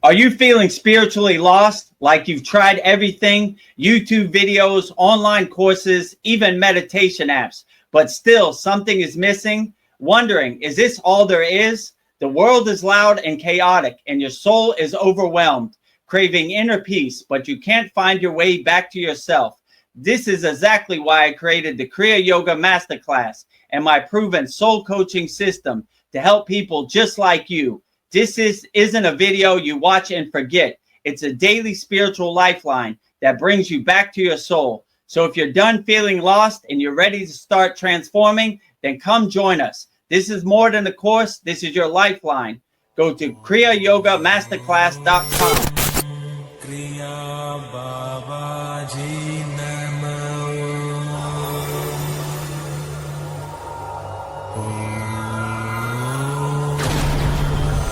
Are you feeling spiritually lost, like you've tried everything, YouTube videos, online courses, even meditation apps, but still something is missing? Wondering, is this all there is? The world is loud and chaotic, and your soul is overwhelmed, craving inner peace, but you can't find your way back to yourself. This is exactly why I created the Kriya Yoga Masterclass and my proven soul coaching system to help people just like you. Isn't a video you watch and forget. It's a daily spiritual lifeline that brings you back to your soul. So if you're done feeling lost and you're ready to start transforming, then come join us. This is more than a course. This is your lifeline. Go to kriyayogamasterclass.com. Kriya Babaji Namo.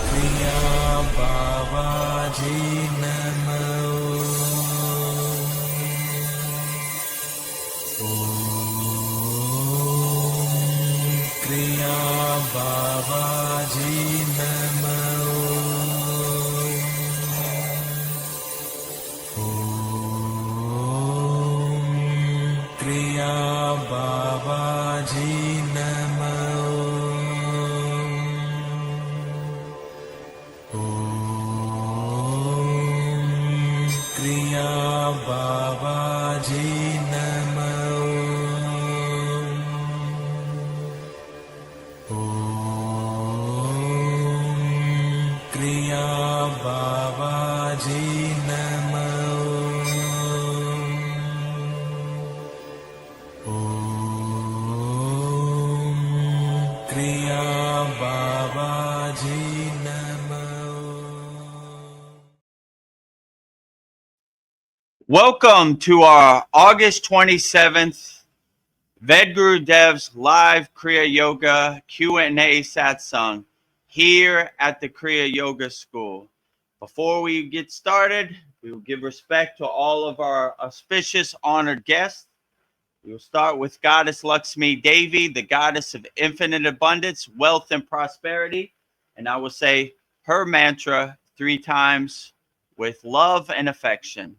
Kriya Babaji Namo. Kriya Babaji Namo. Kriya Babaji Namo. Kriya Babaji Namo. Kriya Babaji Namo. Kriya Babaji Namo. Welcome to our August 27th Vedgurudev's live Kriya Yoga Q&A Satsang here at the Kriya Yoga School. Before we get started, we will give respect to all of our auspicious honored guests. We will start with Goddess Lakshmi Devi, the goddess of infinite abundance, wealth, and prosperity. And I will say her mantra 3 times with love and affection.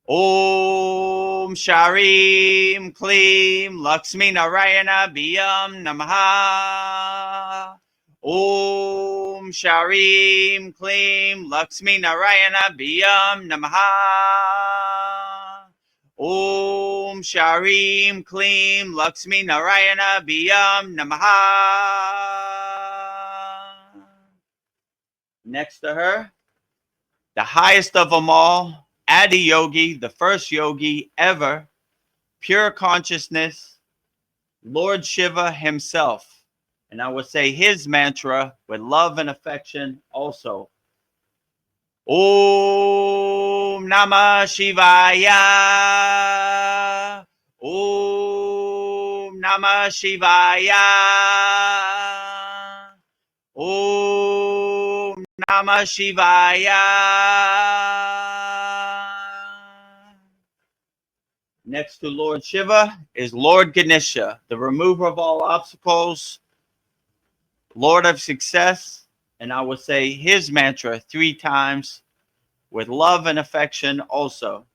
Om Sharim Klim Lakshmi Narayana Biyam Namaha. Om Sharim Klim Lakshmi Narayana Biyam Namaha. Om Sharim Klim Lakshmi Narayana Biyam Namaha. Next to her, the highest of them all, Adi Yogi, the first yogi ever, pure consciousness, Lord Shiva himself. And I would say his mantra with love and affection also. Om Namah Shivaya. Om Namah Shivaya. Om Namah Shivaya. Next to Lord Shiva is Lord Ganesha, the remover of all obstacles, Lord of success, and I will say his mantra 3 times with love and affection also.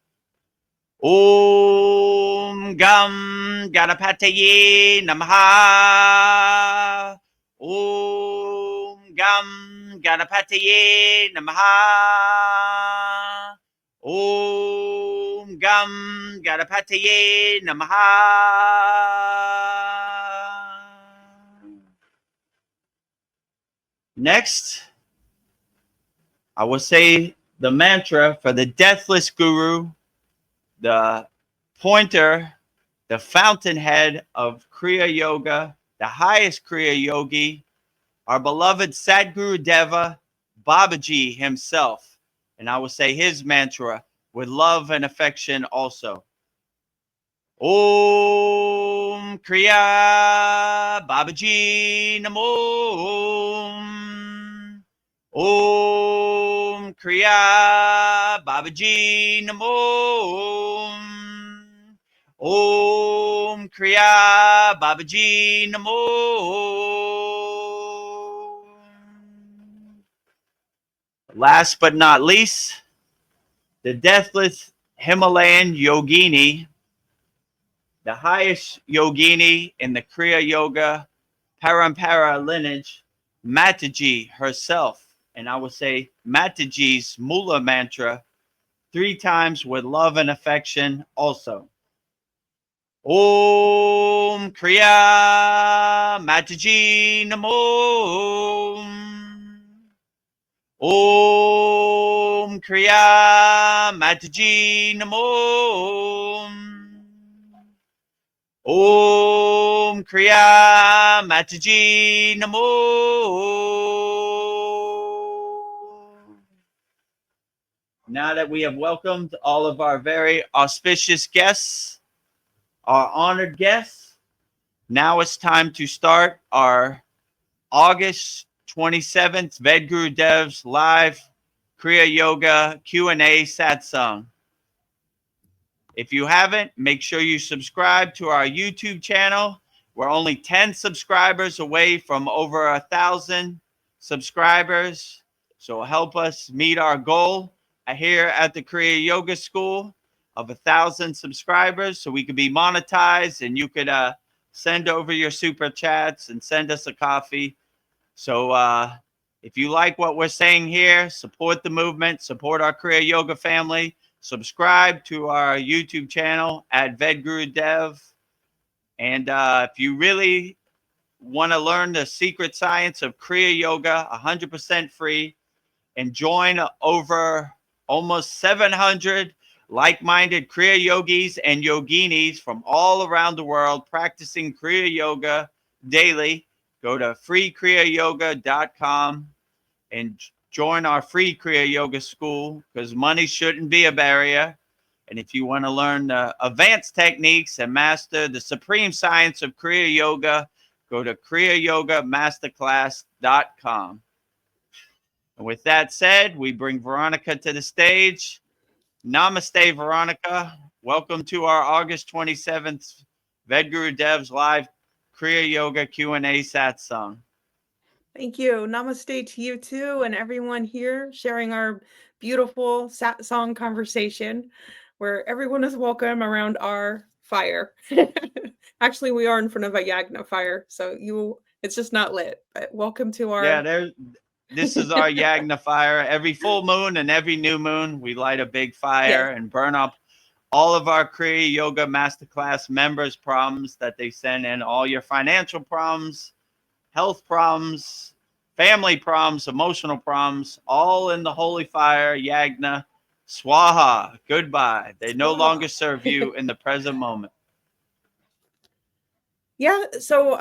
Om Gam Ganapataye Namaha. Om Gam Ganapataye Namaha. Om Gam Ganapataye Namaha. Next, I will say the mantra for the deathless guru, the pointer, the fountainhead of Kriya Yoga, the highest Kriya Yogi, our beloved Sadgurudeva Babaji himself. And I will say his mantra with love and affection also. Om Kriya Babaji Namo. Om Kriya Babaji Namo. Om Kriya Babaji Namo. Last but not least, the deathless Himalayan yogini, the highest yogini in the Kriya Yoga Parampara lineage, Mataji herself. And I will say Mataji's Mula mantra 3 times with love and affection also. Om Kriya Mataji Namo. Om Kriya Mataji Namo. Om Kriya Mataji Namo. Now that we have welcomed all of our very auspicious guests, our honored guests, now it's time to start our August 27th Vedgurudev's live Kriya Yoga Q&A Satsang. If you haven't, make sure you subscribe to our YouTube channel. We're only 10 subscribers away from over 1,000 subscribers. So help us meet our goal here at the Kriya Yoga School of 1,000 subscribers so we could be monetized and you could send over your super chats and send us a coffee. So if you like what we're saying here, support the movement, support our Kriya Yoga family. Subscribe to our YouTube channel at Vedagurudev. And if you really want to learn the secret science of Kriya Yoga, 100% free, and join over almost 700 like-minded Kriya Yogis and Yoginis from all around the world practicing Kriya Yoga daily, go to freekriyayogamasterclass.com and join our free Kriya Yoga school because money shouldn't be a barrier. And if you want to learn the advanced techniques and master the supreme science of Kriya Yoga, go to kriyayogamasterclass.com. And with that said, we bring Veronica to the stage. Namaste, Veronica. Welcome to our August 27th Vedgurudev's live Kriya Yoga Q&A Satsang. Thank you. Namaste to you too, and everyone here sharing our beautiful Satsang conversation where everyone is welcome around our fire. Actually, we are in front of a yagna fire, so it's just not lit, but welcome to our... This is our yagna fire. Every full moon and every new moon, we light a big fire and burn up all of our Kriya Yoga Masterclass members' problems that they send in, all your financial problems, health problems, family problems, emotional problems, all in the holy fire, yagna, swaha, goodbye. They no longer serve you in the present moment. Yeah, so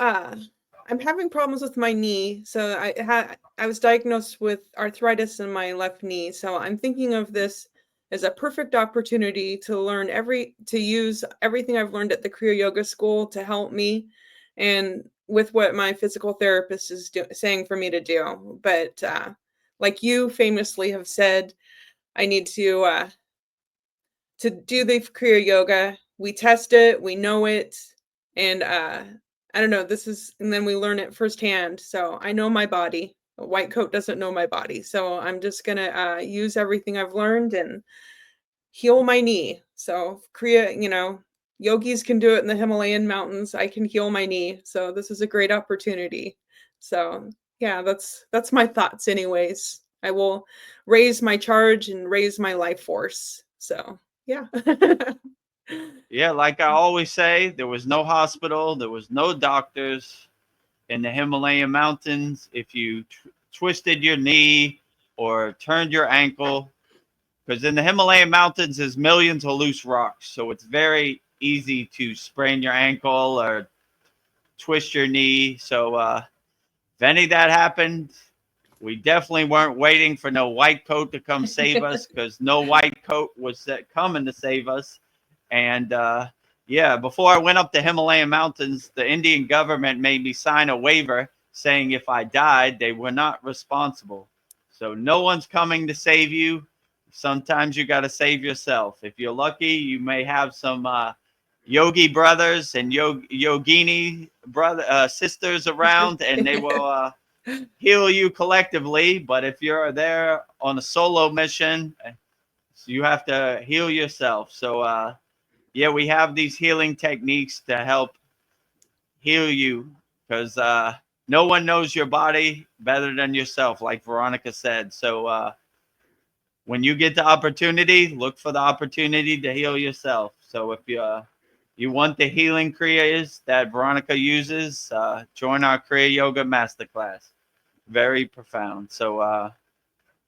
I'm having problems with my knee. So I was diagnosed with arthritis in my left knee. So I'm thinking of this as a perfect opportunity to use everything I've learned at the Kriya Yoga School to help me, and with what my physical therapist is saying for me to do. But like you famously have said, I need to do the Kriya Yoga. We test it, we know it, and I don't know, and then we learn it firsthand. So I know my body. A white coat doesn't know my body. So I'm just going to use everything I've learned and heal my knee. So Kriya, yogis can do it in the Himalayan mountains. I can heal my knee. So this is a great opportunity. So yeah, that's my thoughts anyways. I will raise my charge and raise my life force. So yeah. Yeah, like I always say, there was no hospital, there was no doctors in the Himalayan mountains. If you twisted your knee or turned your ankle, because in the Himalayan mountains there's millions of loose rocks, so it's very easy to sprain your ankle or twist your knee. So if any of that happened, we definitely weren't waiting for no white coat to come save us, because no white coat was coming to save us. And before I went up the Himalayan mountains, the Indian government made me sign a waiver saying if I died, they were not responsible. So no one's coming to save you. Sometimes you got to save yourself. If you're lucky, you may have some yogi brothers and yogini sisters around, and they will heal you collectively, but if you're there on a solo mission, you have to heal yourself. So yeah, we have these healing techniques to help heal you, because no one knows your body better than yourself, like Veronica said. So when you get the opportunity, look for the opportunity to heal yourself. So if you want the healing kriyas that Veronica uses, join our Kriya Yoga Masterclass. Very profound. So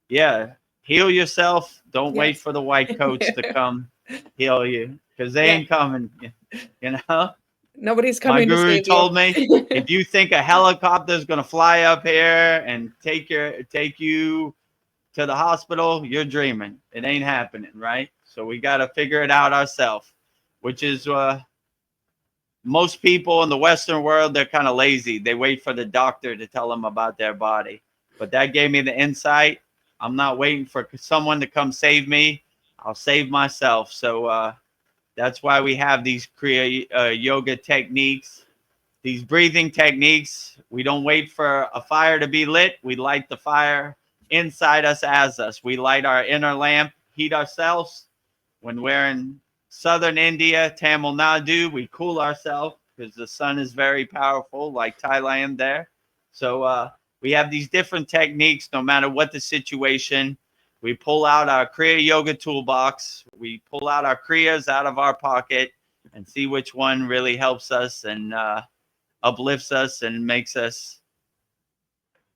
yeah, heal yourself. Don't wait Yes. for the white coats to come heal you, because they Yeah. ain't coming. You know, Nobody's my coming to guru save told me, you. if you think a helicopter is gonna fly up here and take you to the hospital, you're dreaming. It ain't happening, right? So we got to figure it out ourselves, which is most people in the Western world, they're kind of lazy. They wait for the doctor to tell them about their body. But that gave me the insight. I'm not waiting for someone to come save me. I'll save myself. So that's why we have these Kriya yoga techniques, these breathing techniques. We don't wait for a fire to be lit. We light the fire inside us as us. We light our inner lamp, heat ourselves. When we're in southern India, Tamil Nadu, we cool ourselves because the sun is very powerful, like Thailand there. So we have these different techniques no matter what the situation. We pull out our Kriya Yoga toolbox. We pull out our Kriyas out of our pocket and see which one really helps us and uplifts us and makes us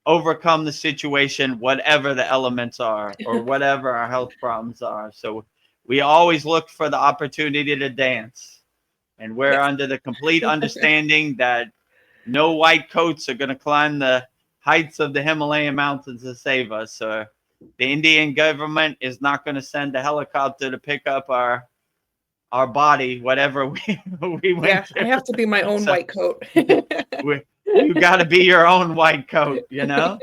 overcome the situation, whatever the elements are or whatever our health problems are. So we always look for the opportunity to dance. And we're Yes. under the complete understanding that no white coats are going to climb the heights of the Himalayan mountains to save us. So the Indian government is not going to send a helicopter to pick up our body, whatever we Yeah, went I through. have to be my own So white coat. you got to be your own white coat, you know?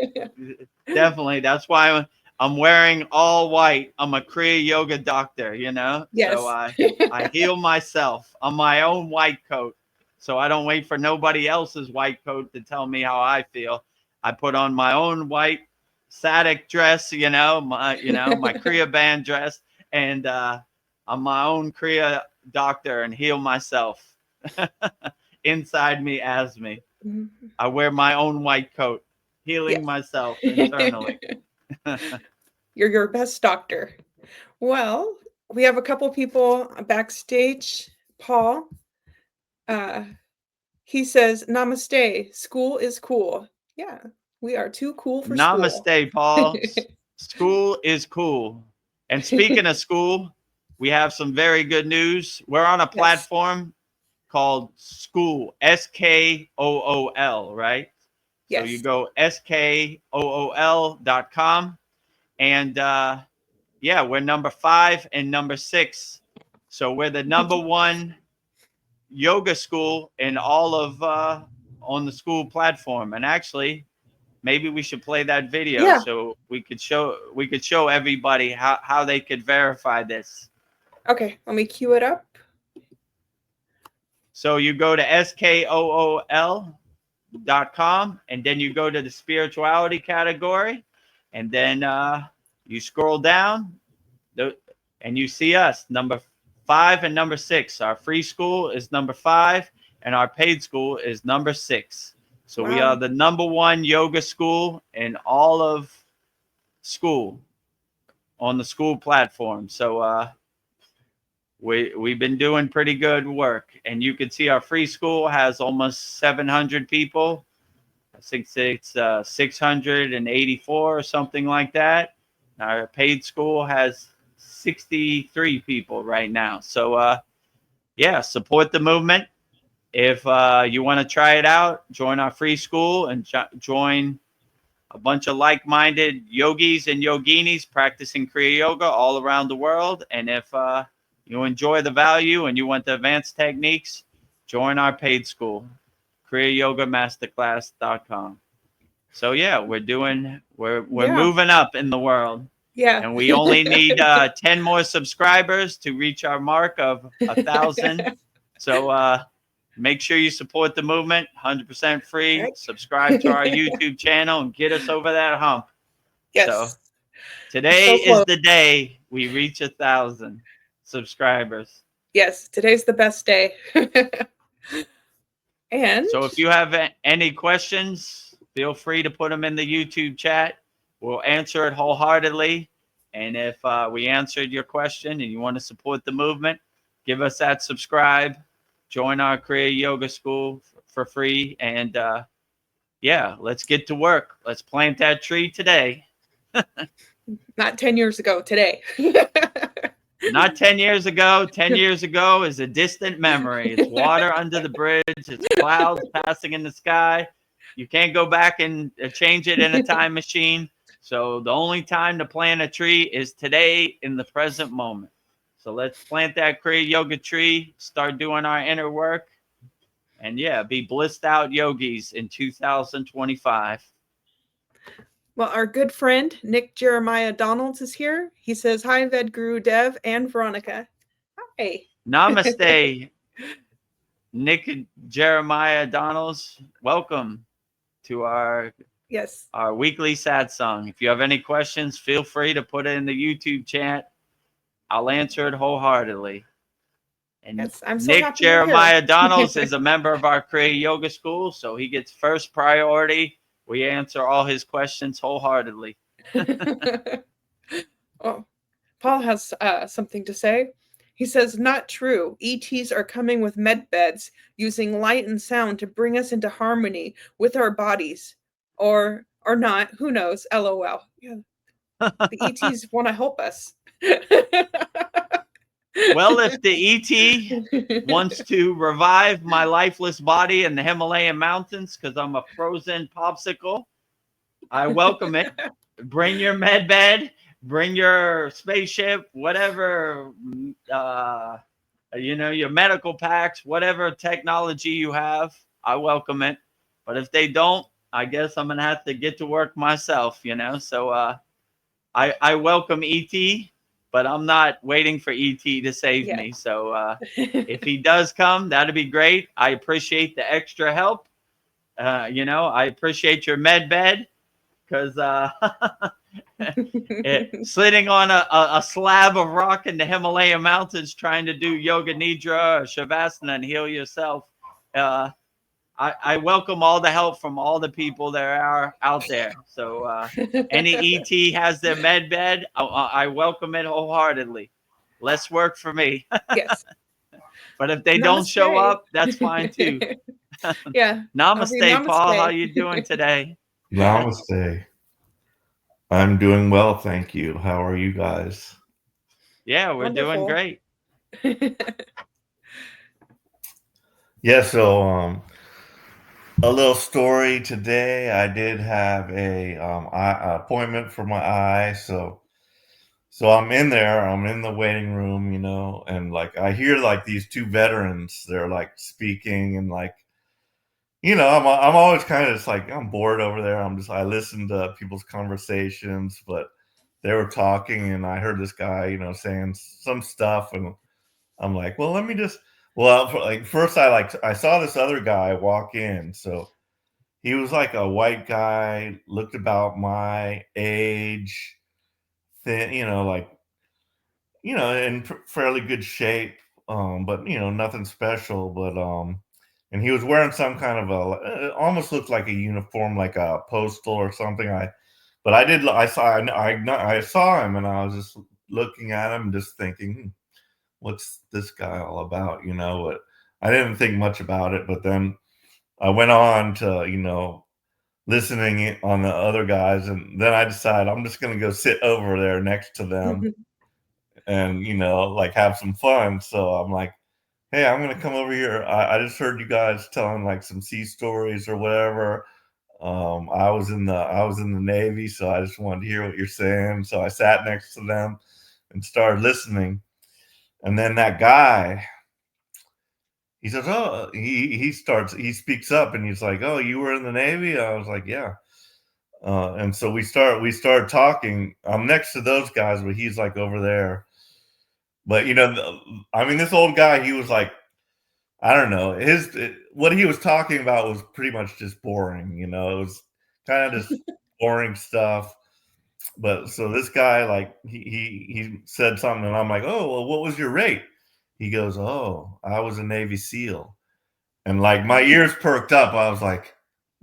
Definitely. That's why I'm wearing all white. I'm a Kriya yoga doctor, you know? So Yes. I heal myself. I'm my own white coat. So I don't wait for nobody else's white coat to tell me how I feel. I put on my own white Sadik dress, my Kriya band dress, and I'm my own Kriya doctor and heal myself inside me as me. I wear my own white coat, healing Yes. myself internally. You're your best doctor. Well, we have a couple people backstage. Paul, uh, he says, Namaste, school is cool. Yeah, we are too cool for school. Namaste, Paul. School is cool. And speaking of school, we have some very good news. We're on a Yes. platform called SKOOL, SKOOL, right? So you Yes. go SKOOL.com. And yeah, we're number 5 and number 6. So we're the number 1 yoga school in all of on the SKOOL platform. And actually, maybe we should play that video Yeah. so we could show everybody how they could verify this. Okay, let me cue it up. So you go to SKOOL.com and then you go to the spirituality category, and then you scroll down and you see us, number 5 and number 6. Our free school is number 5 and our paid school is number 6. So we are Wow. the number 1 yoga school in all of SKOOL on the SKOOL platform. So we've been doing pretty good work, and you can see our free school has almost 700 people. I think it's 684 or something like that. Our paid school has 63 people right now. So yeah, support the movement. If you want to try it out, join our free school and join a bunch of like-minded yogis and yoginis practicing Kriya Yoga all around the world. And if you enjoy the value and you want the advanced techniques, join our paid school, kriyayogamasterclass.com. So yeah, we're Yeah. moving up in the world, Yeah. and we only need 10 more subscribers to reach our mark of 1,000. So make sure you support the movement. 100% free. Right. Subscribe to our YouTube channel and get us over that hump. Yes. So today So close. is the day we reach 1,000 subscribers. Yes, today's the best day. And so if you have any questions, feel free to put them in the YouTube chat. We'll answer it wholeheartedly. And if we answered your question and you want to support the movement, give us that subscribe. Join our Kriya Yoga School for free. And yeah, let's get to work. Let's plant that tree today. not 10 years ago, today. Not 10 years ago. 10 years ago is a distant memory. It's water under the bridge. It's clouds passing in the sky. You can't go back and change it in a time machine. So the only time to plant a tree is today in the present moment. So let's plant that Kriya Yoga tree, start doing our inner work, and yeah, be blissed out yogis in 2025. Well, our good friend, Nick Jeremiah Donalds, is here. He says, hi, Vedagurudev and Veronica. Hi. Namaste, Nick and Jeremiah Donalds. Welcome to our weekly Satsang. If you have any questions, feel free to put it in the YouTube chat. I'll answer it wholeheartedly. And yes, I'm so Nick happy Jeremiah Donalds is a member of our Kriya Yoga School, so he gets first priority. We answer all his questions wholeheartedly. Oh, Paul has something to say. He says, not true. ETs are coming with med beds, using light and sound to bring us into harmony with our bodies. Or not, who knows, LOL. Yeah. The ETs want to help us. Well, if the ET wants to revive my lifeless body in the Himalayan mountains because I'm a frozen popsicle, I welcome it. Bring your med bed, bring your spaceship, whatever, your medical packs, whatever technology you have, I welcome it. But if they don't, I guess I'm going to have to get to work myself, So I welcome ET. But I'm not waiting for ET to save me. So if he does come, that'd be great. I appreciate the extra help. I appreciate your med bed because sitting on a slab of rock in the Himalayan mountains trying to do yoga nidra or shavasana and heal yourself. I welcome all the help from all the people that are out there. So any ET has their med bed, I welcome it wholeheartedly. Less work for me. Yes. But if they don't show up, that's fine too. Yeah. Namaste, Paul. How you doing today? Namaste. I'm doing well, thank you. How are you guys? Yeah, we're doing great. Yeah, so a little story today. I did have a appointment for my eye, so I'm in there. I'm in the waiting room, and like I hear like these two veterans. They're like speaking and like, I'm always kind of just like I'm bored over there. I listen to people's conversations, but they were talking and I heard this guy, saying some stuff, and I'm like, well, let me just. Well, like first I saw this other guy walk in. So he was like a white guy, looked about my age, thin, in fairly good shape, but nothing special. But and he was wearing some kind of it almost looked like a uniform, like a postal or something. I saw him and I was just looking at him, just thinking, what's this guy all about? But I didn't think much about it. But then I went on to, listening on the other guys. And then I decided I'm just going to go sit over there next to them and, like have some fun. So I'm like, hey, I'm going to come over here. I just heard you guys telling like some sea stories or whatever. I was in the Navy, so I just wanted to hear what you're saying. So I sat next to them and started listening. And then that guy, he says, oh, he speaks up and he's like, oh, you were in the Navy? I was like, yeah. And so we started talking. I'm next to those guys, but he's like over there. But, this old guy, he was like, I don't know. What he was talking about was pretty much just boring. You know, it was kind of just boring stuff. But so this guy, like, he said something, and I'm like, oh, well, what was your rate? He goes, oh, I was a Navy SEAL, and like my ears perked up. I was like,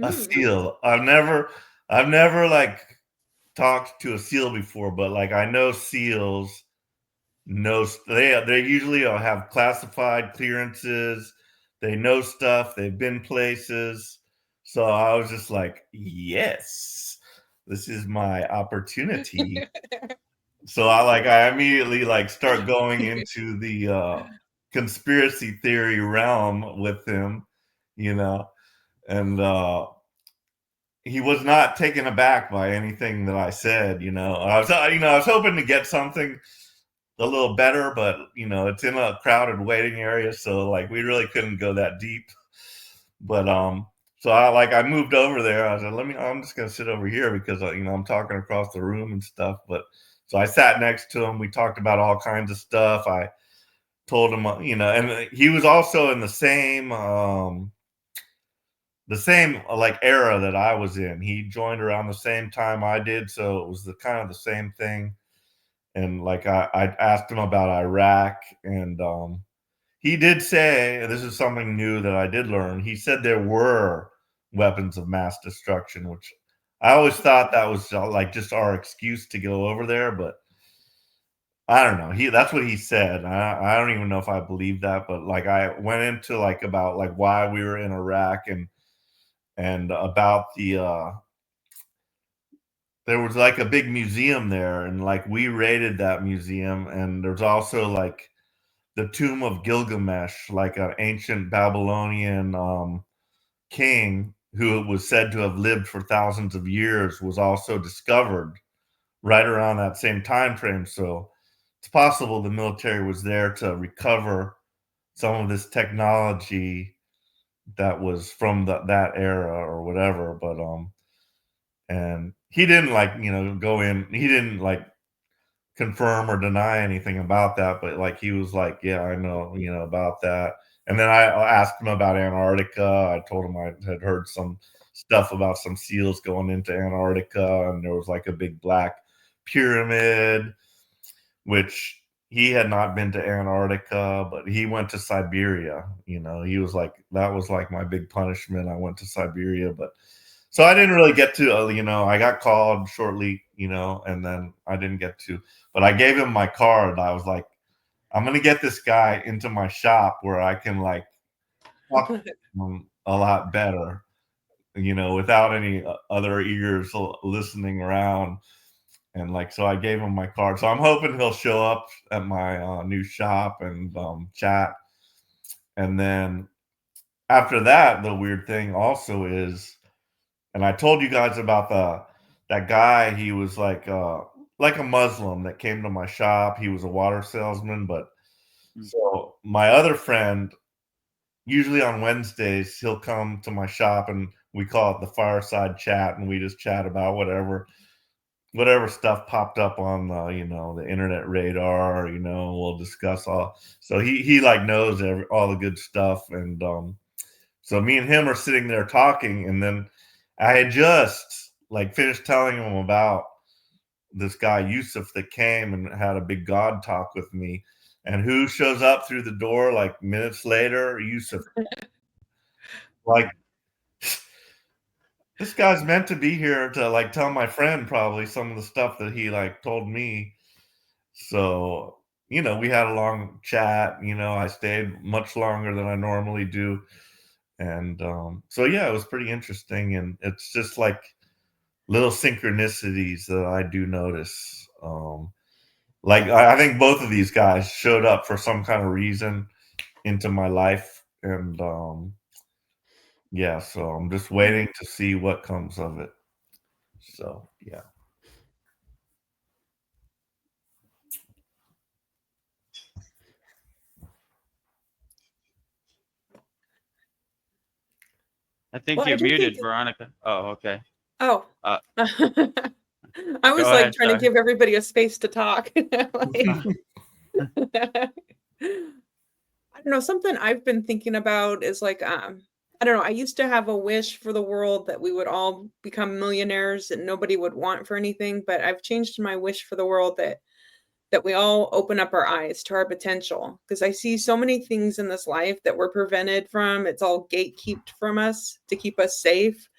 a SEAL. I've never like talked to a SEAL before, but like I know SEALs. No, they usually have classified clearances. They know stuff. They've been places. So I was just like, yes, this is my opportunity. So I immediately like start going into the conspiracy theory realm with him, you know, and he was not taken aback by anything that I said. I was hoping to get something a little better, but it's in a crowded waiting area, so like we really couldn't go that deep. But so I moved over there. I said, I'm just gonna sit over here because I'm talking across the room and stuff. But so I sat next to him. We talked about all kinds of stuff. I told him, and he was also in the same like era that I was in. He joined around the same time I did, so it was the kind of the same thing. And like I asked him about Iraq, and he did say, and this is something new that I did learn. He said there were weapons of mass destruction, which I always thought that was like just our excuse to go over there, but I don't know. That's what he said. I don't even know if I believe that, but like I went into like about like why we were in Iraq and about the there was like a big museum there, and like we raided that museum, and there's also like the tomb of Gilgamesh, like an ancient Babylonian king who was said to have lived for thousands of years, was also discovered right around that same time frame. So it's possible the military was there to recover some of this technology that was from that era or whatever. But and he didn't like go in. He didn't like confirm or deny anything about that, but like he was like, yeah, I know, about that. And then I asked him about Antarctica. I told him I had heard some stuff about some seals going into Antarctica, and there was like a big black pyramid, which he had not been to Antarctica, but he went to Siberia. He was like, that was like my big punishment. I went to Siberia, but so I didn't really get to, I got called shortly, and then I didn't get to, but I gave him my card. I was like, I'm going to get this guy into my shop where I can like talk to him a lot better, without any other ears listening around. And like, so I gave him my card. So I'm hoping he'll show up at my new shop and chat. And then after that, the weird thing also is, and I told you guys about that guy. He was like a Muslim that came to my shop. He was a water salesman, but so my other friend, usually on Wednesdays, he'll come to my shop, and we call it the fireside chat, and we just chat about whatever stuff popped up on the internet radar. We'll discuss all. So he like knows all the good stuff, and so me and him are sitting there talking, and then I had just like finished telling him about this guy Yusuf that came and had a big God talk with me, and who shows up through the door like minutes later? Yusuf. Like, this guy's meant to be here to like tell my friend probably some of the stuff that he like told me. So we had a long chat. I stayed much longer than I normally do. And so yeah, it was pretty interesting, and it's just like little synchronicities that I do notice. Like I think both of these guys showed up for some kind of reason into my life, and yeah, so I'm just waiting to see what comes of it. So yeah. I think Well, I you're do think muted, that- Veronica. Oh, okay. Oh. Uh, I was go like ahead, trying to sorry. give everybody a space to talk. Like, I don't know, something I've been thinking about is like, I don't know, I used to have a wish for the world that we would all become millionaires and nobody would want for anything, but I've changed my wish for the world that we all open up our eyes to our potential, because I see so many things in this life that we're prevented from. It's all gatekept from us to keep us safe.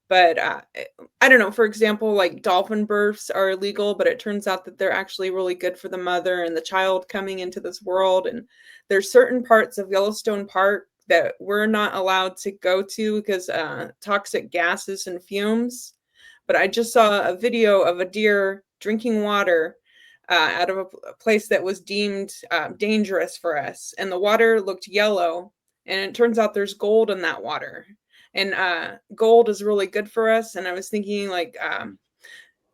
But I don't know, for example, like dolphin births are illegal, but it turns out that they're actually really good for the mother and the child coming into this world. And there's certain parts of Yellowstone Park that we're not allowed to go to because toxic gases and fumes. But I just saw a video of a deer drinking water out of a place that was deemed dangerous for us. And the water looked yellow. And it turns out there's gold in that water. And gold is really good for us. And I was thinking like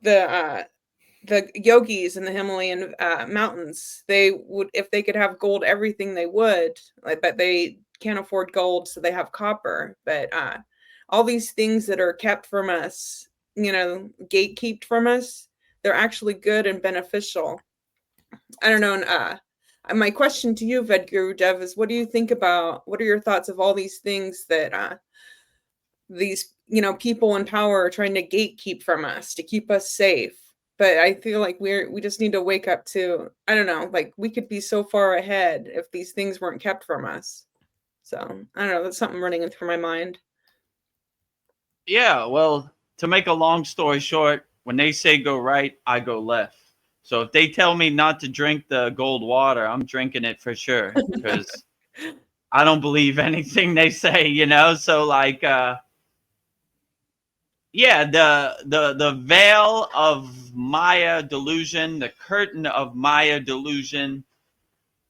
the yogis in the Himalayan mountains, they would, if they could have gold, everything they would, like, but they can't afford gold, so they have copper. But all these things that are kept from us, you know, gatekept from us, they're actually good and beneficial. I don't know. And my question to you, Vedagurudev, is what do you think about, what are your thoughts of all these things that these, you know, people in power are trying to gatekeep from us to keep us safe? But I feel like we just need to wake up to, I don't know, like we could be so far ahead if these things weren't kept from us. So I don't know, that's something running through my mind. Yeah, well, to make a long story short, when they say go right, I go left. So if they tell me not to drink the gold water, I'm drinking it for sure because I don't believe anything they say, you know? So like yeah, the veil of Maya delusion, the curtain of Maya delusion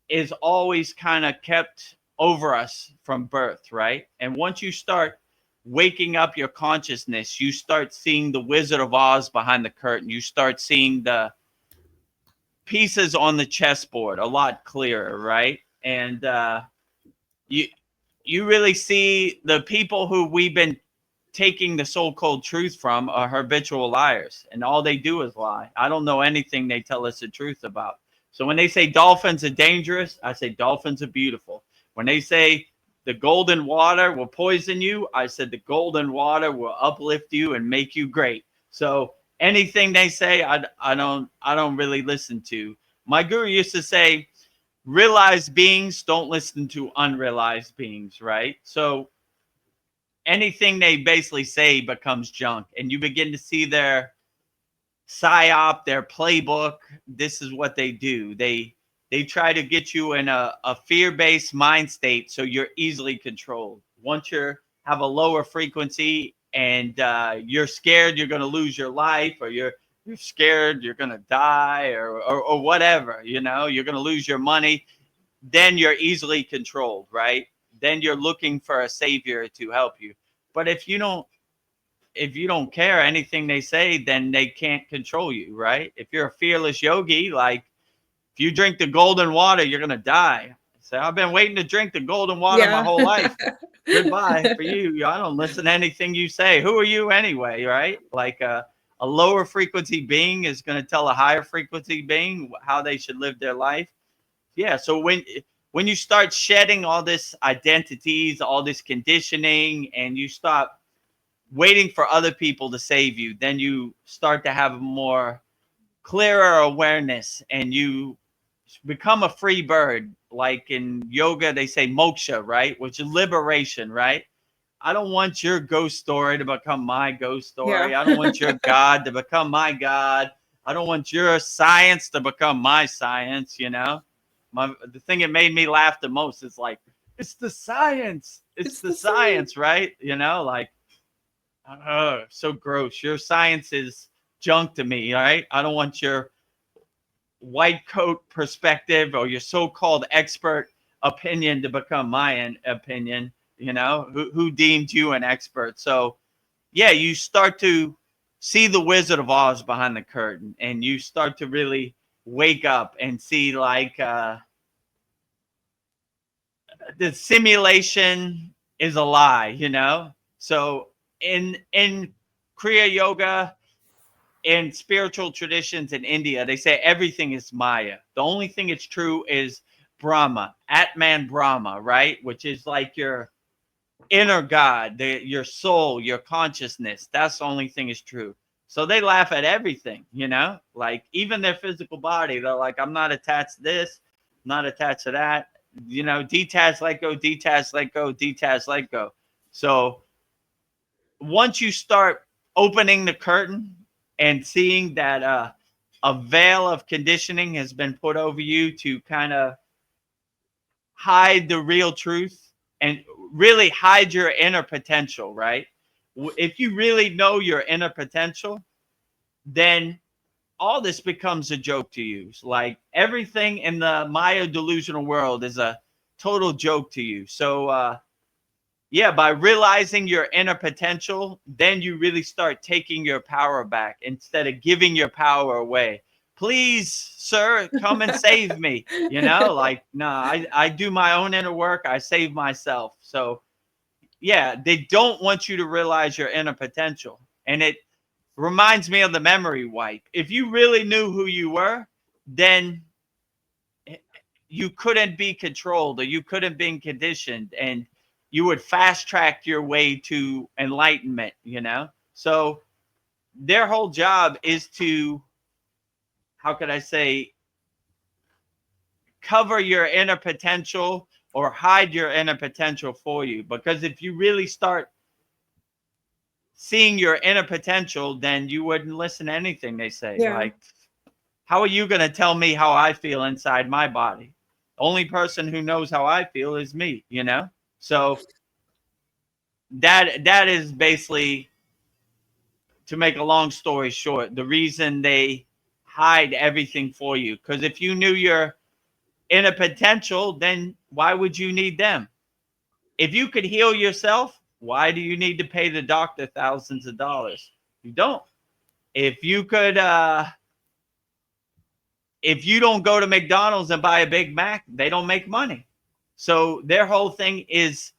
is always kind of kept over us from birth, right? And once you start waking up your consciousness, you start seeing the Wizard of Oz behind the curtain. You start seeing the pieces on the chessboard a lot clearer, right? And you really see the people who we've been taking the so-called truth from are habitual liars, and all they do is lie. I don't know anything they tell us the truth about. So when they say dolphins are dangerous, I say dolphins are beautiful. When they say the golden water will poison you, I said the golden water will uplift you and make you great. So anything they say, I don't really listen to. My guru used to say, realized beings don't listen to unrealized beings, right? So anything they basically say becomes junk, and you begin to see their psyop, their playbook. This is what they do. They try to get you in a fear-based mind state so you're easily controlled. Once you have a lower frequency and you're scared you're going to lose your life, or you're scared you're going to die, or whatever, you know, you're going to lose your money, then you're easily controlled, right? Then you're looking for a savior to help you. But if you don't care anything they say, then they can't control you, right? If you're a fearless yogi, like if you drink the golden water, you're gonna die. So I've been waiting to drink the golden water my Yeah. whole life. Goodbye for you. I don't listen to anything you say. Who are you anyway, right? Like a lower frequency being is going to tell a higher frequency being how they should live their life. Yeah. So when you start shedding all this identities, all this conditioning, and you stop waiting for other people to save you, then you start to have a more clearer awareness, and you become a free bird. Like in yoga, they say moksha, right? Which is liberation, right? I don't want your ghost story to become my ghost story. Yeah. I don't want your God to become my God. I don't want your science to become my science, you know? The thing that made me laugh the most is like, it's the science. It's the science, right? You know, like, oh, so gross. Your science is junk to me, right? I don't want your white coat perspective or your so-called expert opinion to become my opinion. You know, who deemed you an expert? So yeah, you start to see the Wizard of Oz behind the curtain, and you start to really wake up and see like the simulation is a lie, you know? So in Kriya yoga, in spiritual traditions in India, they say everything is Maya. The only thing that's true is Brahma, Atman Brahma, right? Which is like your inner God, your soul, your consciousness. That's the only thing is true. So they laugh at everything, you know, like even their physical body. They're like, I'm not attached to this, not attached to that, you know, detach, let go, detach, let go, detach, let go. So once you start opening the curtain and seeing that a veil of conditioning has been put over you to kind of hide the real truth and really hide your inner potential, right? If you really know your inner potential, then all this becomes a joke to you. Like everything in the Maya delusional world is a total joke to you. So, yeah, by realizing your inner potential, then you really start taking your power back instead of giving your power away. Please, sir, come and save me. You know, like, no, I do my own inner work. I save myself. So, yeah, they don't want you to realize your inner potential. And it reminds me of the memory wipe. If you really knew who you were, then you couldn't be controlled or you couldn't be conditioned, and you would fast track your way to enlightenment, you know? So their whole job is to, how could I say, cover your inner potential or hide your inner potential for you. Because if you really start seeing your inner potential, then you wouldn't listen to anything they say. Yeah. Like, how are you going to tell me how I feel inside my body? Only person who knows how I feel is me, you know? So that is basically, to make a long story short, the reason they hide everything for you. Because if you knew your inner potential, then why would you need them? If you could heal yourself, why do you need to pay the doctor thousands of dollars? You don't. If you could, if you don't go to McDonald's and buy a Big Mac, they don't make money. So their whole thing is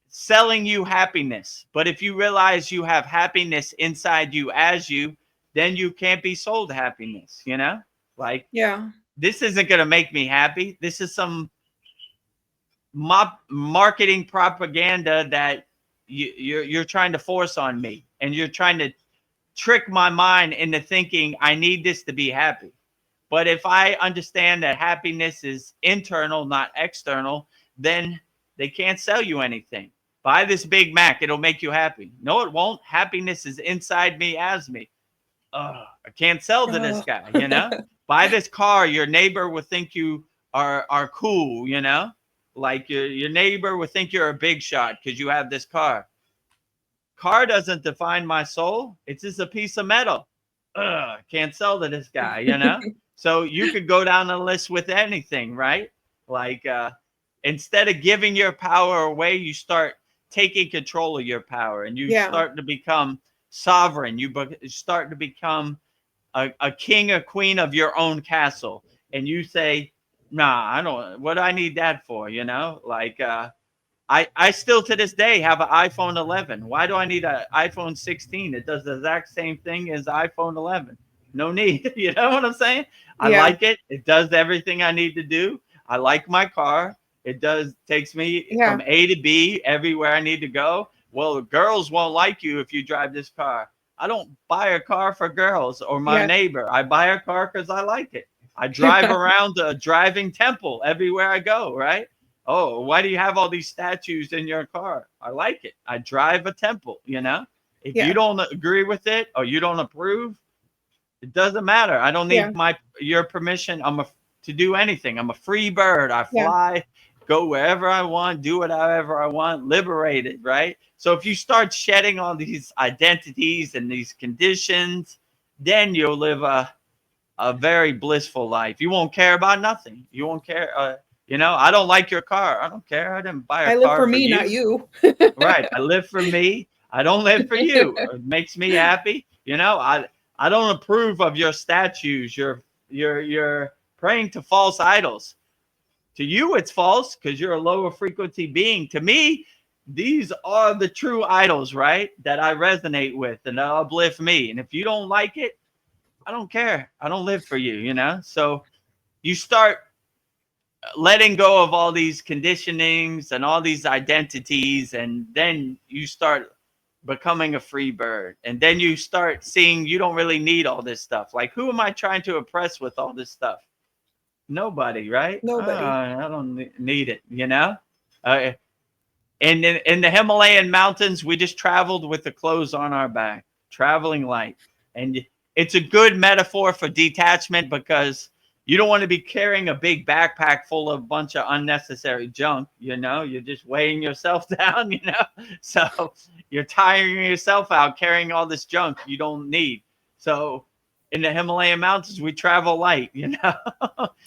selling you happiness. But if you realize you have happiness inside you as you, then you can't be sold happiness, you know? Like, Yeah. this isn't going to make me happy. This is some marketing propaganda that you're trying to force on me. And you're trying to trick my mind into thinking I need this to be happy. But if I understand that happiness is internal, not external, then they can't sell you anything. Buy this Big Mac, it'll make you happy. No, it won't. Happiness is inside me as me. I can't sell to this guy, you know? Buy this car, your neighbor will think you are cool, you know? Like your neighbor will think you're a big shot because you have this car. Car doesn't define my soul. It's just a piece of metal. Can't sell to this guy, you know? So you could go down the list with anything, right? Like instead of giving your power away, you start taking control of your power, and you start to become sovereign. You start to become a king or queen of your own castle. And you say, nah, I don't, what do I need that for? You know, like I still to this day have an iPhone 11. Why do I need an iPhone 16? It does the exact same thing as iPhone 11. No need. You know what I'm saying? I like it. It does everything I need to do. I like my car. It takes me from A to B everywhere I need to go. Well, girls won't like you if you drive this car. I don't buy a car for girls or my neighbor. I buy a car because I like it. I drive around a driving temple everywhere I go, right? Oh, why do you have all these statues in your car? I like it. I drive a temple, you know? If you don't agree with it or you don't approve, it doesn't matter. I don't need your permission. To do anything. I'm a free bird. I fly, go wherever I want, do whatever I want, liberated, right? So if you start shedding all these identities and these conditions, then you'll live a very blissful life. You won't care about nothing. You won't care. You know, I don't like your car. I don't care. I didn't buy a car. I live for me, not you. Right. I live for me. I don't live for you. It makes me happy. You know, I don't approve of your statues. You're praying to false idols. To you, it's false because you're a lower frequency being. To me, these are the true idols, right? That I resonate with and that uplift me. And if you don't like it, I don't care. I don't live for you, you know? So you start letting go of all these conditionings and all these identities, and then you start becoming a free bird, and then you start seeing you don't really need all this stuff. Like, who am I trying to impress with all this stuff? Nobody, right? Nobody. I don't need it, you know. uh, and in the Himalayan mountains, we just traveled with the clothes on our back, traveling light. And it's a good metaphor for detachment, because you don't want to be carrying a big backpack full of a bunch of unnecessary junk. You know, you're just weighing yourself down, you know. So you're tiring yourself out carrying all this junk you don't need. So in the Himalayan mountains, we travel light, you know.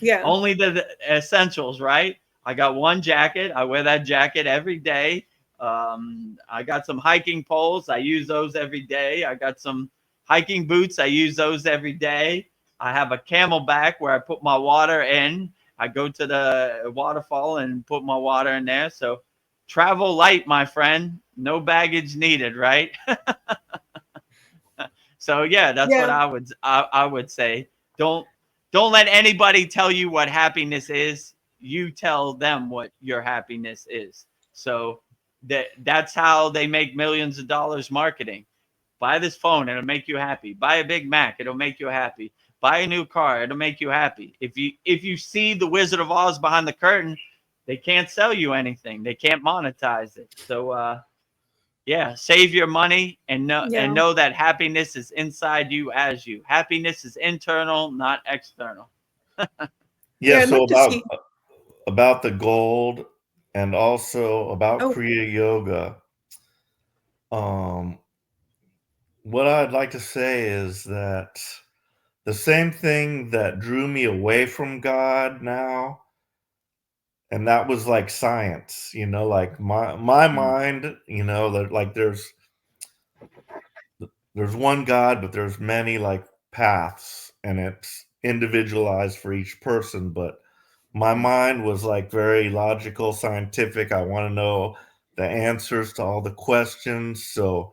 Yeah. Only the essentials, right? I got one jacket. I wear that jacket every day. I got some hiking poles. I use those every day. I got some hiking boots. I use those every day. I have a camelback where I put my water in. I go to the waterfall and put my water in there. So travel light, my friend. No baggage needed, right? So yeah, that's what Yeah. I would say. Don't let anybody tell you what happiness is. You tell them what your happiness is. So that's how they make millions of dollars marketing. Buy this phone, it'll make you happy. Buy a Big Mac, it'll make you happy. Buy a new car, it'll make you happy. If you see the Wizard of Oz behind the curtain, they can't sell you anything. They can't monetize it. So yeah, save your money and Yeah. know that happiness is inside you as you. Happiness is internal, not external. Yeah, I'd So love to see. about the gold, and also about Oh, Kriya Yoga. What I'd like to say is that the same thing that drew me away from God now, and that was like science, you know, like my Mm, mind, you know, that like there's one God, but there's many like paths, and it's individualized for each person. But my mm, mind was like very logical, scientific. I want to know the answers to all the questions. So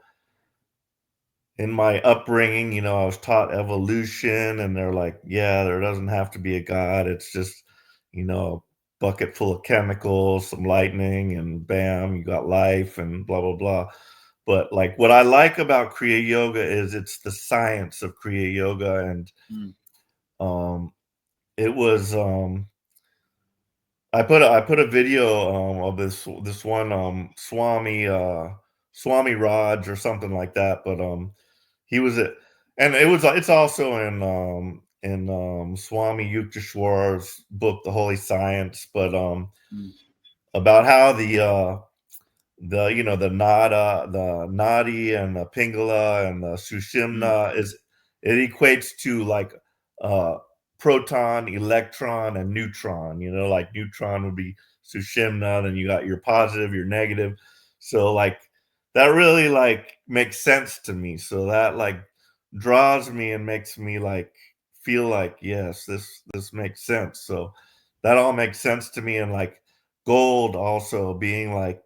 in my upbringing, you know, I was taught evolution, and they're like, yeah, there doesn't have to be a God. It's just, you know, a bucket full of chemicals, some lightning, and bam, you got life, and blah, blah, blah. But like what I like about Kriya Yoga is it's the science of Kriya Yoga. And mm, um, it was, I put a video of this one Swami Raj or something like that, but he was it, and it's also in Swami Yukteswar's book, The Holy Science, but mm, about how the you know the nadi and the pingala and the mm, sushimna is, it equates to like uh proton, electron, and neutron. You know, like neutron would be sushimna, then you got your positive, your negative. So like that really like makes sense to me. So that like draws me and makes me like feel like, yes, this makes sense. So that all makes sense to me. And like gold also being like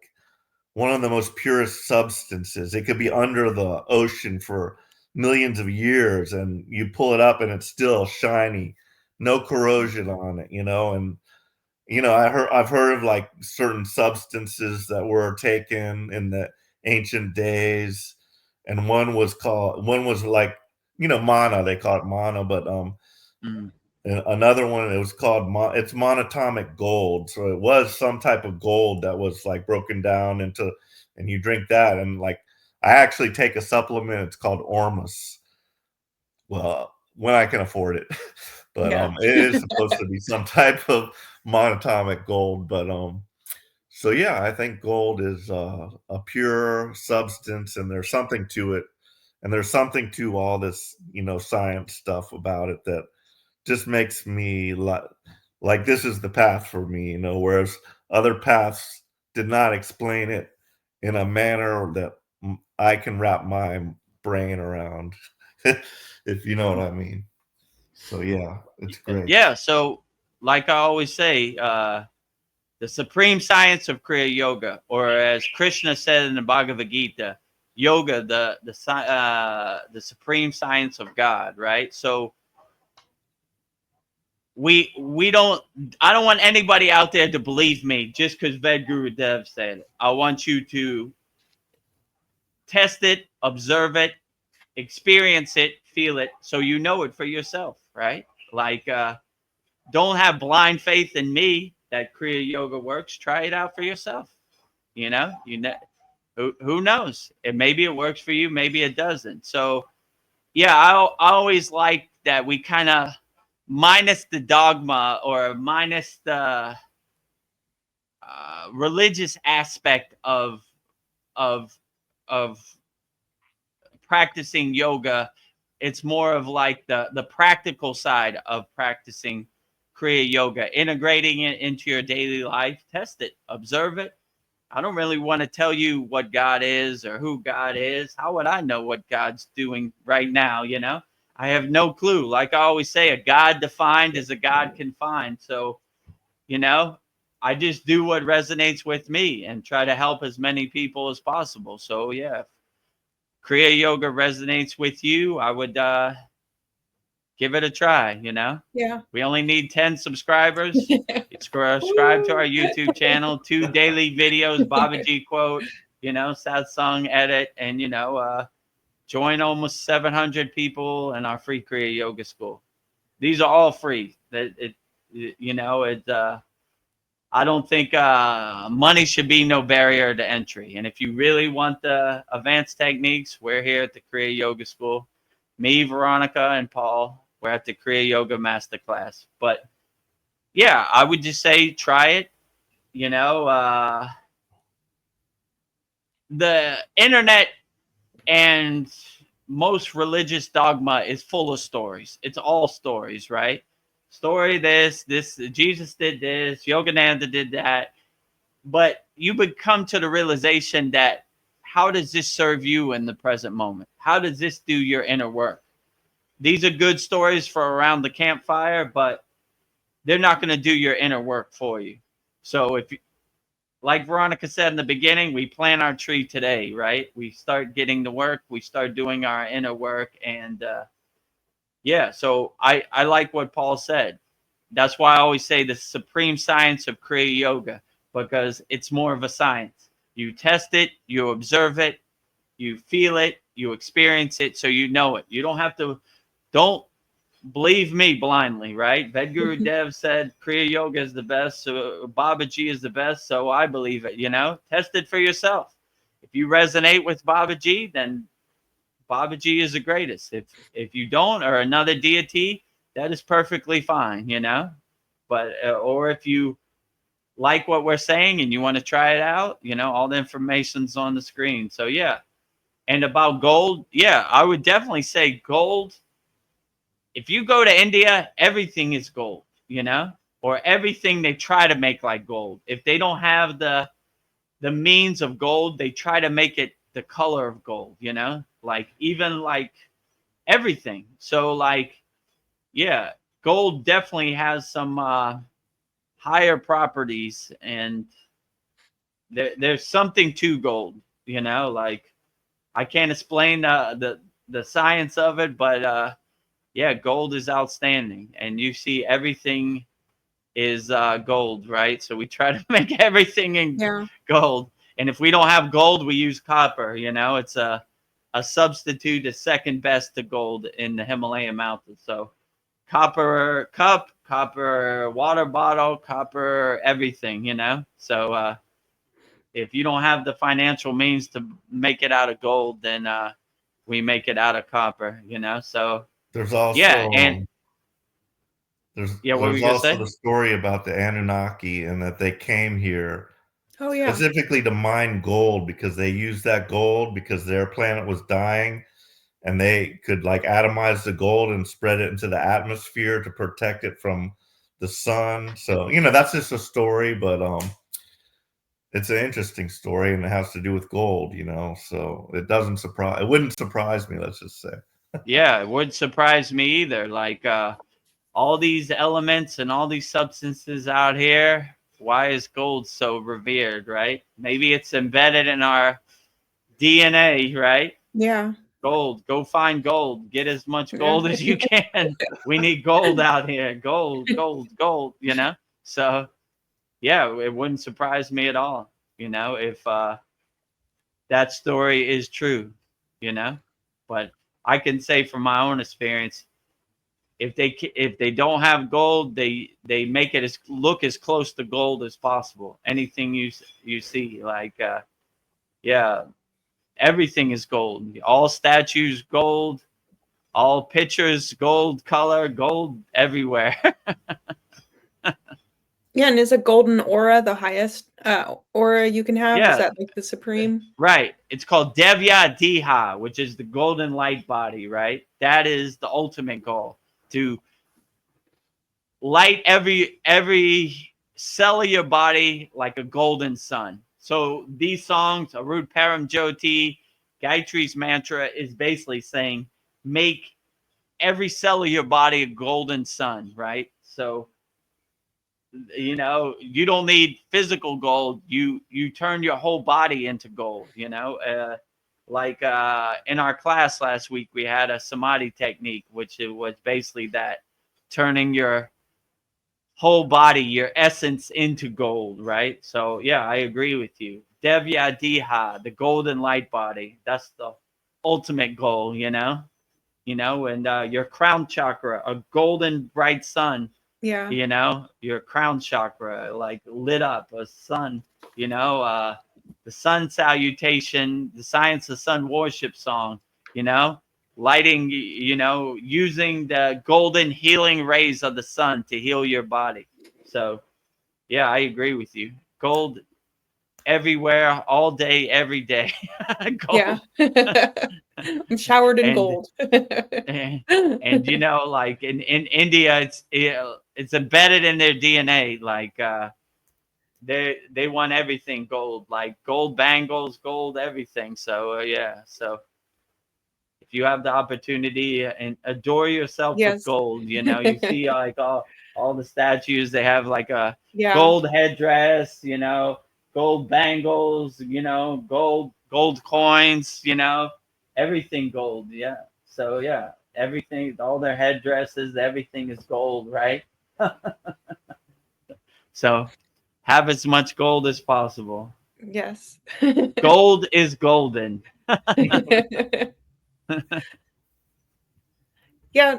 one of the most purest substances. It could be under the ocean for millions of years, and you pull it up and it's still shiny, no corrosion on it, you know. And you know, I've heard of like certain substances that were taken in the ancient days, and one was like, you know, mana, they call it mana, but mm. another one, it was called it's monatomic gold. So it was some type of gold that was like broken down into, and you drink that. And like I actually take a supplement, it's called Ormus, well, when I can afford it. But yeah. it is supposed to be some type of monatomic gold. But so yeah, I think gold is a pure substance, and there's something to it, and there's something to all this, you know, science stuff about it that just makes me like this is the path for me, you know, whereas other paths did not explain it in a manner that I can wrap my brain around, if you know what I mean. So yeah, it's great. Yeah. So, like I always say, the supreme science of Kriya Yoga, or as Krishna said in the Bhagavad Gita, yoga, the supreme science of God, right? So we don't, I don't want anybody out there to believe me just because Vedagurudev said it. I want you to test it, observe it, experience it, feel it, so you know it for yourself, right? Like, don't have blind faith in me that Kriya Yoga works. Try it out for yourself. You know, who knows? And maybe it works for you, maybe it doesn't. So, yeah, I always like that we kind of minus the dogma or minus the religious aspect of of practicing yoga. It's more of like the practical side of practicing Kriya Yoga, integrating it into your daily life. Test it, observe it. I don't really want to tell you what God is or who God is. How would I know what God's doing right now? You know, I have no clue. Like I always say, a God defined is a God confined. So, you know, I just do what resonates with me and try to help as many people as possible. So, yeah, if Kriya Yoga resonates with you, I would give it a try. You know, Yeah. we only need 10 subscribers. Subscribe to our YouTube channel, 2 daily videos, Babaji quote, you know, Satsang edit, and, you know, join almost 700 people in our free Kriya Yoga school. These are all free. You know, I don't think money should be no barrier to entry. And if you really want the advanced techniques, we're here at the Kriya Yoga School. Me, Veronica, and Paul, we're at the Kriya Yoga Masterclass. But yeah, I would just say try it. You know, the internet and most religious dogma is full of stories. It's all stories, right? Story this, Jesus did this, Yogananda did that. But you would come to the realization that how does this serve you in the present moment? How does this do your inner work? These are good stories for around the campfire, but they're not going to do your inner work for you. So if, like Veronica said in the beginning, we plant our tree today, right? We start getting to work, we start doing our inner work. And yeah, so I like what Paul said. That's why I always say the supreme science of Kriya Yoga, because it's more of a science. You test it, you observe it, you feel it, you experience it, so you know it. You don't have to, don't believe me blindly, right? Vedagurudev said Kriya Yoga is the best, so Babaji is the best, so I believe it, you know? Test it for yourself. If you resonate with Babaji, then Babaji is the greatest. If you don't, or another deity, that is perfectly fine, you know? But, or if you like what we're saying and you want to try it out, you know, all the information's on the screen. So, yeah. And about gold, yeah, I would definitely say gold. If you go to India, everything is gold, you know, or everything they try to make like gold. If they don't have the means of gold, they try to make it the color of gold, you know, like even like everything. So like, yeah, gold definitely has some higher properties, and there's something to gold, you know, like I can't explain the science of it, but yeah, gold is outstanding, and you see everything is gold, right? So we try to make everything in gold, and if we don't have gold, we use copper. You know, it's a substitute, is second best to gold in the Himalayan mountains. So copper cup, copper water bottle, copper everything. You know, so if you don't have the financial means to make it out of gold, then we make it out of copper. You know, so. There's also Yeah, and what were there's you gonna also say? the story about the Anunnaki and that they came here Oh yeah. specifically to mine gold because they used that gold because their planet was dying and they could like atomize the gold and spread it into the atmosphere to protect it from the sun. So, you know, that's just a story, but it's an interesting story and it has to do with gold, you know. So it wouldn't surprise me, let's just say. Yeah, it would surprise me either. Like all these elements and all these substances out here, why is gold so revered, right? Maybe it's embedded in our DNA, right? Yeah. Gold. Go find gold. Get as much gold as you can. We need gold out here. Gold, gold, gold, you know? So, yeah, it wouldn't surprise me at all, you know, if that story is true, you know? But I can say from my own experience, if they don't have gold, they make it look as close to gold as possible. Anything you see, like yeah, everything is gold. All statues gold, all pictures gold color, gold everywhere. Yeah, and is a golden aura the highest aura you can have? Is Yeah, that like the supreme? right. It's called Devya Diha, which is the golden light body, right? That is the ultimate goal, to light every cell of your body like a golden sun. So these songs, Arut Param Jyoti, Gayatri's mantra, is basically saying make every cell of your body a golden sun, right? So, you know, you don't need physical gold. You turn your whole body into gold, you know. Like in our class last week, we had a samadhi technique, which it was basically that, turning your whole body, your essence, into gold, right? So yeah, I agree with you. Devya Diha, the golden light body. That's the ultimate goal, you know. And your crown chakra, a golden bright sun, Yeah. you know, your crown chakra, like lit up, a sun, you know, the sun salutation, the science of sun worship song, you know, lighting, you know, using the golden healing rays of the sun to heal your body. So yeah, I agree with you. Gold everywhere, all day, every day. Gold. Yeah. I'm showered in and gold. and you know, like in India, it's embedded in their DNA. Like they want everything gold, like gold bangles, gold everything. So yeah, so if you have the opportunity, and adore yourself with Yes. gold, you know, you see like all the statues, they have like a Yeah. gold headdress, you know, gold bangles, you know, gold coins, you know, everything gold. Yeah. So yeah, everything, all their headdresses, everything is gold, right? So have as much gold as possible. Yes. Gold is golden. Yeah,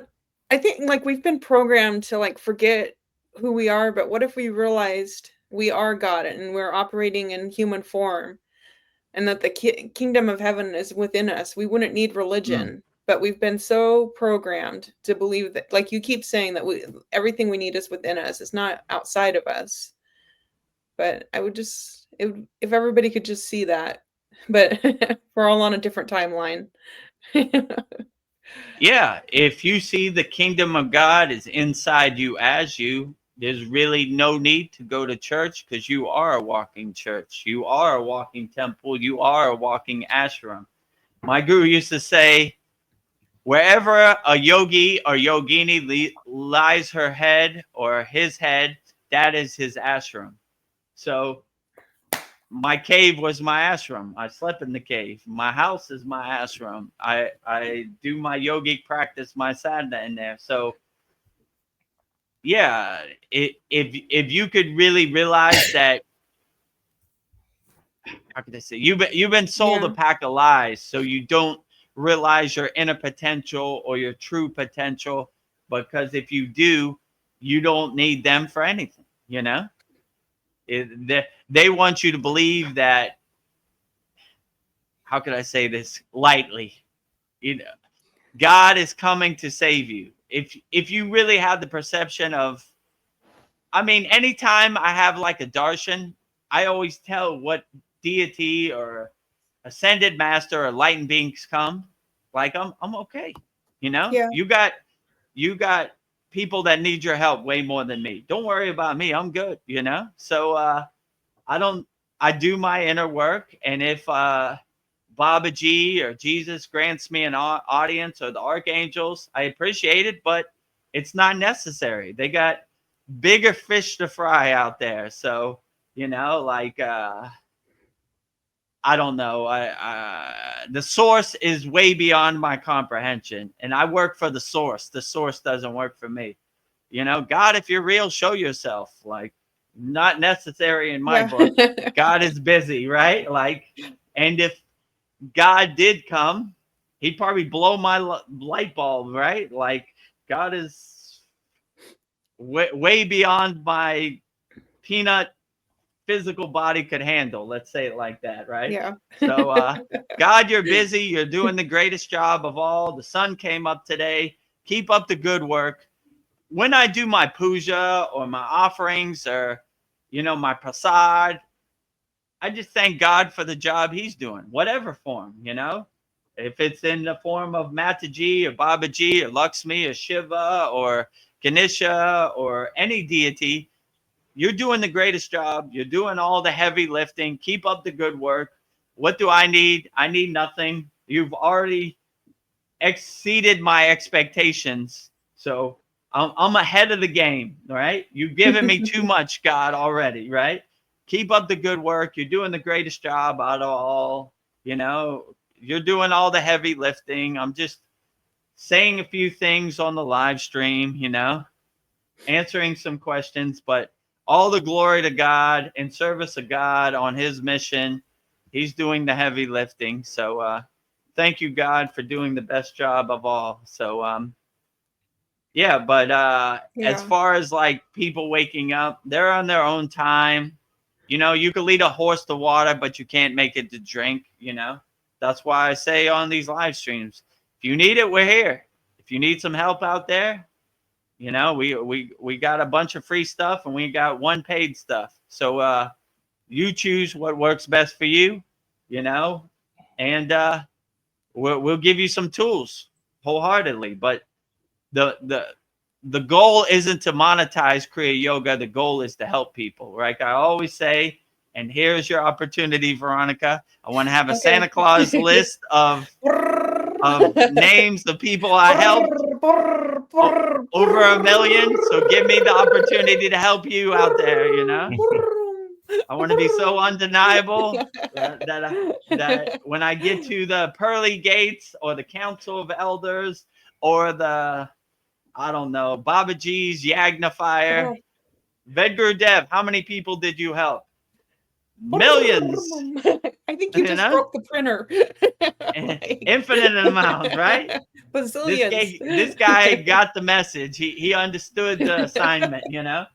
I think like we've been programmed to like forget who we are, but what if we realized we are God and we're operating in human form, and that the kingdom of heaven is within us? We wouldn't need Mm. religion, but we've been so programmed to believe that, like you keep saying, that everything we need is within us. It's not outside of us. But I would just, if everybody could just see that, but we're all on a different timeline. Yeah, if you see the kingdom of God is inside you as you, there's really no need to go to church, because you are a walking church. You are a walking temple. You are a walking ashram. My guru used to say, wherever a yogi or yogini lies her head or his head, that is his ashram. So my cave was my ashram. I slept in the cave. My house is my ashram. I do my yogic practice, my sadhana in there. So yeah, if you could really realize that, how could I say, you've been sold a Yeah. pack of lies, so you don't realize your inner potential or your true potential. Because if you do, you don't need them for anything. You know, they want you to believe that, how could I say this lightly? You know, God is coming to save you. If you really have the perception of, I mean, anytime I have like a darshan, I always tell what deity or ascended master or enlightened beings come. Like I'm okay. You know, Yeah. you got people that need your help way more than me. Don't worry about me. I'm good. You know, so I don't. I do my inner work, and if Babaji or Jesus grants me an audience, or the archangels, I appreciate it, but it's not necessary. They got bigger fish to fry out there. So, you know, like I don't know. The source is way beyond my comprehension, and I work for the source. The source doesn't work for me. You know, God, if you're real, show yourself. Like, not necessary in my book. God is busy, right? Like, and if God did come, he'd probably blow my light bulb, right? Like, God is way beyond my peanut physical body could handle. Let's say it like that, right? Yeah. So, God, you're busy. You're doing the greatest job of all. The sun came up today. Keep up the good work. When I do my puja or my offerings or, you know, my prasad, I just thank God for the job he's doing, whatever form, you know. If it's in the form of Mataji or Babaji or Lakshmi or Shiva or Ganesha or any deity, you're doing the greatest job. You're doing all the heavy lifting. Keep up the good work. What do I need? I need nothing. You've already exceeded my expectations. So I'm ahead of the game, right? You've given me too much, God, already, right? Keep up the good work. You're doing the greatest job out of all, you know, you're doing all the heavy lifting. I'm just saying a few things on the live stream, you know, answering some questions, but all the glory to God, in service of God on his mission. He's doing the heavy lifting. So, thank you, God, for doing the best job of all. So, yeah, but as far as like people waking up, they're on their own time. You know, you can lead a horse to water, but you can't make it to drink, you know. That's why I say on these live streams, if you need it, we're here. If you need some help out there, you know, we got a bunch of free stuff and we got one paid stuff. So you choose what works best for you, you know, and we'll give you some tools wholeheartedly. But the goal isn't to monetize Kriya Yoga. The goal is to help people, right? I always say, and here's your opportunity, Veronica. I want to have a Santa Claus list of names of people I helped. Over 1 million. So give me the opportunity to help you out there, you know. I want to be so undeniable that when I get to the pearly gates or the council of elders or the, I don't know, Babaji's Yagnifier, Vedagurudev, how many people did you help? Millions. I think you just broke the printer. Like, infinite amounts, right? Bazillions. This guy got the message. He understood the assignment, you know.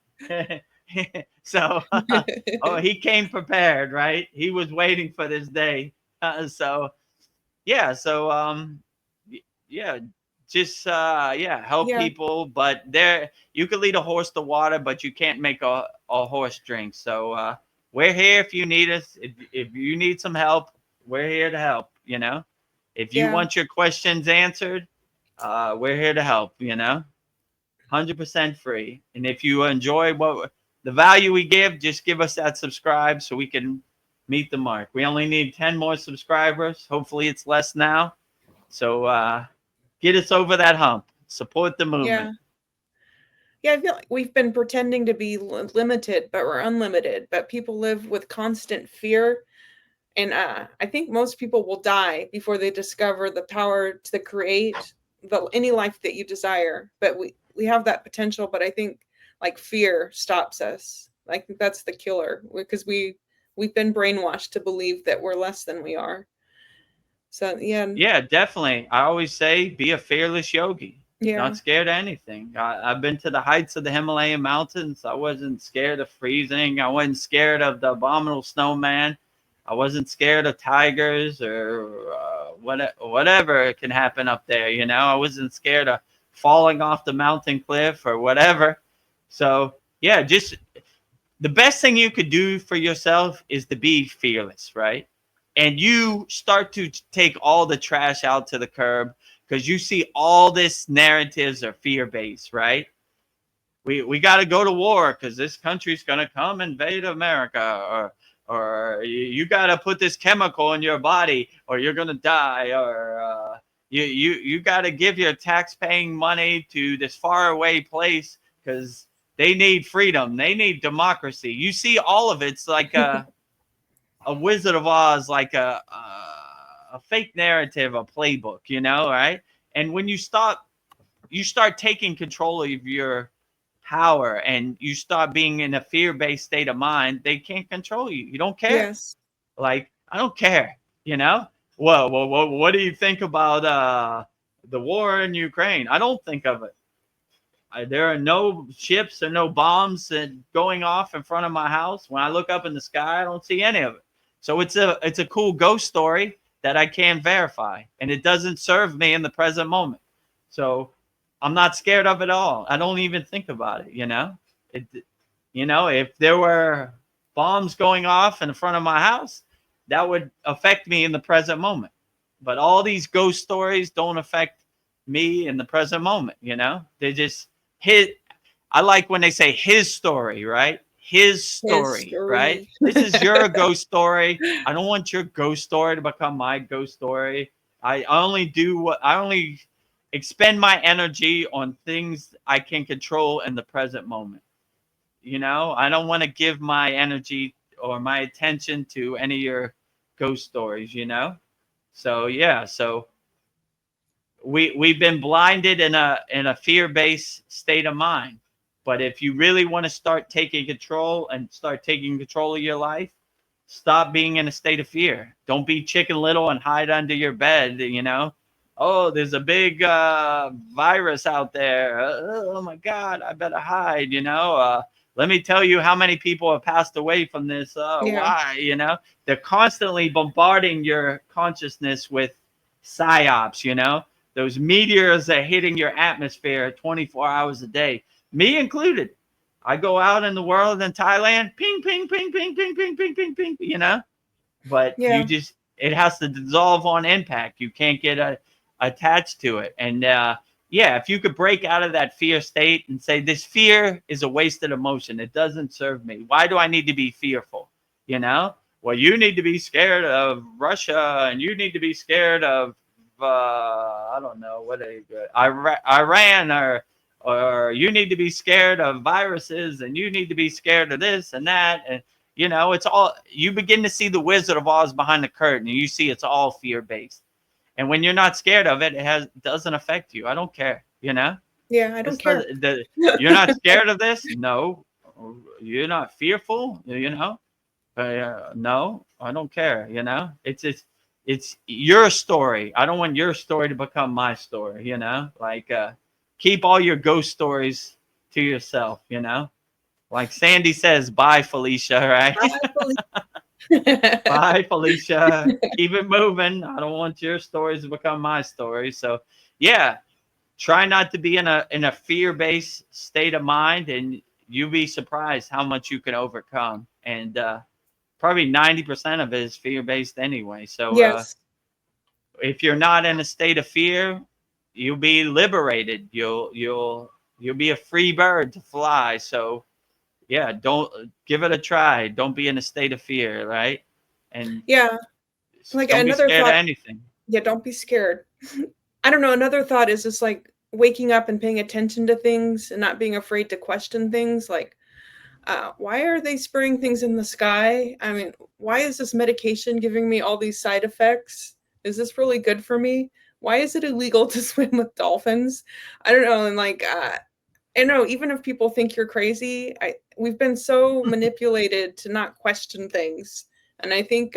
So he came prepared, right? He was waiting for this day. So yeah, just help people. But you can lead a horse to water, but you can't make a horse drink. So we're here if you need us. If you need some help, we're here to help, you know. If you want your questions answered, we're here to help, you know. 100% free. And if you enjoy the value we give, just give us that subscribe so we can meet the mark. We only need 10 more subscribers. Hopefully it's less now. So get us over that hump. Support the movement. Yeah, I feel like we've been pretending to be limited, but we're unlimited. But people live with constant fear. And I think most people will die before they discover the power to create any life that you desire. But we have that potential, but I think like fear stops us. I think that's the killer, because we've been brainwashed to believe that we're less than we are. So yeah, definitely. I always say be a fearless yogi. Not scared of anything. I've been to the heights of the Himalayan mountains. I wasn't scared of freezing. I wasn't scared of the abominable snowman. I wasn't scared of tigers or whatever can happen up there, you know. I wasn't scared of falling off the mountain cliff or whatever. So yeah, just the best thing you could do for yourself is to be fearless, right? And you start to take all the trash out to the curb, because you see all this narratives are fear-based, right? We got to go to war because this country's going to come invade America, or you got to put this chemical in your body or you're going to die, or you got to give your tax-paying money to this faraway place because they need freedom. They need democracy. You see all of it's like a Wizard of Oz, like a fake narrative, a playbook, you know, right? And when you start taking control of your power and you start being in a fear-based state of mind, they can't control you. You don't care. Yes. Like, I don't care, you know? Well, what do you think about the war in Ukraine? I don't think of it. There are no ships or no bombs going off in front of my house. When I look up in the sky, I don't see any of it. So it's a cool ghost story that I can verify, and it doesn't serve me in the present moment. So I'm not scared of it all. I don't even think about it, you know? If there were bombs going off in front of my house, that would affect me in the present moment. But all these ghost stories don't affect me in the present moment, you know? They just hit. I like when they say his story, right? His story, right? This is your ghost story. I don't want your ghost story to become my ghost story. I only expend my energy on things I can control in the present moment. You know, I don't want to give my energy or my attention to any of your ghost stories, you know? So yeah, so we've been blinded in a fear-based state of mind. But if you really want to start taking control and start taking control of your life, stop being in a state of fear. Don't be Chicken Little and hide under your bed, you know? Oh, there's a big virus out there. Oh my God, I better hide, you know? Let me tell you how many people have passed away from this. Why, you know? They're constantly bombarding your consciousness with psyops, you know? Those meteors are hitting your atmosphere 24 hours a day, me included. I go out in the world in Thailand, ping, ping, ping, ping, ping, ping, ping, ping, ping, you know? But it has to dissolve on impact. You can't get attached to it. And yeah, if you could break out of that fear state and say, this fear is a wasted emotion. It doesn't serve me. Why do I need to be fearful? You know? Well, you need to be scared of Russia and you need to be scared of, I don't know, Iran or you need to be scared of viruses and you need to be scared of this and that. And, you know, it's all, you begin to see the Wizard of Oz behind the curtain and you see it's all fear-based. And when you're not scared of it, doesn't affect you. I don't care, you know? Yeah, I don't care. You're not scared of this? No. You're not fearful, you know? No, I don't care, you know? It's your story. I don't want your story to become my story, you know? Like, keep all your ghost stories to yourself, you know? Like Sandy says, bye, Felicia, right? Bye, Felicia. Keep it moving. I don't want your stories to become my story. So, yeah, try not to be in a fear-based state of mind, and you'll be surprised how much you can overcome. And probably 90% of it is fear-based anyway. So, if you're not in a state of fear, you'll be liberated. You'll be a free bird to fly. So, yeah, don't give it a try. Don't be in a state of fear, right? And like don't another be scared thought. of anything. Yeah, don't be scared. I don't know. Another thought is just like waking up and paying attention to things and not being afraid to question things. Like, why are they spraying things in the sky? I mean, why is this medication giving me all these side effects? Is this really good for me? Why is it illegal to swim with dolphins? I don't know. And like, I know even if people think you're crazy, we've been so manipulated to not question things. And I think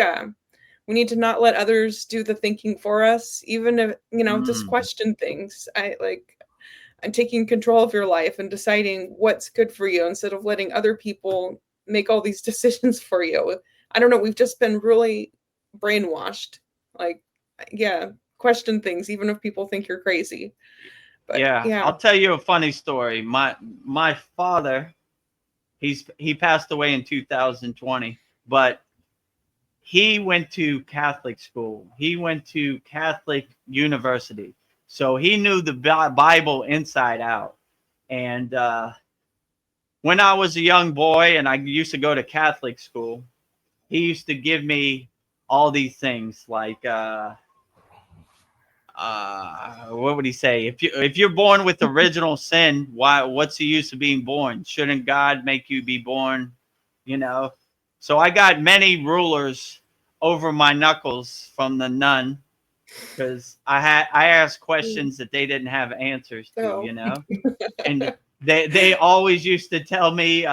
we need to not let others do the thinking for us, even if, you know, just question things. I'm taking control of your life and deciding what's good for you instead of letting other people make all these decisions for you. I don't know. We've just been really brainwashed. Like, yeah, question things, even if people think you're crazy. But yeah, I'll tell you a funny story. My father, he passed away in 2020, but he went to Catholic school. He went to Catholic university. So he knew the Bible inside out. And when I was a young boy and I used to go to Catholic school, he used to give me all these things like what would he say? If you're born with original sin, what's the use of being born? Shouldn't God make you be born? You know. So I got many rulers over my knuckles from the nun because I asked questions that they didn't have answers to, Oh. you know. And they always used to tell me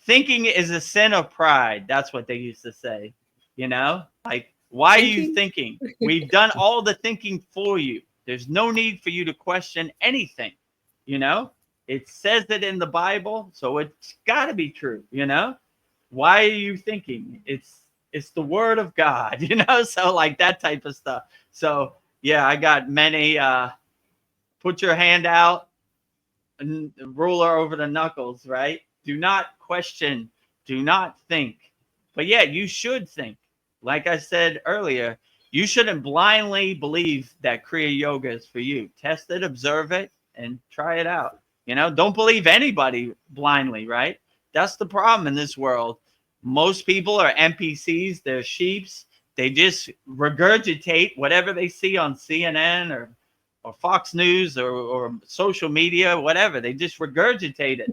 thinking is a sin of pride. That's what they used to say, you know, like, why are you Thinking? thinking? We've done all the thinking for you. There's no need for you to question anything, you know. It says it in the Bible, so it's got to be true, you know. Why are you thinking? It's the word of God, you know. So like that type of stuff. So yeah, I got many put your hand out and ruler over the knuckles, right? Do not question, do not think. But yeah, you should think. Like I said earlier, you shouldn't blindly believe that Kriya Yoga is for you. Test it, observe it, and try it out. You know, don't believe anybody blindly, right? That's the problem in this world. Most people are NPCs, they're sheeps. They just regurgitate whatever they see on CNN or Fox News or social media, whatever. They just regurgitate it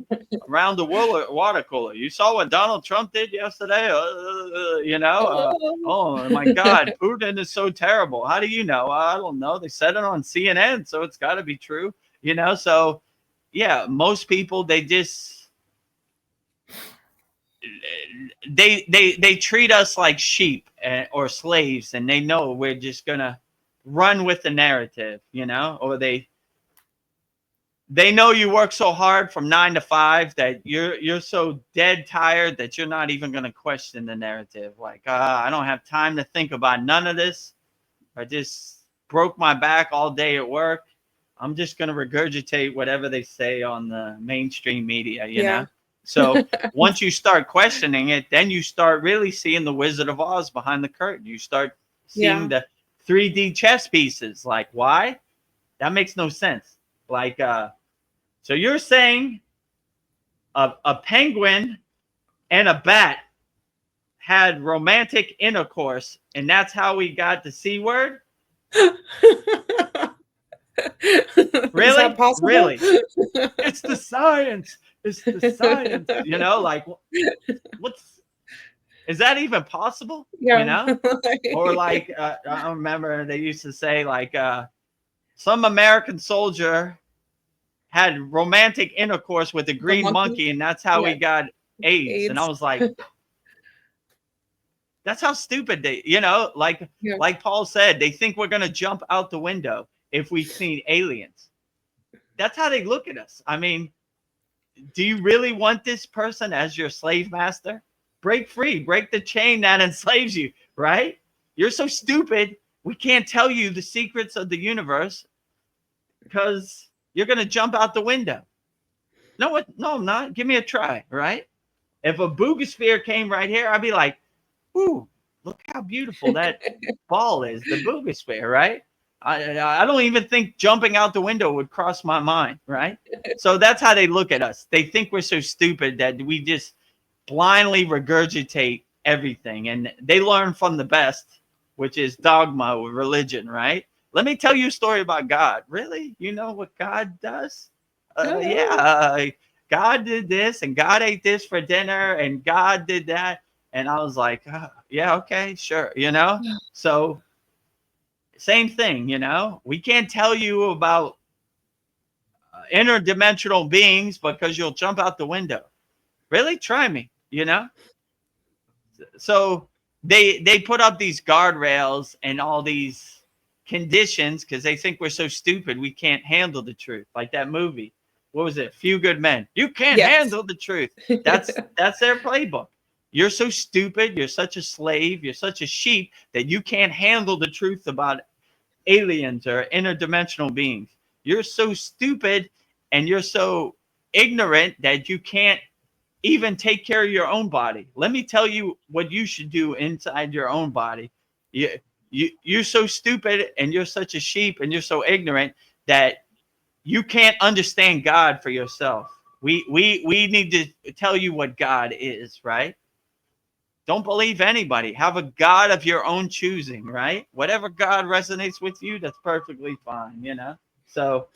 around the water cooler. You saw what Donald Trump did yesterday? You know, oh my God, Putin is so terrible. How do you know? I don't know. They said it on CNN, so it's got to be true. You know, so yeah, most people, they just they treat us like sheep or slaves, and they know we're just gonna run with the narrative, you know, or they know you work so hard from 9 to 5 that you're so dead tired that you're not even going to question the narrative. Like, I don't have time to think about none of this. I just broke my back all day at work. I'm just going to regurgitate whatever they say on the mainstream media, you know? So once you start questioning it, then you start really seeing the Wizard of Oz behind the curtain. You start seeing the 3D chess pieces. Like, why? That makes no sense. Like, so you're saying a penguin and a bat had romantic intercourse, and that's how we got the C word? Really? Is that possible? Really? It's the science. It's the science. You know, like, is that even possible? Yeah. You know? Or like, I remember they used to say, like, some American soldier had romantic intercourse with a green monkey, and that's how he got AIDS. And I was like, that's how stupid they, you know, like Paul said, they think we're going to jump out the window if we've seen aliens. That's how they look at us. I mean, do you really want this person as your slave master? Break free, break the chain that enslaves you, right? You're so stupid. We can't tell you the secrets of the universe because you're going to jump out the window. No, I'm not. Give me a try, right? If a boogosphere came right here, I'd be like, ooh, look how beautiful that ball is, the boogosphere, right? I don't even think jumping out the window would cross my mind, right? So that's how they look at us. They think we're so stupid that we just blindly regurgitate everything. And they learn from the best, which is dogma with religion, right? Let me tell you a story about God. Really? You know what God does? God did this, and God ate this for dinner, and God did that. And I was like, yeah, okay, sure, you know? So same thing, you know? We can't tell you about interdimensional beings because you'll jump out the window. Really? Try me, you know? So they put up these guardrails and all these conditions because they think we're so stupid we can't handle the truth. Like that movie. What was it? Few Good Men. You can't handle the truth. That's their playbook. You're so stupid. You're such a slave. You're such a sheep that you can't handle the truth about aliens or interdimensional beings. You're so stupid and you're so ignorant that you can't even take care of your own body. Let me tell you what you should do inside your own body. You're so stupid and you're such a sheep and you're so ignorant that you can't understand God for yourself. We need to tell you what God is, right? Don't believe anybody. Have a God of your own choosing, right? Whatever God resonates with you, that's perfectly fine, you know? So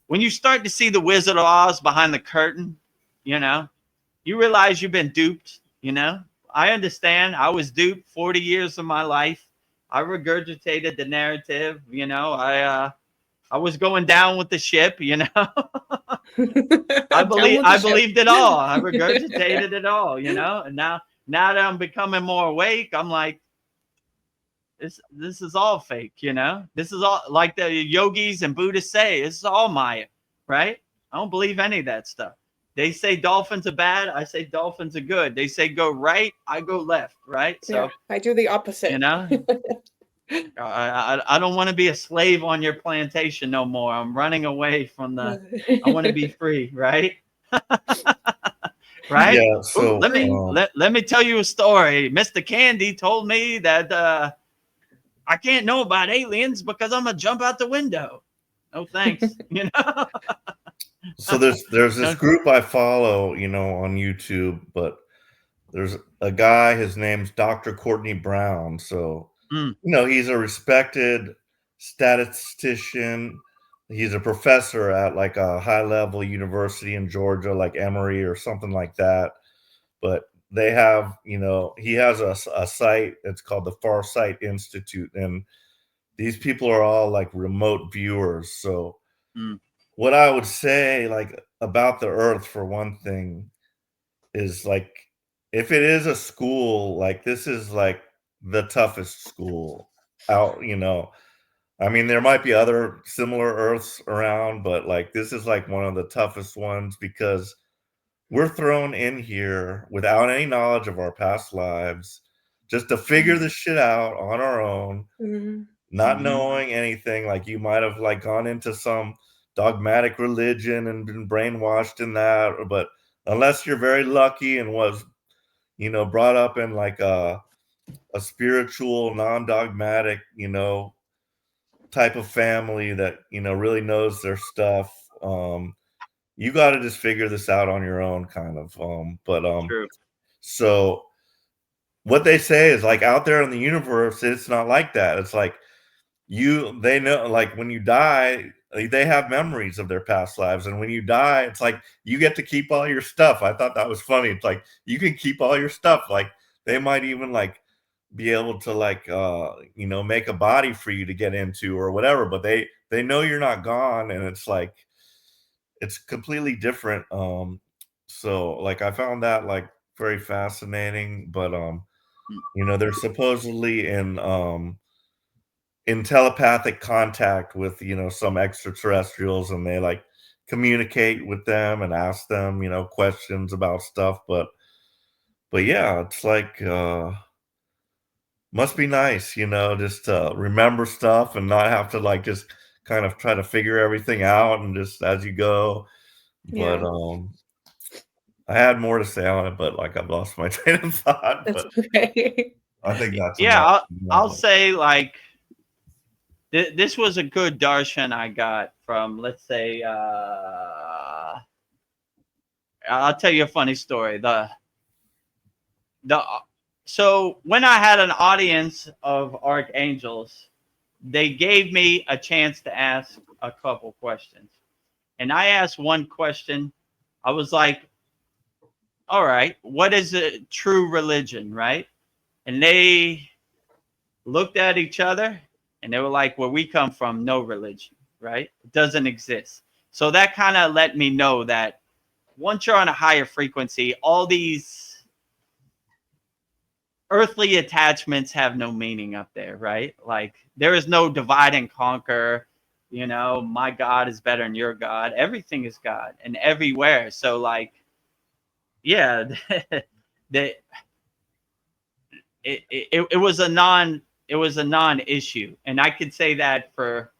when you start to see the Wizard of Oz behind the curtain, you know, you realize you've been duped, you know? I understand. I was duped 40 years of my life. I regurgitated the narrative, you know. I was going down with the ship, you know. I Down with the I ship. believed it all. I regurgitated it all, you know. And now that I'm becoming more awake, I'm like, this is all fake, you know. This is all like the yogis and Buddhists say. This is all Maya, right? I don't believe any of that stuff. They say dolphins are bad. I say dolphins are good. They say go right. I go left, right? So Yeah, I do the opposite. you know, I don't want to be a slave on your plantation no more. I'm running away from the. I want to be free, right? Right? Yeah. Ooh, So let me tell you a story. Mr. Candy told me that I can't know about aliens because I'm gonna jump out the window. No thanks. You know. so there's this group I follow, you know, on YouTube, but there's a guy, his name's Dr. Courtney Brown. So, Mm, you know, he's a respected statistician. He's a professor at like a high level university in Georgia, like Emory or something like that. But they have, you know, he has a site. It's called the Farsight Institute. And these people are all like remote viewers. So, mm, what I would say, like, about the earth, for one thing, is like, if it is a school, like, this is like the toughest school out, you know. I mean, there might be other similar earths around, but like, this is like one of the toughest ones because we're thrown in here without any knowledge of our past lives just to figure this shit out on our own, Mhm. not mhm. knowing anything. Like, you might have like gone into some dogmatic religion and been brainwashed in that, but unless you're very lucky and was, you know, brought up in like a spiritual, non-dogmatic, you know, type of family that, you know, really knows their stuff, you got to just figure this out on your own, kind of. True. So what they say is, like, out there in the universe, it's not like that. It's like, they know, like, when you die, they have memories of their past lives, and when you die, it's like you get to keep all your stuff. I thought that was funny. It's like you can keep all your stuff. Like, they might even like be able to like you know, make a body for you to get into or whatever, but they know you're not gone, and it's like it's completely different. So like, I found that like very fascinating. But Mm. you know, they're supposedly in telepathic contact with, you know, some extraterrestrials, and they like communicate with them and ask them, you know, questions about stuff. But yeah, it's like must be nice, you know, just to remember stuff and not have to like just kind of try to figure everything out and just as you go. But Yeah, I had more to say on it, but like, I've lost my train of thought. that's But okay. I think that's Yeah, enough. I'll say like this was a good darshan I got from, let's say, I'll tell you a funny story. The So when I had an audience of archangels, they gave me a chance to ask a couple questions. And I asked one question. I was like, all right, what is a true religion, right? And they looked at each other and they were like, where we come from, no religion, right? It doesn't exist. So that kind of let me know that once you're on a higher frequency, all these earthly attachments have no meaning up there, right? Like, there is no divide and conquer. You know, my God is better than your God. Everything is God and everywhere. So like, yeah, the it was a non issue, and I could say that for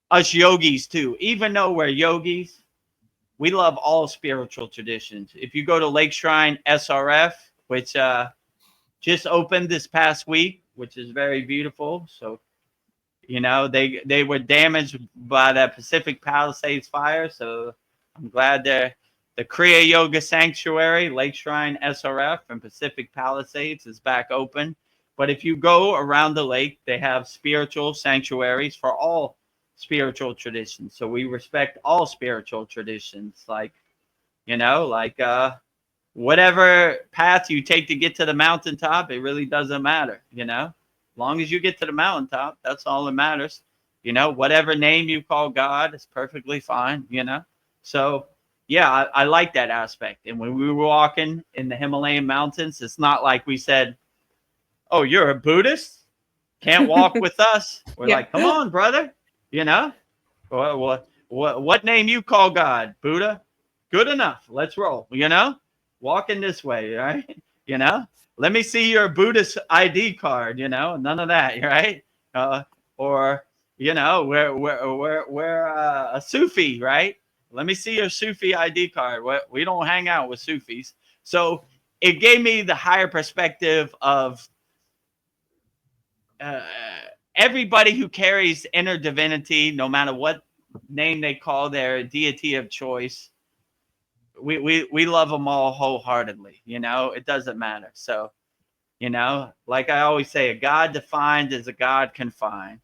us yogis too. Even though we're yogis, we love all spiritual traditions. If you go to Lake Shrine SRF, which just opened this past week, which is very beautiful. So, you know, they were damaged by that Pacific Palisades fire. So I'm glad they're the Kriya Yoga Sanctuary, Lake Shrine SRF, and Pacific Palisades is back open. But if you go around the lake, they have spiritual sanctuaries for all spiritual traditions. So we respect all spiritual traditions. Like, you know, like whatever path you take to get to the mountaintop, it really doesn't matter, you know. As long as you get to the mountaintop, that's all that matters. You know, whatever name you call God is perfectly fine, you know. So yeah, I like that aspect. And when we were walking in the Himalayan mountains, it's not like we said, "Oh, you're a Buddhist? Can't walk with us." We're Yeah. like, "Come on, brother," you know. What name you call God? Buddha? Good enough. Let's roll. You know, walking this way, right? You know, let me see your Buddhist ID card. You know, none of that, right? Or you know, we're a Sufi, right? Let me see your Sufi ID card. We don't hang out with Sufis. So it gave me the higher perspective of uh, everybody who carries inner divinity, no matter what name they call their deity of choice. We love them all wholeheartedly. You know, it doesn't matter. So, you know, like I always say, a God defined is a God confined.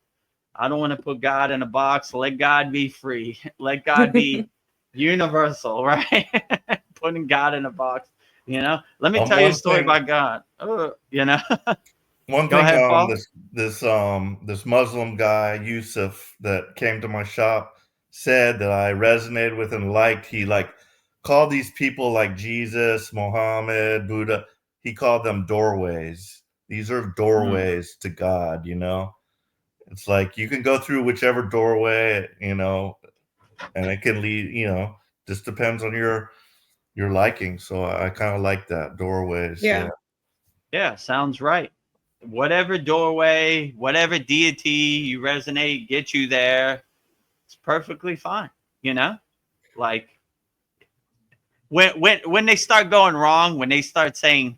I don't want to put God in a box. Let God be free. Let God be universal, right? Putting God in a box. You know, let me tell you a One story thing, about God. You know, one go thing, ahead, Paul. this Muslim guy Yusuf that came to my shop said that I resonated with and liked. He like called these people like Jesus, Muhammad, Buddha. He called them doorways. These are doorways to God. You know, it's like you can go through whichever doorway, you know, and it can lead. You know, just depends on your liking. So I kind of like that doorways. Yeah. Yeah. Yeah, sounds right. Whatever doorway, whatever deity you resonate, get you there. It's perfectly fine. You know, like when they start going wrong, when they start saying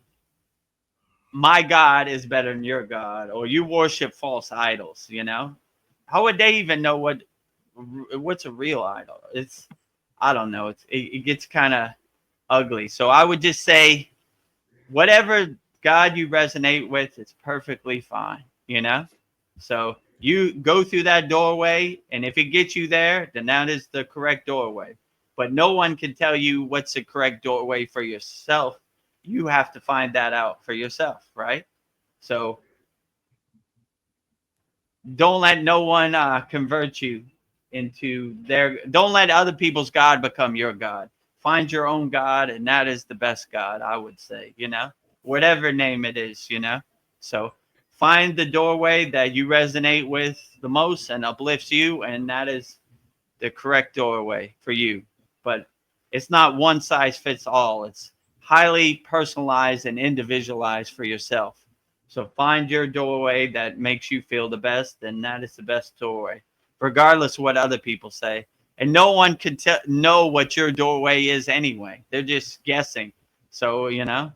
my God is better than your God, or you worship false idols, you know, how would they even know what's a real idol? It's I don't know. It gets kind of ugly. So I would just say whatever God you resonate with, it's perfectly fine, you know? So you go through that doorway, and if it gets you there, then that is the correct doorway. But no one can tell you what's the correct doorway for yourself. You have to find that out for yourself, right? So don't let no one convert you into their, don't let other people's God become your God. Find your own God, and that is the best God, I would say, you know, whatever name it is, you know. So find the doorway that you resonate with the most and uplifts you, and that is the correct doorway for you. But it's not one size fits all. It's highly personalized and individualized for yourself. So find your doorway that makes you feel the best, and that is the best doorway, regardless of what other people say. And no one can know what your doorway is anyway. They're just guessing. So, you know,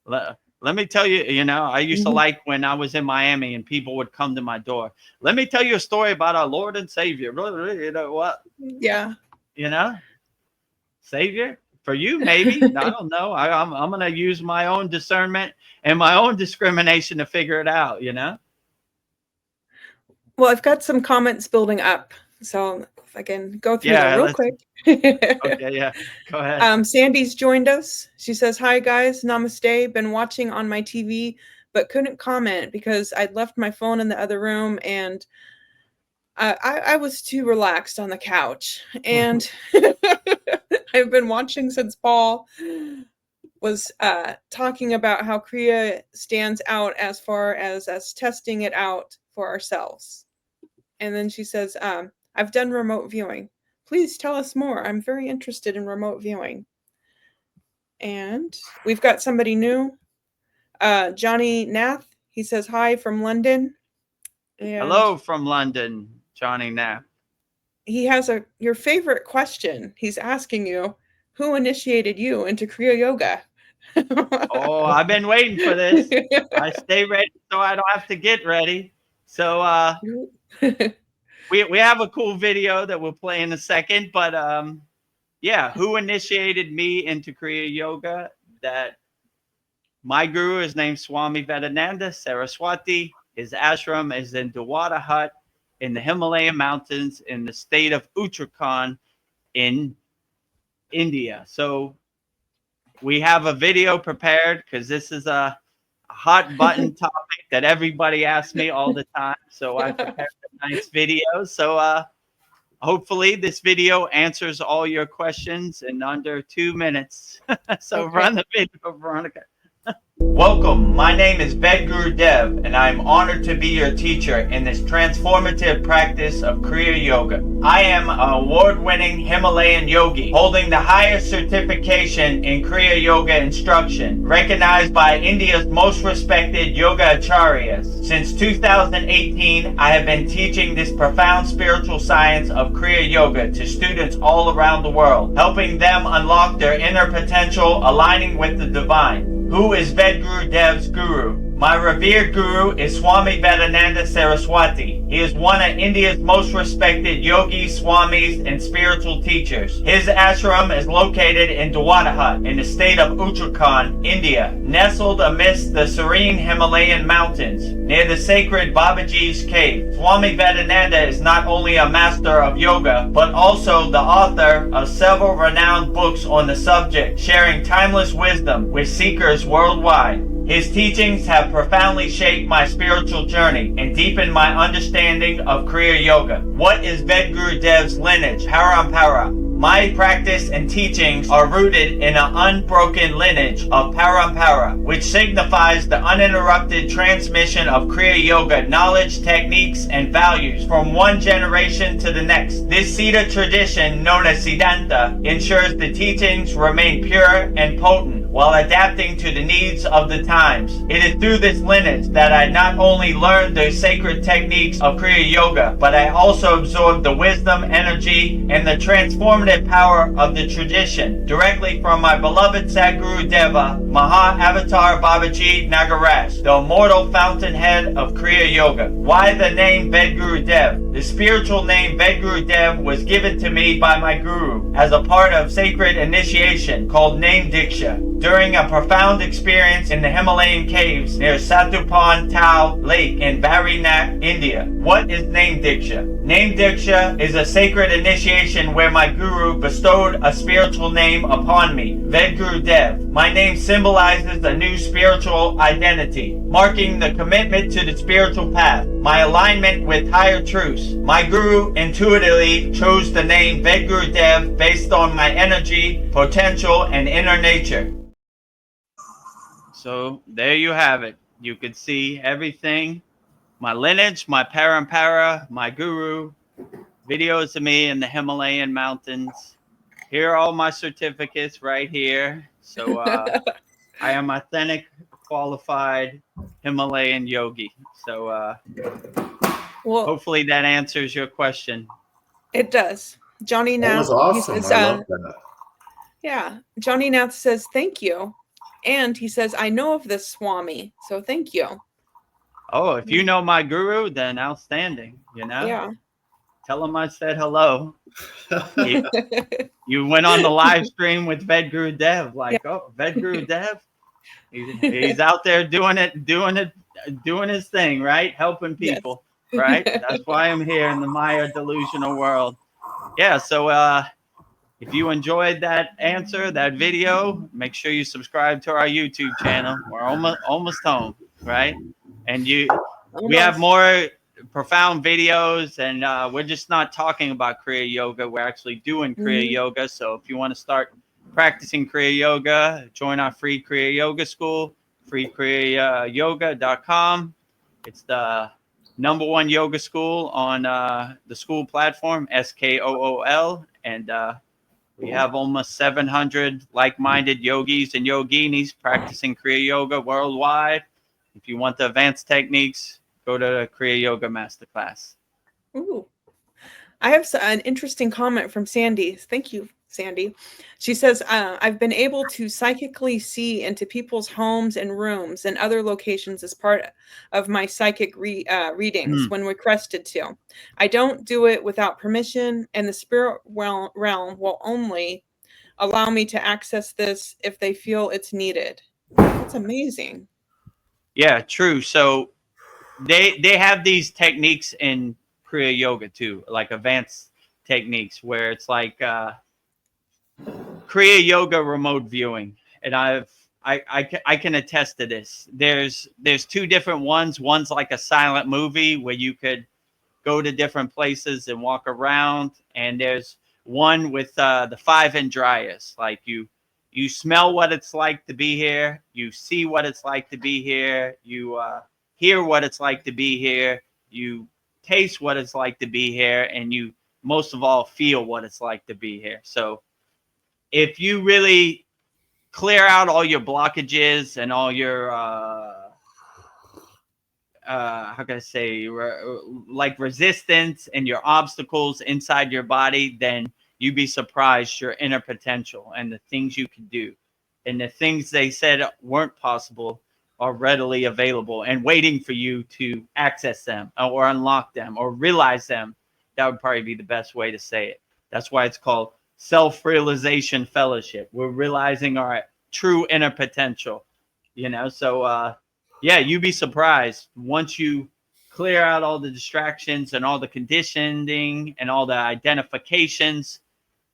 let me tell you, you know, I used to Mhm. like when I was in Miami and people would come to my door. Let me tell you a story about our Lord and Savior. You know what? Yeah. You know, Savior for you, maybe. I don't know. I'm gonna use my own discernment and my own discrimination to figure it out. You know. Well, I've got some comments building up, so if I can go through them Yeah. real Let's. quick. Okay. Yeah. Go ahead. Sandy's joined us. She says, "Hi guys, namaste. Been watching on my TV, but couldn't comment because I'd left my phone in the other room and I was too relaxed on the couch. And I've been watching since Paul was talking about how Kriya stands out as far as us testing it out for ourselves. And then she says, I've done remote viewing. Please tell us more. I'm very interested in remote viewing. And we've got somebody new, Johnny Nath. He says hi from London. And Hello from London, Johnny Knapp. he has your favorite question. He's asking you, who initiated you into Kriya Yoga? Oh, I've been waiting for this. I stay ready so I don't have to get ready. So we have a cool video that we'll play in a second, but yeah, who initiated me into Kriya Yoga? That my guru is named Swami Vedananda Saraswati. His ashram is in Dewata Hut in the Himalayan mountains in the state of Uttarakhand in India. So we have a video prepared because this is a hot button topic that everybody asks me all the time. So I prepared a nice video. So hopefully this video answers all your questions in under 2 minutes. So Okay. run the video, Veronica. Welcome. My name is Vedagurudev, and I'm honored to be your teacher in this transformative practice of Kriya Yoga. I am an award-winning Himalayan yogi, holding the highest certification in Kriya Yoga instruction, recognized by India's most respected yoga acharyas. Since 2018, I have been teaching this profound spiritual science of Kriya Yoga to students all around the world, helping them unlock their inner potential, aligning with the divine. Who is Vedagurudev's guru? My revered guru is Swami Vedananda Saraswati. He is one of India's most respected yogis, swamis, and spiritual teachers. His ashram is located in Dwadahat in the state of Uttarakhand, India, nestled amidst the serene Himalayan mountains, near the sacred Babaji's cave. Swami Vedananda is not only a master of yoga, but also the author of several renowned books on the subject, sharing timeless wisdom with seekers worldwide. His teachings have profoundly shaped my spiritual journey and deepened my understanding of Kriya Yoga. What is Vedagurudev's lineage? Parampara. My practice and teachings are rooted in an unbroken lineage of Parampara, which signifies the uninterrupted transmission of Kriya Yoga knowledge, techniques, and values from one generation to the next. This Siddha tradition, known as Siddhanta, ensures the teachings remain pure and potent while adapting to the needs of the times. It is through this lineage that I not only learned the sacred techniques of Kriya Yoga, but I also absorbed the wisdom, energy, and the transformative power of the tradition directly from my beloved Sadguru Deva, Maha Avatar Babaji Nagaraj, the immortal fountainhead of Kriya Yoga. Why the name Vedagurudev? The spiritual name Vedagurudev was given to me by my guru as a part of sacred initiation called Name Diksha during a profound experience in the Himalayan caves near Satupan Tau Lake in Barinath, India. What is Name Diksha? Name Diksha is a sacred initiation where my guru bestowed a spiritual name upon me, Vedagurudev. My name symbolizes a new spiritual identity, marking the commitment to the spiritual path, my alignment with higher truths. My guru intuitively chose the name Vedagurudev based on my energy, potential, and inner nature. So there you have it. You could see everything. My lineage, my parampara, my guru, videos of me in the Himalayan mountains. Here are all my certificates right here. So I am authentic, qualified Himalayan yogi. So Well, hopefully that answers your question. it does. Johnny That Nath. was awesome. He says, I love that. yeah, Johnny Nath says thank you, and he says I know of this Swami, so thank you. Oh, if you know my guru, then outstanding. You know, Yeah. tell him I said hello. You went on the live stream with Vedagurudev, like, oh, Vedagurudev, he's out there doing his thing, right? Helping people, Yes. right? That's why I'm here in the Maya delusional world. Yeah. So if you enjoyed that answer, that video, make sure you subscribe to our YouTube channel. We're almost home, right? And we have more profound videos, and we're just not talking about Kriya Yoga. We're actually doing Kriya Yoga. So if you want to start practicing Kriya Yoga, join our free Kriya Yoga school, freekriyayogamasterclass.com. It's the #1 yoga school on the SKOOL platform, SKOOL, and we have almost 700 like-minded yogis and yoginis practicing Kriya Yoga worldwide. If you want the advanced techniques, go to Kriya Yoga Masterclass. Ooh. I have an interesting comment from Sandy. Thank you, Sandy. She says, I've been able to psychically see into people's homes and rooms and other locations as part of my psychic readings when requested to. I don't do it without permission, and the spirit realm will only allow me to access this if they feel it's needed. That's amazing. Yeah, true. So they have these techniques in Kriya Yoga too, like advanced techniques where it's like Kriya Yoga remote viewing. And I can attest to this. There's two different ones. One's like a silent movie where you could go to different places and walk around. And there's one with the 5 Indriyas. Like you smell what it's like to be here. You see what it's like to be here. You hear what it's like to be here. You taste what it's like to be here. And you most of all feel what it's like to be here. So if you really clear out all your blockages and all your how can I say, like resistance and your obstacles inside your body, then you'd be surprised your inner potential and the things you can do. And the things they said weren't possible are readily available and waiting for you to access them or unlock them or realize them. That would probably be the best way to say it. That's why it's called self-realization fellowship. We're realizing our true inner potential, so yeah, you'd be surprised once you clear out all the distractions and all the conditioning and all the identifications,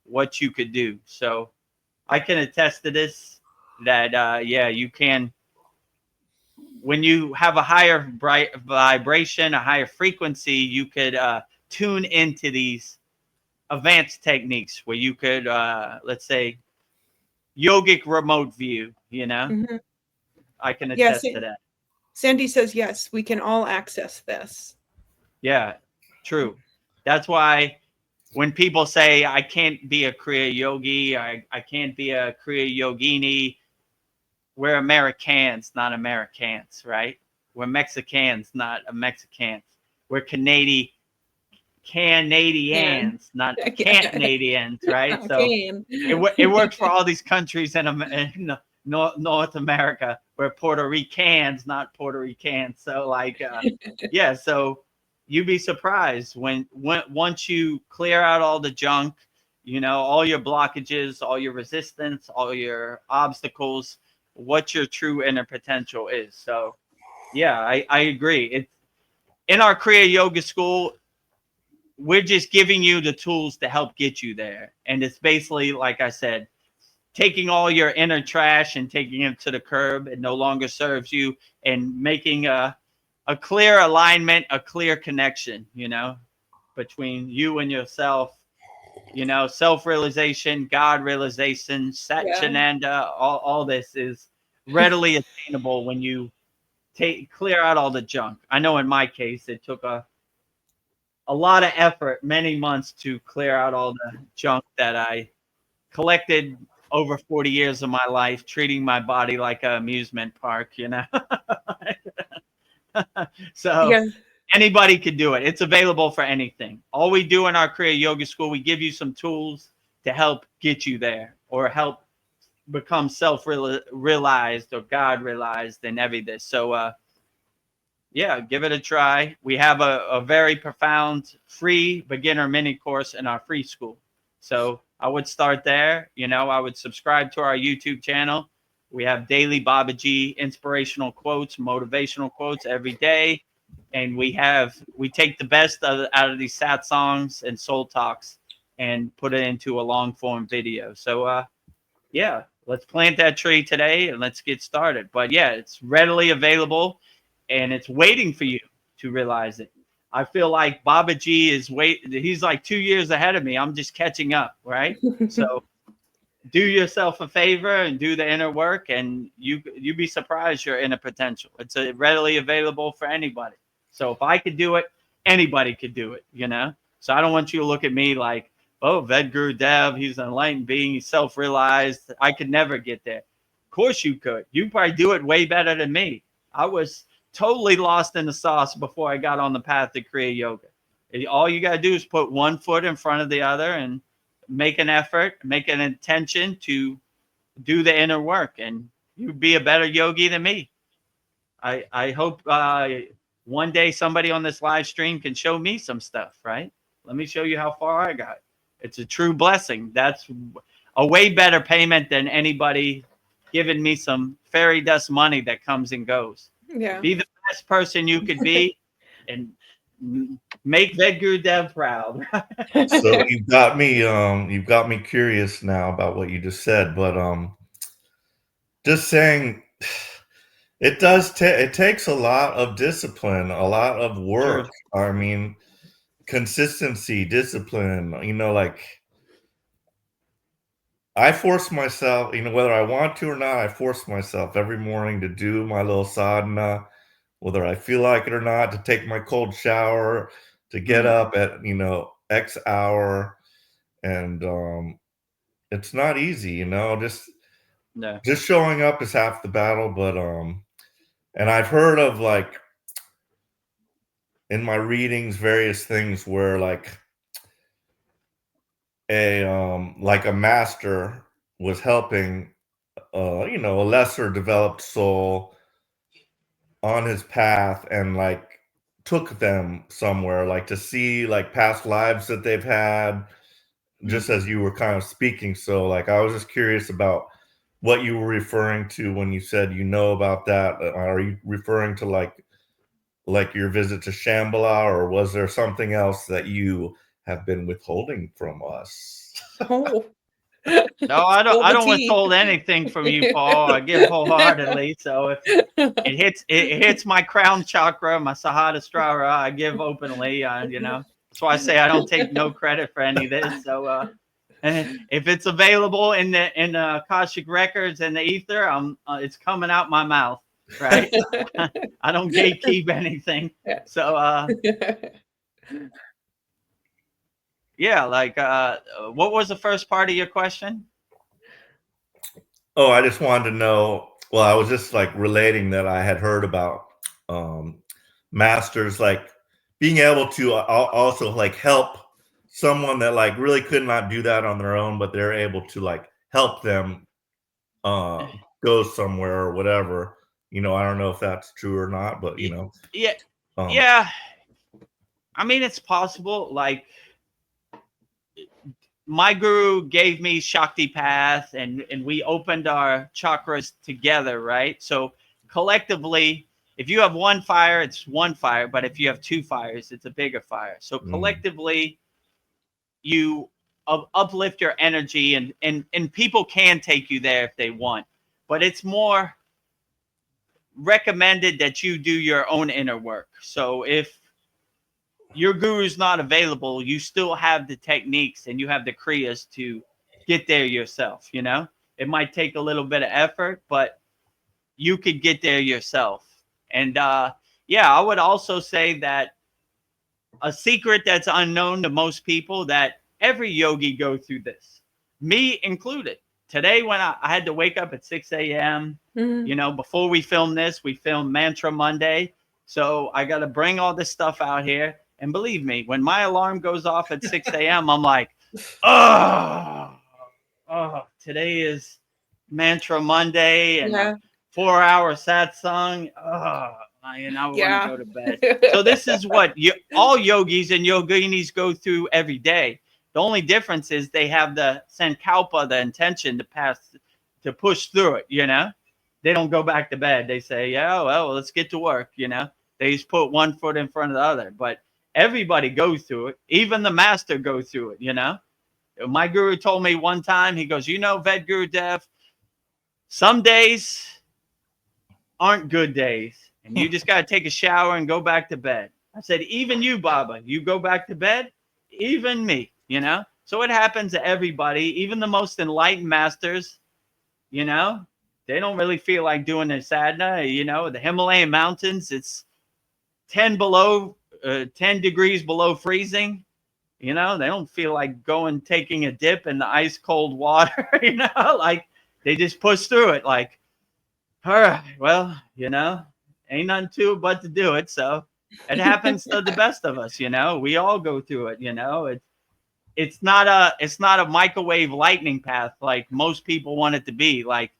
what you could do. So I can attest to this, that yeah, you can, when you have a higher bright vibration, a higher frequency, you could tune into these advanced techniques where you could let's say yogic remote view, Mhm. I can Yes, attest to that. Sandy says yes, we can all access this. Yeah, true. That's why when people say I can't be a Kriya yogi, I can't be a Kriya yogini, we're Americans, not Americans, right? We're Mexicans, not Mexicans. We're Canadians, not Canadians, right? So it works for all these countries in North America. We're Puerto Ricans, not Puerto Ricans. So like, yeah. So you'd be surprised when once you clear out all the junk, all your blockages, all your resistance, all your obstacles, what your true inner potential is. So yeah, I agree. It's in our Kriya Yoga School. We're just giving you the tools to help get you there. And it's basically, like I said, taking all your inner trash and taking it to the curb. It no longer serves you, and making a clear alignment, a clear connection, between you and yourself, self-realization, God realization, Satchananda, all this is readily attainable when you clear out all the junk. I know in my case, it took a lot of effort, many months to clear out all the junk that I collected over 40 years of my life, treating my body like an amusement park, So Yeah. anybody could do it. It's available for anything. All we do in our Kriya Yoga School, we give you some tools to help get you there or help become self-realized or God realized and everything. So yeah, give it a try. We have a very profound free beginner mini course in our free school. So I would start there. I would subscribe to our YouTube channel. We have daily Babaji inspirational quotes, motivational quotes every day. And we take the best out of these satsangs and soul talks and put it into a long form video. So yeah, let's plant that tree today and let's get started. But yeah, it's readily available and it's waiting for you to realize it. I feel like Babaji he's like 2 years ahead of me. I'm just catching up, right? So do yourself a favor and do the inner work, and you'd be surprised your inner potential. It's readily available for anybody. So if I could do it, anybody could do it, So I don't want you to look at me like, oh, Vedagurudev, he's an enlightened being, he's self-realized. I could never get there. Of course you could. You probably do it way better than me. I was totally lost in the sauce before I got on the path to Kriya Yoga. All you got to do is put one foot in front of the other and make an effort, make an intention to do the inner work, and you'd be a better yogi than me. I hope one day somebody on this live stream can show me some stuff, right? Let me show you how far I got. It's a true blessing. That's a way better payment than anybody giving me some fairy dust money that comes and goes. Yeah. Be the best person you could be and make Vedagurudev proud. So you've got me curious now about what you just said, but just saying, it does. It takes a lot of discipline, a lot of work. True. I mean, consistency, discipline. Like I force myself. Whether I want to or not, I force myself every morning to do my little sadhana, whether I feel like it or not, to take my cold shower, to get up at X hour, and it's not easy. No. Just showing up is half the battle. But and I've heard of, like, in my readings, various things where, like, a master was helping a lesser developed soul on his path, and, like, took them somewhere, like, to see, like, past lives that they've had, just as you were kind of speaking. So, like, I was just curious about what you were referring to when you said about that. Are you referring to, like your visit to Shambhala, or was there something else that you have been withholding from us? Oh. No, I don't. Spill I the don't tea. withhold anything from you, Paul. I give wholeheartedly. So if it hits my crown chakra, my Sahasrara, I give openly. That's why I say I don't take no credit for any of this. So if it's available in the Akashic records and the ether, it's coming out my mouth. Right? I don't gatekeep anything. So yeah, like what was the first part of your question? Oh, I just wanted to know. Well, I was just, like, relating that I had heard about masters, like, being able to also, like, help someone that, like, really could not do that on their own, but they're able to, like, help them go somewhere or whatever. I don't know if that's true or not, but Yeah, um, yeah. I mean, it's possible. Like, my guru gave me Shakti Path, and we opened our chakras together, right? So collectively, if you have one fire, it's one fire, but if you have two fires, it's a bigger fire. So collectively, you uplift your energy, and people can take you there if they want, but it's more recommended that you do your own inner work. So if your guru's not available, you still have the techniques and you have the kriyas to get there yourself. It might take a little bit of effort, but you could get there yourself. And yeah, I would also say that a secret that's unknown to most people, that every yogi go through this, me included. Today, when I had to wake up at 6 a.m., before we filmed this, we filmed Mantra Monday. So I got to bring all this stuff out here. And believe me, when my alarm goes off at 6 a.m., I'm like, oh, today is Mantra Monday and a 4-hour satsang. I want to go to bed. So this is what all yogis and yoginis go through every day. The only difference is they have the sankalpa, the intention to push through it. They don't go back to bed. They say, yeah, well, let's get to work. They just put one foot in front of the other. But everybody goes through it. Even the master goes through it. My guru told me one time, he goes, Vedagurudev, some days aren't good days, and you just got to take a shower and go back to bed. I said, even you, Baba, you go back to bed, even me, So it happens to everybody, even the most enlightened masters, they don't really feel like doing their sadhana. The Himalayan mountains, it's 10 degrees below freezing. They don't feel like taking a dip in the ice cold water, like they just push through it. Like, all right, well, ain't nothing to it but to do it. So it happens to the best of us, we all go through it. It's not a microwave lightning path like most people want it to be. Like,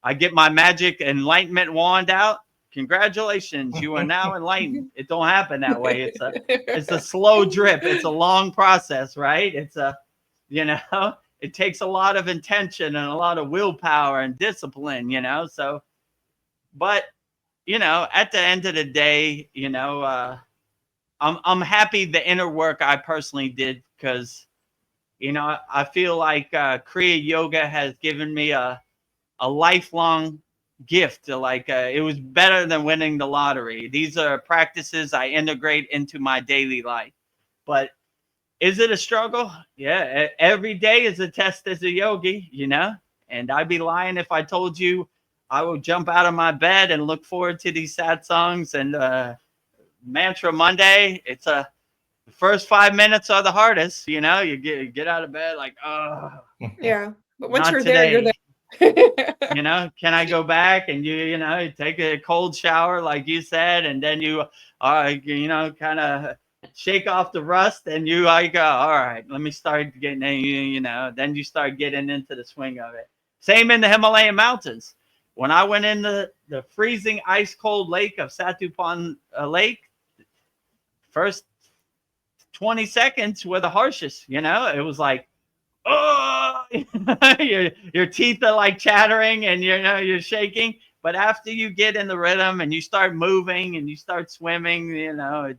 I get my magic enlightenment wand out. Congratulations, you are now enlightened. It don't happen that way. It's a slow drip. It's a long process, right? It takes a lot of intention and a lot of willpower and discipline, So, but at the end of the day, I'm happy the inner work I personally did, because I feel like Kriya Yoga has given me a lifelong gift. Like it was better than winning the lottery. These are practices I integrate into my daily life. But is it a struggle? Yeah, every day is a test as a yogi, you know. And I'd be lying if I told you I would jump out of my bed and look forward to these satsangs and Mantra Monday. It's the first 5 minutes are the hardest, you know. You get out of bed like, oh, Yeah. But once not you're today. there, you're there. You know, can I go back? And you know, you take a cold shower like you said, and then you you know, kind of shake off the rust, and you go, all right, let me start getting, you know, then you start getting into the swing of it. Same in the Himalayan mountains. When I went in the freezing ice cold lake of Satupon Lake, first 20 seconds were the harshest, you know. It was like, oh, your teeth are like chattering and you know you're shaking. But after you get in the rhythm and you start moving and you start swimming, you know,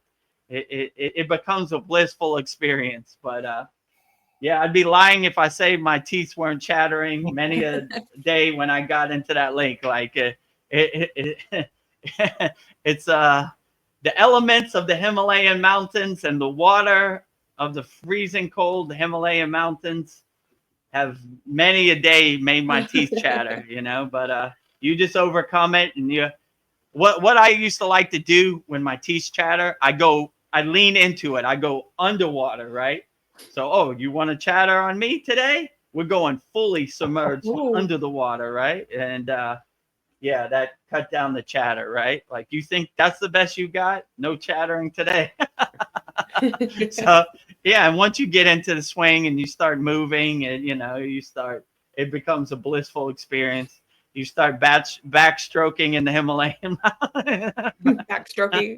it becomes a blissful experience. But yeah, I'd be lying if I say my teeth weren't chattering many a day when I got into that lake. Like it's the elements of the Himalayan mountains and the water of the freezing cold Himalayan mountains have many a day made my teeth chatter, you know, but you just overcome it. And what I used to like to do when my teeth chatter, I lean into it. I go underwater, right? So, oh, you want to chatter on me today? We're going fully submerged under the water, right? And yeah, that cut down the chatter, right? Like, you think that's the best you got? No chattering today. So yeah, and once you get into the swing and you start moving and you know, it becomes a blissful experience. You start backstroking in the Himalayan Backstroking.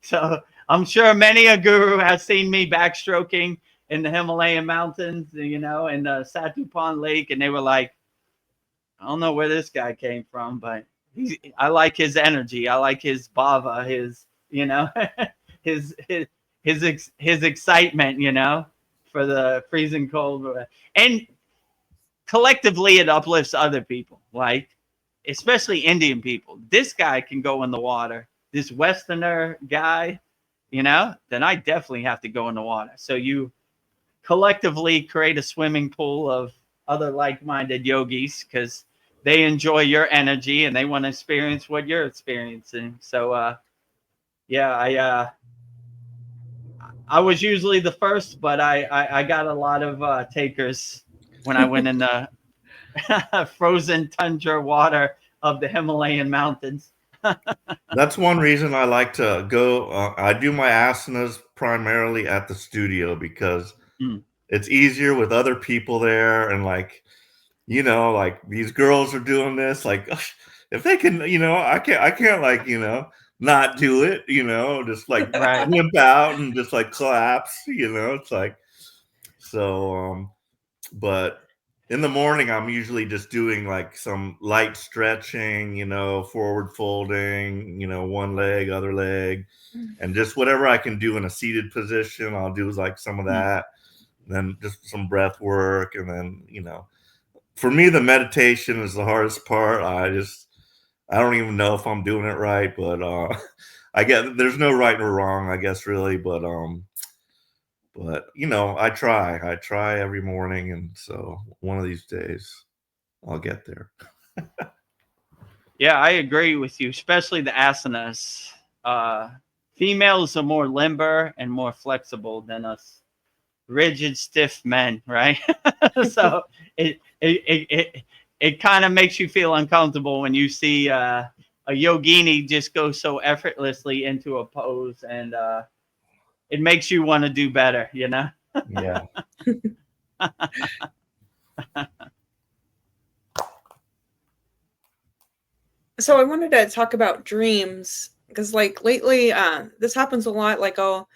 So I'm sure many a guru has seen me backstroking in the Himalayan mountains, you know, in the Satupon Lake, and they were like, I don't know where this guy came from, but I like his energy. I like his bhava, his, you know, his excitement, you know, for the freezing cold. And collectively, it uplifts other people, like especially Indian people. This guy can go in the water. This Westerner guy, you know, then I definitely have to go in the water. So you collectively create a swimming pool of other like-minded yogis because they enjoy your energy and they want to experience what you're experiencing. So yeah, I was usually the first, but I got a lot of takers when I went in the frozen tundra water of the Himalayan mountains. That's one reason I like to go. I do my asanas primarily at the studio because it's easier with other people there. And like, you know, like these girls are doing this, like if they can, you know, I can't like, you know, not do it, you know, just like Right. limp out and just like collapse, you know, it's like, so, but in the morning, I'm usually just doing like some light stretching, you know, forward folding, you know, one leg, other leg, and just whatever I can do in a seated position, I'll do like some of that. Then just some breath work. And then, you know, for me, the meditation is the hardest part. I don't even know if I'm doing it right, but I get there's no right or wrong, I guess, really. But you know, I try every morning, and so one of these days I'll get there. Yeah, I agree with you, especially the asanas. Females are more limber and more flexible than us rigid, stiff men, right? So it kind of makes you feel uncomfortable when you see a yogini just go so effortlessly into a pose, and it makes you want to do better, you know? Yeah. So I wanted to talk about dreams because like lately this happens a lot. Like I'll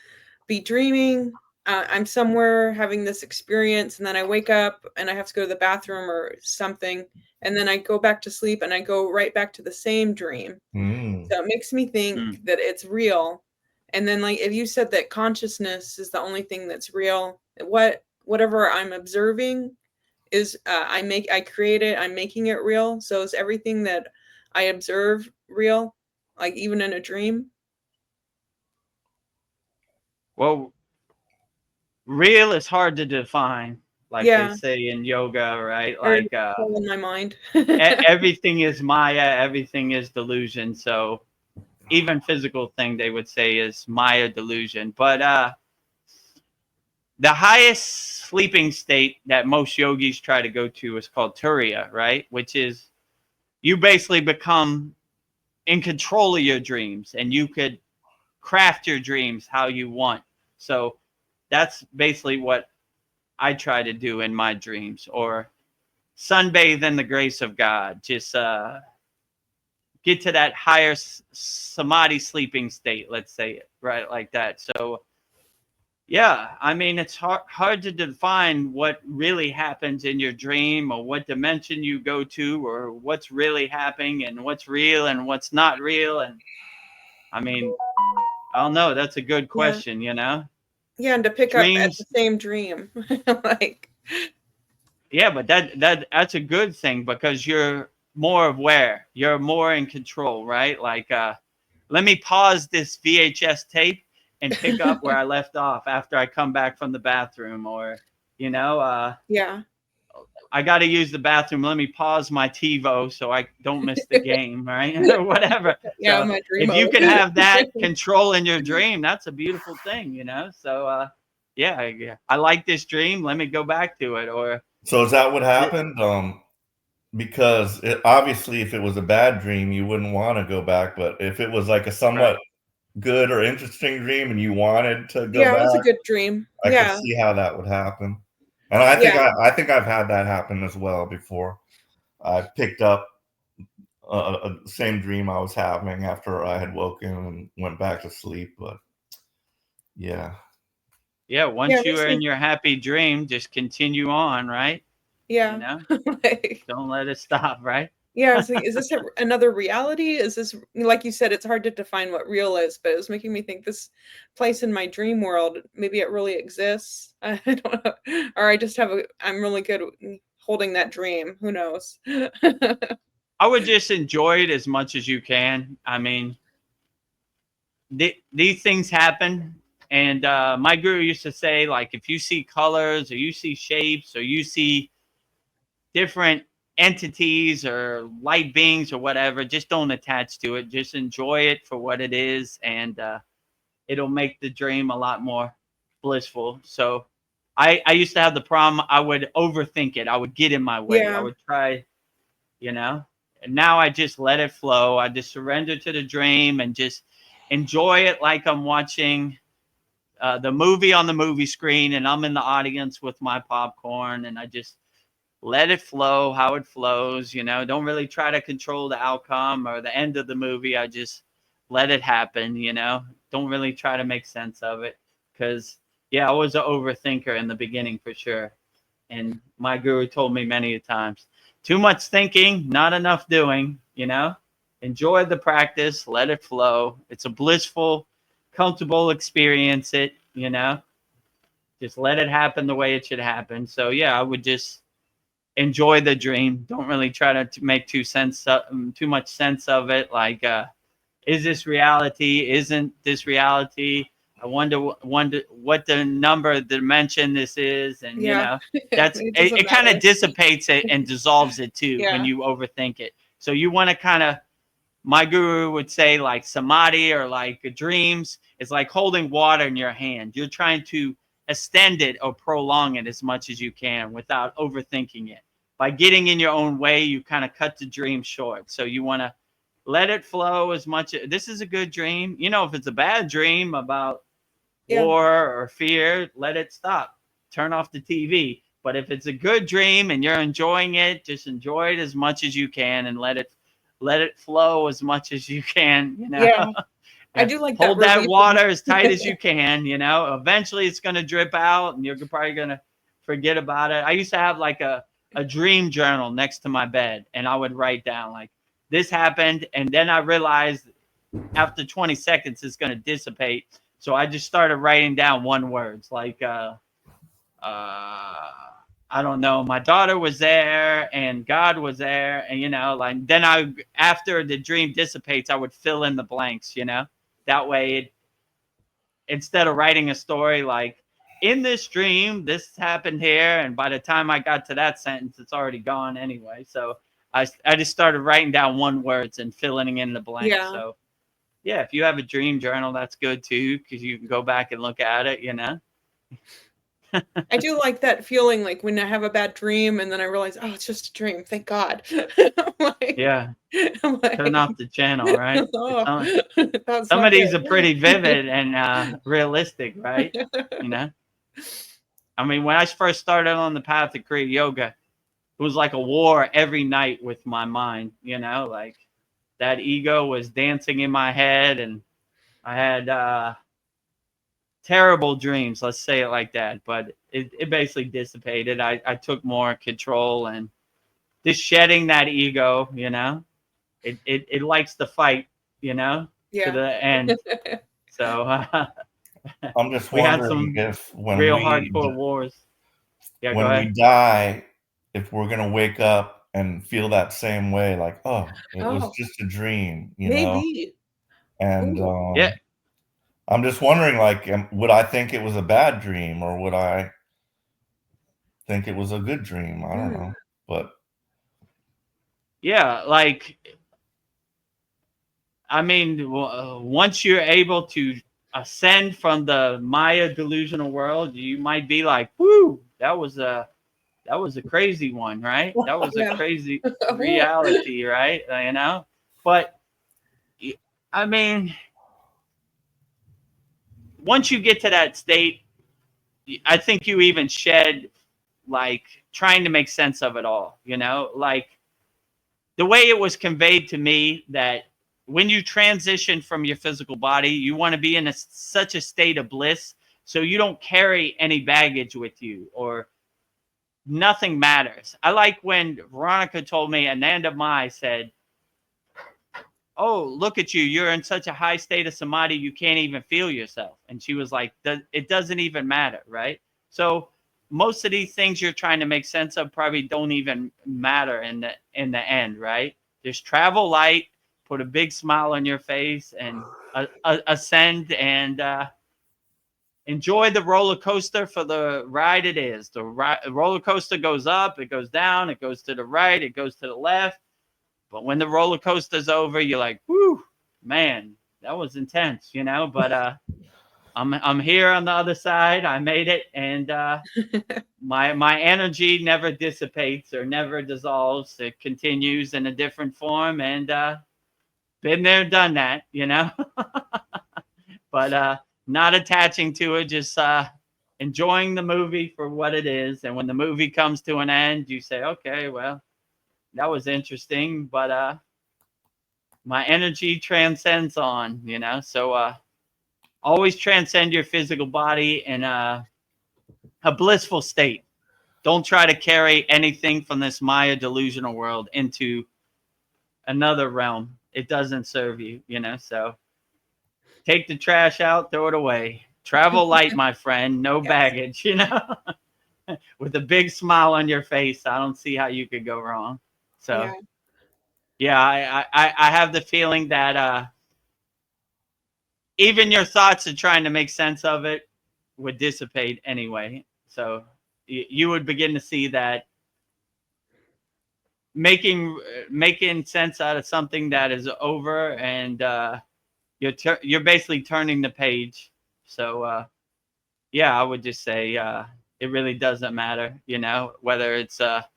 be dreaming I'm somewhere having this experience and then I wake up and I have to go to the bathroom or something, and then I go back to sleep and I go right back to the same dream. So it makes me think that it's real. And then like if you said that consciousness is the only thing that's real, whatever I'm observing is I create it, I'm making it real. So is everything that I observe real, like even in a dream? Well, real is hard to define, like they Yeah, say in yoga, right? or Like all in my mind. everything is Maya, everything is delusion. So even physical thing they would say is Maya delusion. But the highest sleeping state that most yogis try to go to is called Turiya, right? Which is you basically become in control of your dreams and you could craft your dreams how you want. So that's basically what I try to do in my dreams, or sunbathe in the grace of God. Just get to that higher samadhi sleeping state, let's say it, right? Like that. So yeah, I mean, it's hard to define what really happens in your dream or what dimension you go to or what's really happening and what's real and what's not real. And I mean, I don't know. That's a good Yeah. question, you know? Yeah, and to pick up at the Dreams. same dream. Like, Yeah, but that's a good thing because you're more aware. You're more in control, right? Like let me pause this VHS tape and pick up where I left off after I come back from the bathroom, or you know, yeah. I got to use the bathroom. Let me pause my TiVo so I don't miss the game, right? Or whatever. Yeah, So my dream if you mode. can have that control in your dream, that's a beautiful thing, you know? So, yeah, I like this dream. Let me go back to it. Or, So is that what happened? Because obviously, if it was a bad dream, you wouldn't want to go back. But if it was like a somewhat right. good or interesting dream, and you wanted to go Yeah, it was a back, good dream. I could Yeah. see how that would happen. And I think Yeah. I think I've had that happen as well before. I picked up a same dream I was having after I had woken and went back to sleep. But yeah, Yeah, Yeah, once it you makes are in me your happy dream, just continue on, right? You yeah. know, Like, don't let it stop, right? yeah, it's like, is this another reality? Is this, like you said, it's hard to define what real is, but it was making me think this place in my dream world, maybe it really exists. I don't know. Or I just I'm really good at holding that dream. Who knows? I would just enjoy it as much as you can. I mean, these things happen. And my guru used to say, like, if you see colors or you see shapes or you see different entities or light beings or whatever, just don't attach to it. Just enjoy it for what it is. And it'll make the dream a lot more blissful. So I used to have the problem. I would overthink it. I would get in my way. I Yeah. would try, you know, and now I just let it flow. I just surrender to the dream and just enjoy it like I'm watching the movie on the movie screen and I'm in the audience with my popcorn, and I just let it flow how it flows, you know. Don't really try to control the outcome or the end of the movie. I just let it happen, you know. Don't really try to make sense of it, because yeah, I was an overthinker in the beginning for sure. And my guru told me many times, too much thinking, not enough doing, you know. Enjoy the practice, let it flow. It's a blissful, comfortable experience, it, you know. Just let it happen the way it should happen. So yeah, I would just enjoy the dream. Don't really try to make too much sense of it. Like, is this reality? Isn't this reality? I wonder what the number dimension this is, and you Yeah. know, It doesn't it kind of matter. dissipates it and dissolves it too when Yeah. you overthink it. So you want to kind of, my guru would say, like samadhi or like dreams is like holding water in your hand. You're trying to extend it or prolong it as much as you can without overthinking it. By getting in your own way, you kind of cut the dream short. So you want to let it flow as much. This is a good dream. You know, if it's a bad dream about Yeah. war or fear, let it stop. Turn off the TV. But if it's a good dream and you're enjoying it, just enjoy it as much as you can and let it flow as much as you can, you know. Yeah. I Yeah. do like that Hold that release of water as tight as you can, you know. Eventually it's going to drip out and you're probably going to forget about it. I used to have like a dream journal next to my bed, and I would write down like, this happened, and then I realized after 20 seconds it's going to dissipate. So I just started writing down one words like uh I don't know, my daughter was there and God was there, and like then after the dream dissipates, I would fill in the blanks, that way instead of writing a story like in this dream this happened here, and by the time I got to that sentence it's already gone anyway. So I just started writing down one words and filling in the blanks. Yeah. So yeah, if you have a dream journal, that's good too, because you can go back and look at it. I do like that feeling, like when I have a bad dream and then I realize, oh, it's just a dream. Thank God. Yeah, I'm like, turn off the channel, right? oh, that's Some not of these good. are pretty vivid and realistic, right? I mean, when I first started on the path of Kriya Yoga, it was like a war every night with my mind, like that ego was dancing in my head, and I had terrible dreams, let's say it like that. But it basically dissipated. I took more control and just shedding that ego, it likes to fight, to Yeah. the end. So I'm just we had wondering some if real hardcore wars. Yeah, go when we ahead. die, if we're gonna wake up and feel that same way, like, oh, it was Oh, just a dream, maybe. And Ooh. Yeah. I'm just wondering, like, would I think it was a bad dream, or would I think it was a good dream? I don't know, but Yeah, like, I mean, once you're able to ascend from the Maya delusional world, you might be like, "Whoo, that was a crazy one, right? That was a Yeah. crazy reality, right?" But I mean, once you get to that state, I think you even shed like trying to make sense of it all. Like the way it was conveyed to me that when you transition from your physical body, you want to be in such a state of bliss so you don't carry any baggage with you, or nothing matters. I like when Veronica told me, Ananda Mai said, "Oh, look at you. You're in such a high state of samadhi, you can't even feel yourself." And she was like, "It doesn't even matter, right?" So most of these things you're trying to make sense of probably don't even matter in the end, right? Just travel light, put a big smile on your face, and ascend and enjoy the roller coaster for the ride it is. The roller coaster goes up, it goes down, it goes to the right, it goes to the left. But when the roller coaster's over, you're like, "Whoo, man, that was intense," But I'm here on the other side. I made it, and my energy never dissipates or never dissolves. It continues in a different form, and been there, done that, But not attaching to it, just enjoying the movie for what it is. And when the movie comes to an end, you say, "Okay, well, that was interesting, but my energy transcends on," So always transcend your physical body in a blissful state. Don't try to carry anything from this Maya delusional world into another realm. It doesn't serve you, So take the trash out, throw it away. Travel light, my friend. No Yes. baggage, With a big smile on your face. I don't see how you could go wrong. So yeah, I have the feeling that even your thoughts of trying to make sense of it would dissipate anyway. So you would begin to see that making sense out of something that is over, and you're basically turning the page. So yeah, I would just say it really doesn't matter, whether it's a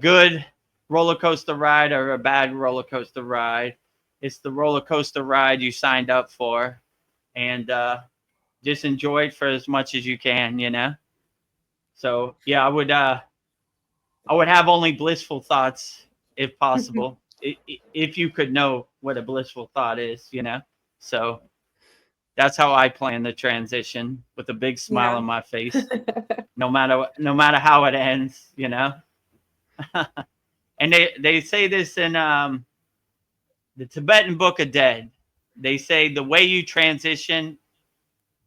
good roller coaster ride or a bad roller coaster ride. It's the roller coaster ride you signed up for, and just enjoy it for as much as you can. So yeah, I would have only blissful thoughts if possible. If you could know what a blissful thought is, So that's how I plan the transition, with a big smile on my face, no matter how it ends, And they say this in the Tibetan Book of Dead. They say the way you transition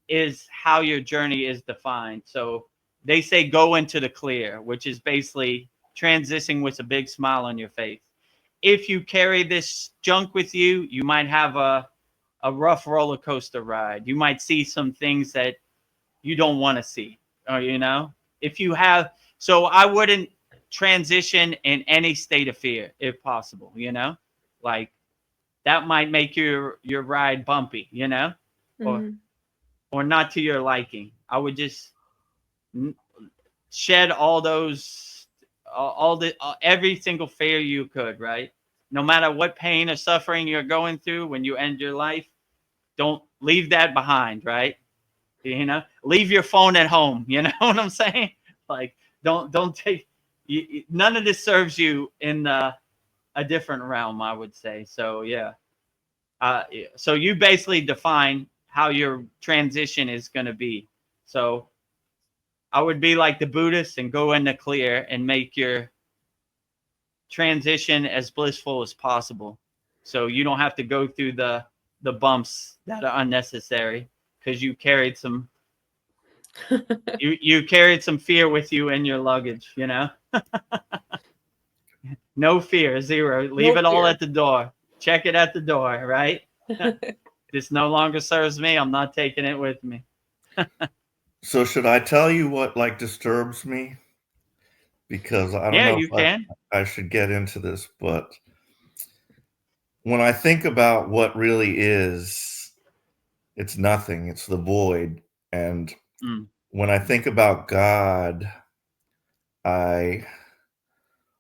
is how your journey is defined. So they say go into the clear, which is basically transitioning with a big smile on your face. If you carry this junk with you, you might have a rough roller coaster ride. You might see some things that you don't want to see, or, you know, if you have, so I wouldn't transition in any state of fear if possible, you know, like that might make your ride bumpy, you know, or Mhm. or not to your liking. I would just shed all those, all the every single fear you could, right? No matter what pain or suffering you're going through when you end your life, don't leave that behind, right? You know, leave your phone at home. You know what I'm saying? Like, don't take. None of this serves you in a different realm, I would say. So yeah. So you basically define how your transition is going to be. So I would be like the Buddhist and go in the clear and make your transition as blissful as possible. So you don't have to go through the bumps that are unnecessary because you carried some you carried some fear with you in your luggage, you know. No fear, zero. Leave No it all fear. at the door. Check it at the door, right? This no longer serves me. I'm not taking it with me. So should I tell you what like disturbs me? Because I don't Yeah, know you if can. I should get into this, but when I think about what really is, it's nothing. It's the void. And Mm, when I think about God, I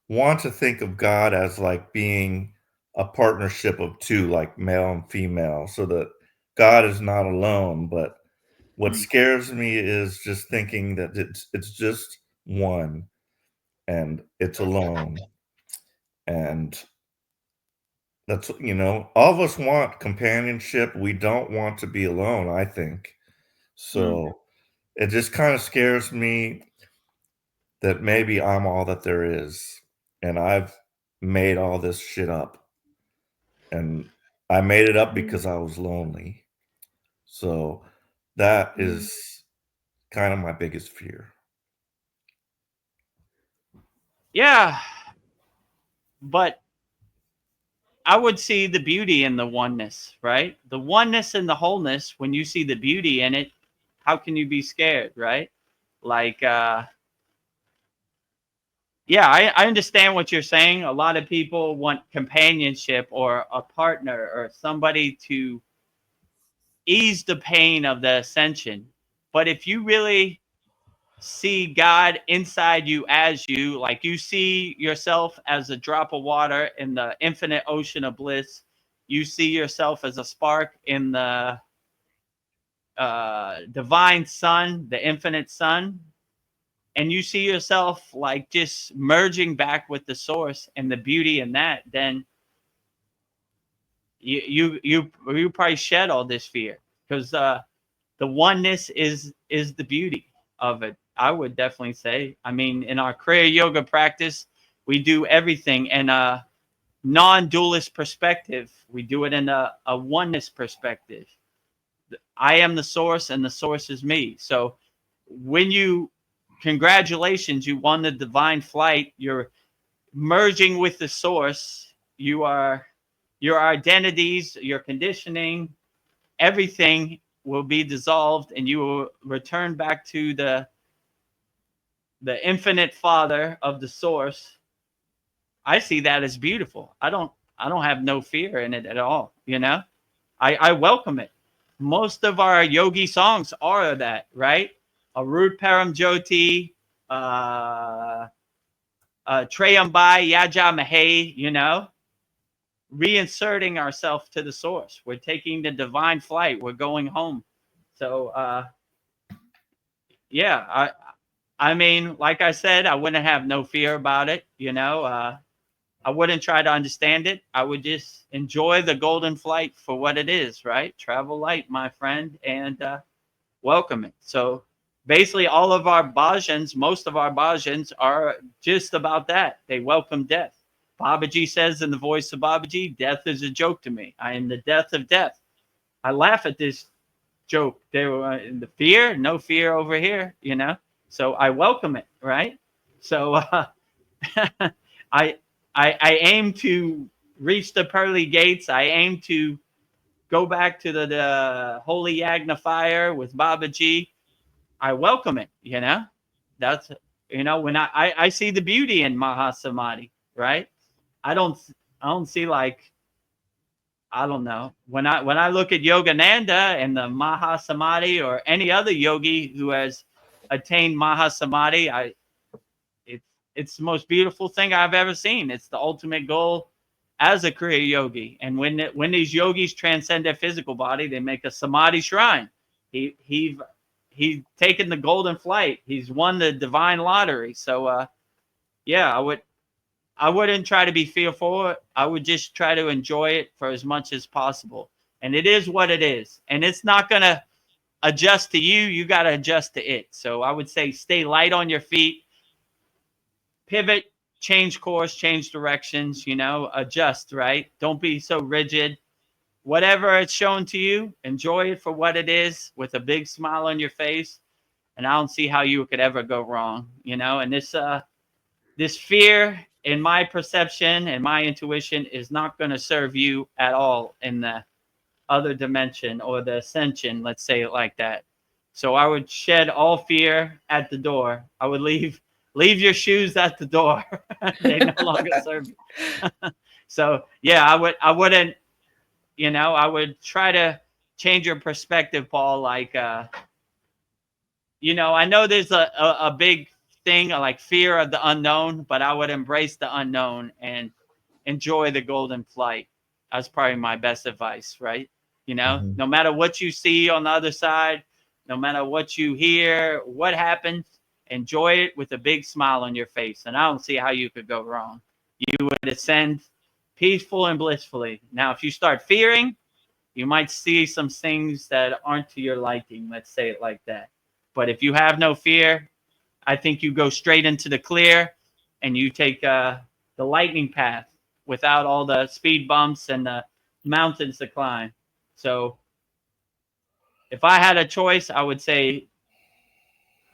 want to think of God as like being a partnership of two, like male and female, so that God is not alone. But what mm, scares me is just thinking that it's just one and it's alone. And that's, all of us want companionship. We don't want to be alone, I think. mm. So it just kind of scares me that maybe I'm all that there is and I've made all this shit up. And I made it up Mm, because I was lonely. So that mm. is kind of my biggest fear. Yeah, but I would see the beauty in the oneness, right? The oneness and the wholeness. When you see the beauty in it, how can you be scared, right? Like, yeah, I understand what you're saying. A lot of people want companionship or a partner or somebody to ease the pain of the ascension. But if you really see God inside you as you, like you see yourself as a drop of water in the infinite ocean of bliss, you see yourself as a spark in the divine sun, the infinite sun, and you see yourself like just merging back with the source and the beauty in that, then you probably shed all this fear because the oneness is the beauty of it. I would definitely say. I mean, in our Kriya yoga practice, we do everything in a non-dualist perspective. We do it in a oneness perspective. I am the source and the source is me. So when you, congratulations, you won the divine flight. You're merging with the source. You are, your identities, your conditioning, everything will be dissolved and you will return back to the infinite father of the source. I see that as beautiful. I don't have no fear in it at all, you know. I welcome it. Most of our yogi songs are that, right? Arut Param Jyoti, uh Trayambai Yaja Mahe, you know, reinserting ourselves to the source. We're taking the divine flight. We're going home. So yeah, I mean, like I said, I wouldn't have no fear about it, you know. I wouldn't try to understand it. I would just enjoy the golden flight for what it is, right? Travel light, my friend, and welcome it. So basically, all of our bhajans, most of our bhajans are just about that. They welcome death. Babaji says in the voice of Babaji, death is a joke to me. I am the death of death. I laugh at this joke. They were in the fear, no fear over here, you know. So I welcome it, right? So I aim to reach the pearly gates. I aim to go back to the holy Yagna fire with Babaji. I welcome it, you know. That's, you know, when I see the beauty in Mahasamadhi, right? I don't I don't see like, I don't know. When I look at Yogananda and the Mahasamadhi or any other yogi who has attained Mahasamadhi, it's the most beautiful thing I've ever seen. It's the ultimate goal as a Kriya yogi. And when these yogis transcend their physical body, they make a Samadhi shrine. He's taken the golden flight. He's won the divine lottery. So yeah, I wouldn't try to be fearful. I would just try to enjoy it for as much as possible. And it is what it is. And it's not gonna adjust to you. You gotta adjust to it. So I would say stay light on your feet. Pivot, change course, change directions, you know, adjust, right? Don't be so rigid. Whatever it's shown to you, enjoy it for what it is with a big smile on your face. And I don't see how you could ever go wrong, you know. And this fear, in my perception and my intuition, is not going to serve you at all in the other dimension or the ascension, let's say it like that. So I would shed all fear at the door. I would leave your shoes at the door. They no longer serve you. So yeah, I wouldn't, you know, I would try to change your perspective, Paul. Like, you know, I know there's a big thing like fear of the unknown, but I would embrace the unknown and enjoy the golden flight. That's probably my best advice, right? You know, no matter what you see on the other side, no matter what you hear, what happens, enjoy it with a big smile on your face. And I don't see how you could go wrong. You would ascend peaceful and blissfully. Now, if you start fearing, you might see some things that aren't to your liking. Let's say it like that. But if you have no fear, I think you go straight into the clear and you take the lightning path without all the speed bumps and the mountains to climb. So if I had a choice, I would say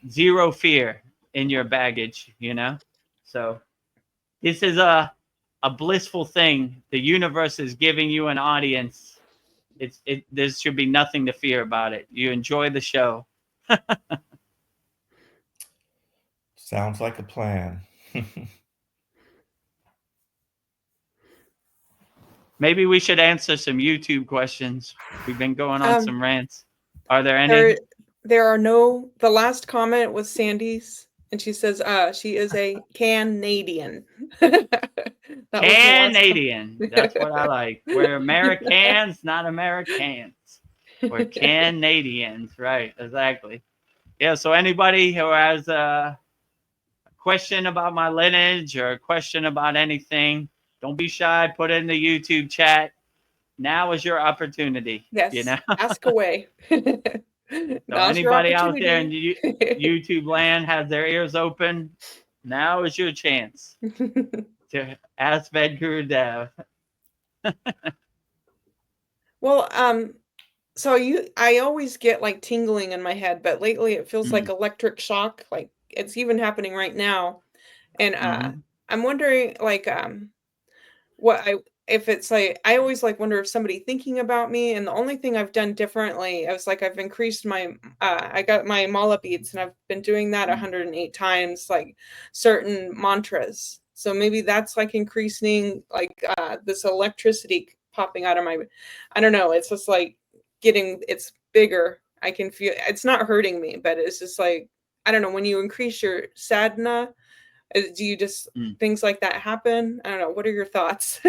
zero fear in your baggage, you know? So this is a blissful thing. The universe is giving you an audience. There should be nothing to fear about it. You enjoy the show. Sounds like a plan. Maybe we should answer some YouTube questions. We've been going on some rants. Are there any? There are no. The last comment was Sandy's, and she says she is a Canadian. Canadian. That's what I like. We're Americans, not Americans. We're Canadians. Right, exactly. Yeah, so anybody who has a question about my lineage or a question about anything, don't be shy. Put it in the YouTube chat. Now is your opportunity. Yes, you know? Ask away. So anybody out there in YouTube land has their ears open, now is your chance to ask Vedagurudev. Well, so I always get like tingling in my head, but lately it feels like electric shock. Like it's even happening right now. And I'm wondering like if it's like I always like wonder if somebody thinking about me. And the only thing I've done differently, I was like I've increased my I got my mala beads and I've been doing that 108 times, like certain mantras. So maybe that's like increasing like this electricity popping out of my, I don't know, it's just like it's bigger. I can feel it's not hurting me, but it's just like, I don't know, when you increase your sadhana, do you just things like that happen? I don't know. What are your thoughts?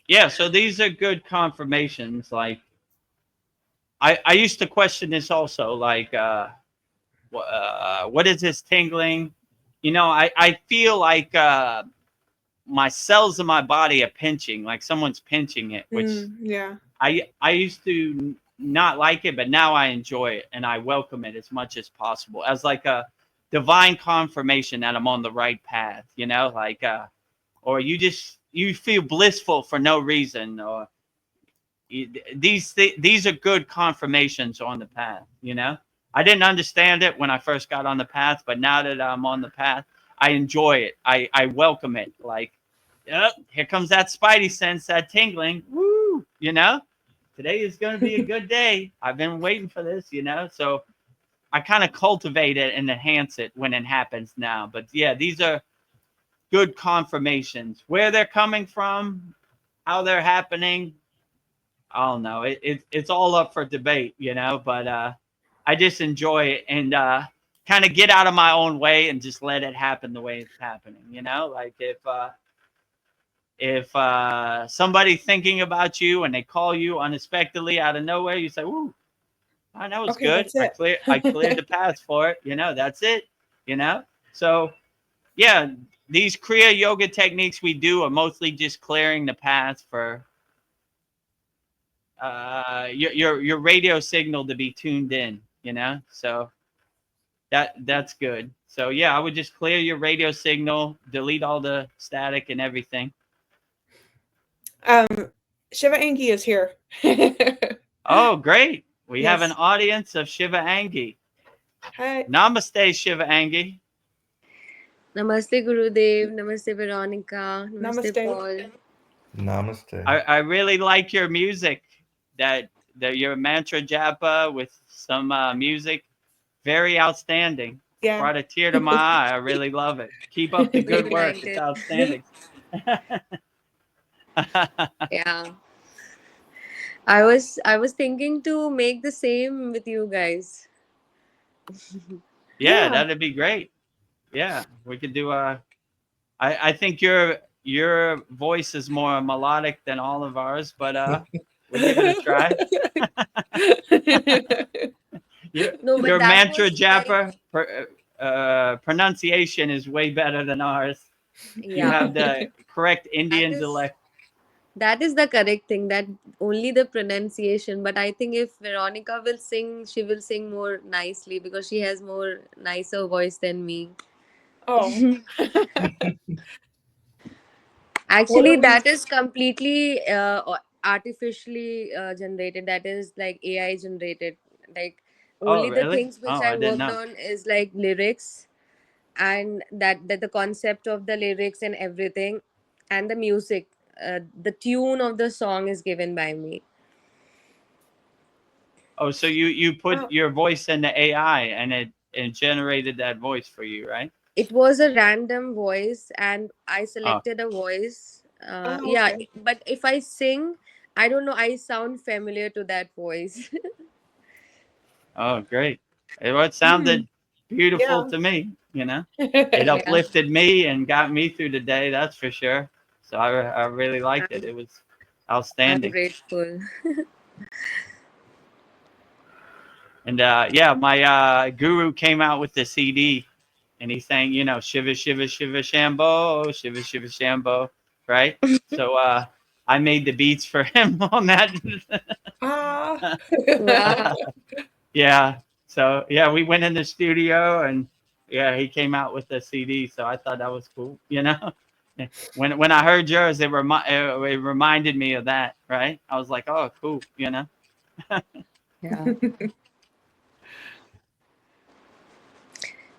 Yeah, so these are good confirmations. Like I used to question this also, like what is this tingling? You know, I feel like my cells in my body are pinching, like someone's pinching it, which yeah. I used to not like it, but now I enjoy it and I welcome it as much as possible as like a divine confirmation that I'm on the right path, you know, like or you feel blissful for no reason, or these are good confirmations on the path, you know. I didn't understand it when I first got on the path, but now that I'm on the path, I enjoy it. I welcome it. Like, yep, here comes that spidey sense, that tingling. Woo, you know, today is going to be a good day. I've been waiting for this, you know, so I kind of cultivate it and enhance it when it happens now. But yeah, these are good confirmations. Where they're coming from, how they're happening, I don't know. It's all up for debate, you know, but I just enjoy it and kind of get out of my own way and just let it happen the way it's happening, you know? Like if somebody thinking about you and they call you unexpectedly out of nowhere, you say, "Ooh, oh, that was Okay, good. that's it. I cleared the path for it, you know, that's it, you know?" So yeah, these Kriya yoga techniques we do are mostly just clearing the path for your radio signal to be tuned in, you know, so that's good. So yeah, I would just clear your radio signal, delete all the static and everything. Shiva Angie is here. Oh, great, we have an Yes. audience of Shiva Angie. Hi. Namaste, Shiva Angie. Namaste Gurudev, Namaste Veronica, Namaste Namaste. Paul. Namaste. I really like your music, that your mantra japa with some music, very outstanding. Yeah. Brought a tear to my eye. I really love it. Keep up the We good work. liked It's it. outstanding. Yeah. I was thinking to make the same with you guys. Yeah, Yeah. that'd be great. Yeah, we could do a. I think your voice is more melodic than all of ours, but we'll give it a try. Your, No, but your that mantra was like, japa pronunciation is way better than ours. You yeah, have the correct Indian dialect. that is the correct thing. That only the pronunciation. But I think if Veronica will sing, she will sing more nicely because she has more nicer voice than me. Oh. Actually, we- that is completely artificially generated. That is like AI generated. Like Oh, only the really? things which Oh, I I didn't worked know. on is like lyrics, and that the concept of the lyrics and everything, and the music. The tune of the song is given by me. Oh, so you put Oh. your voice in the AI and it generated that voice for you, right? It was a random voice, and I Oh, selected a voice. Oh, Yeah, okay. but if I sing, I don't know. I sound familiar to that voice. oh, great. It Hmm. sounded beautiful Yeah. to me, you know. It Yeah, uplifted me and got me through the day, that's for sure. So I really liked it. I'm, It was I'm outstanding. grateful. And yeah, my guru came out with the CD and he sang, you know, Shiva Shiva Shiva Shambho, Shiva Shiva Shambho, right? So I made the beats for him on that. Ah. Wow. Yeah. So yeah, we went in the studio and yeah, he came out with the CD. So I thought that was cool, you know. When I heard yours, it reminded me of that, right? I was like, oh, cool, you know. Yeah.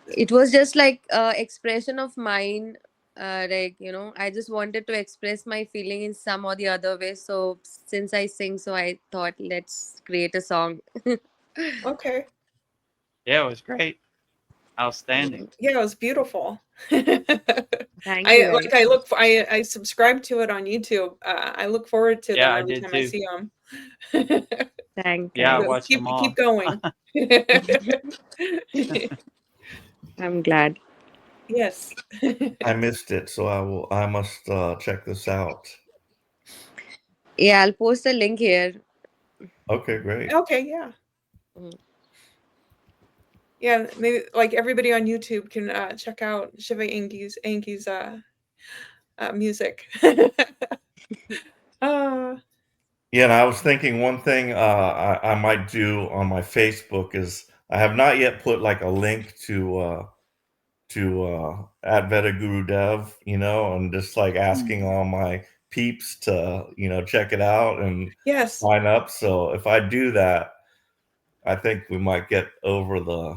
It was just like expression of mine. Like, I just wanted to express my feeling in some or the other way. So since I sing, so I thought let's create a song. Okay. Yeah, it was great, outstanding. Yeah, it was beautiful. Thank you guys. I subscribe to it on YouTube. I look forward to Yeah, them I every did time I too. see them. Yeah, I Thanks. watched them all. Keep going. I'm glad. Yes. I missed it, so I must check this out. Yeah, I'll post a link here. Okay, great. Okay, yeah. Mm. Yeah, maybe like everybody on YouTube can check out Shiva Angie's music. uh, Yeah, and I was thinking one thing I might do on my Facebook is I have not yet put like a link to at Vedagurudev, and just like asking all my peeps to check it out and yes. sign up. So if I do that, I think we might get over the,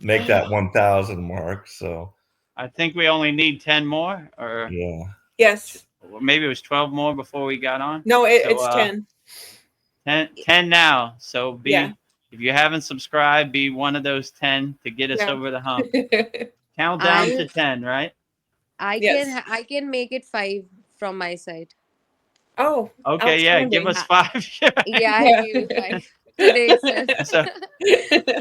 make that 1,000 mark. So I think we only need 10 more, or yeah. Yes. maybe it was 12 more before we got on. No, So, it's 10. 10 now. So Yeah. if you haven't subscribed, be one of those 10 to get us Yeah. over the hump. Count down to 10, right? Yes. I can make it 5 from my side. Oh, Okay, yeah, give outstanding. us 5. Yeah, I Yeah. gave you 5 today itself. So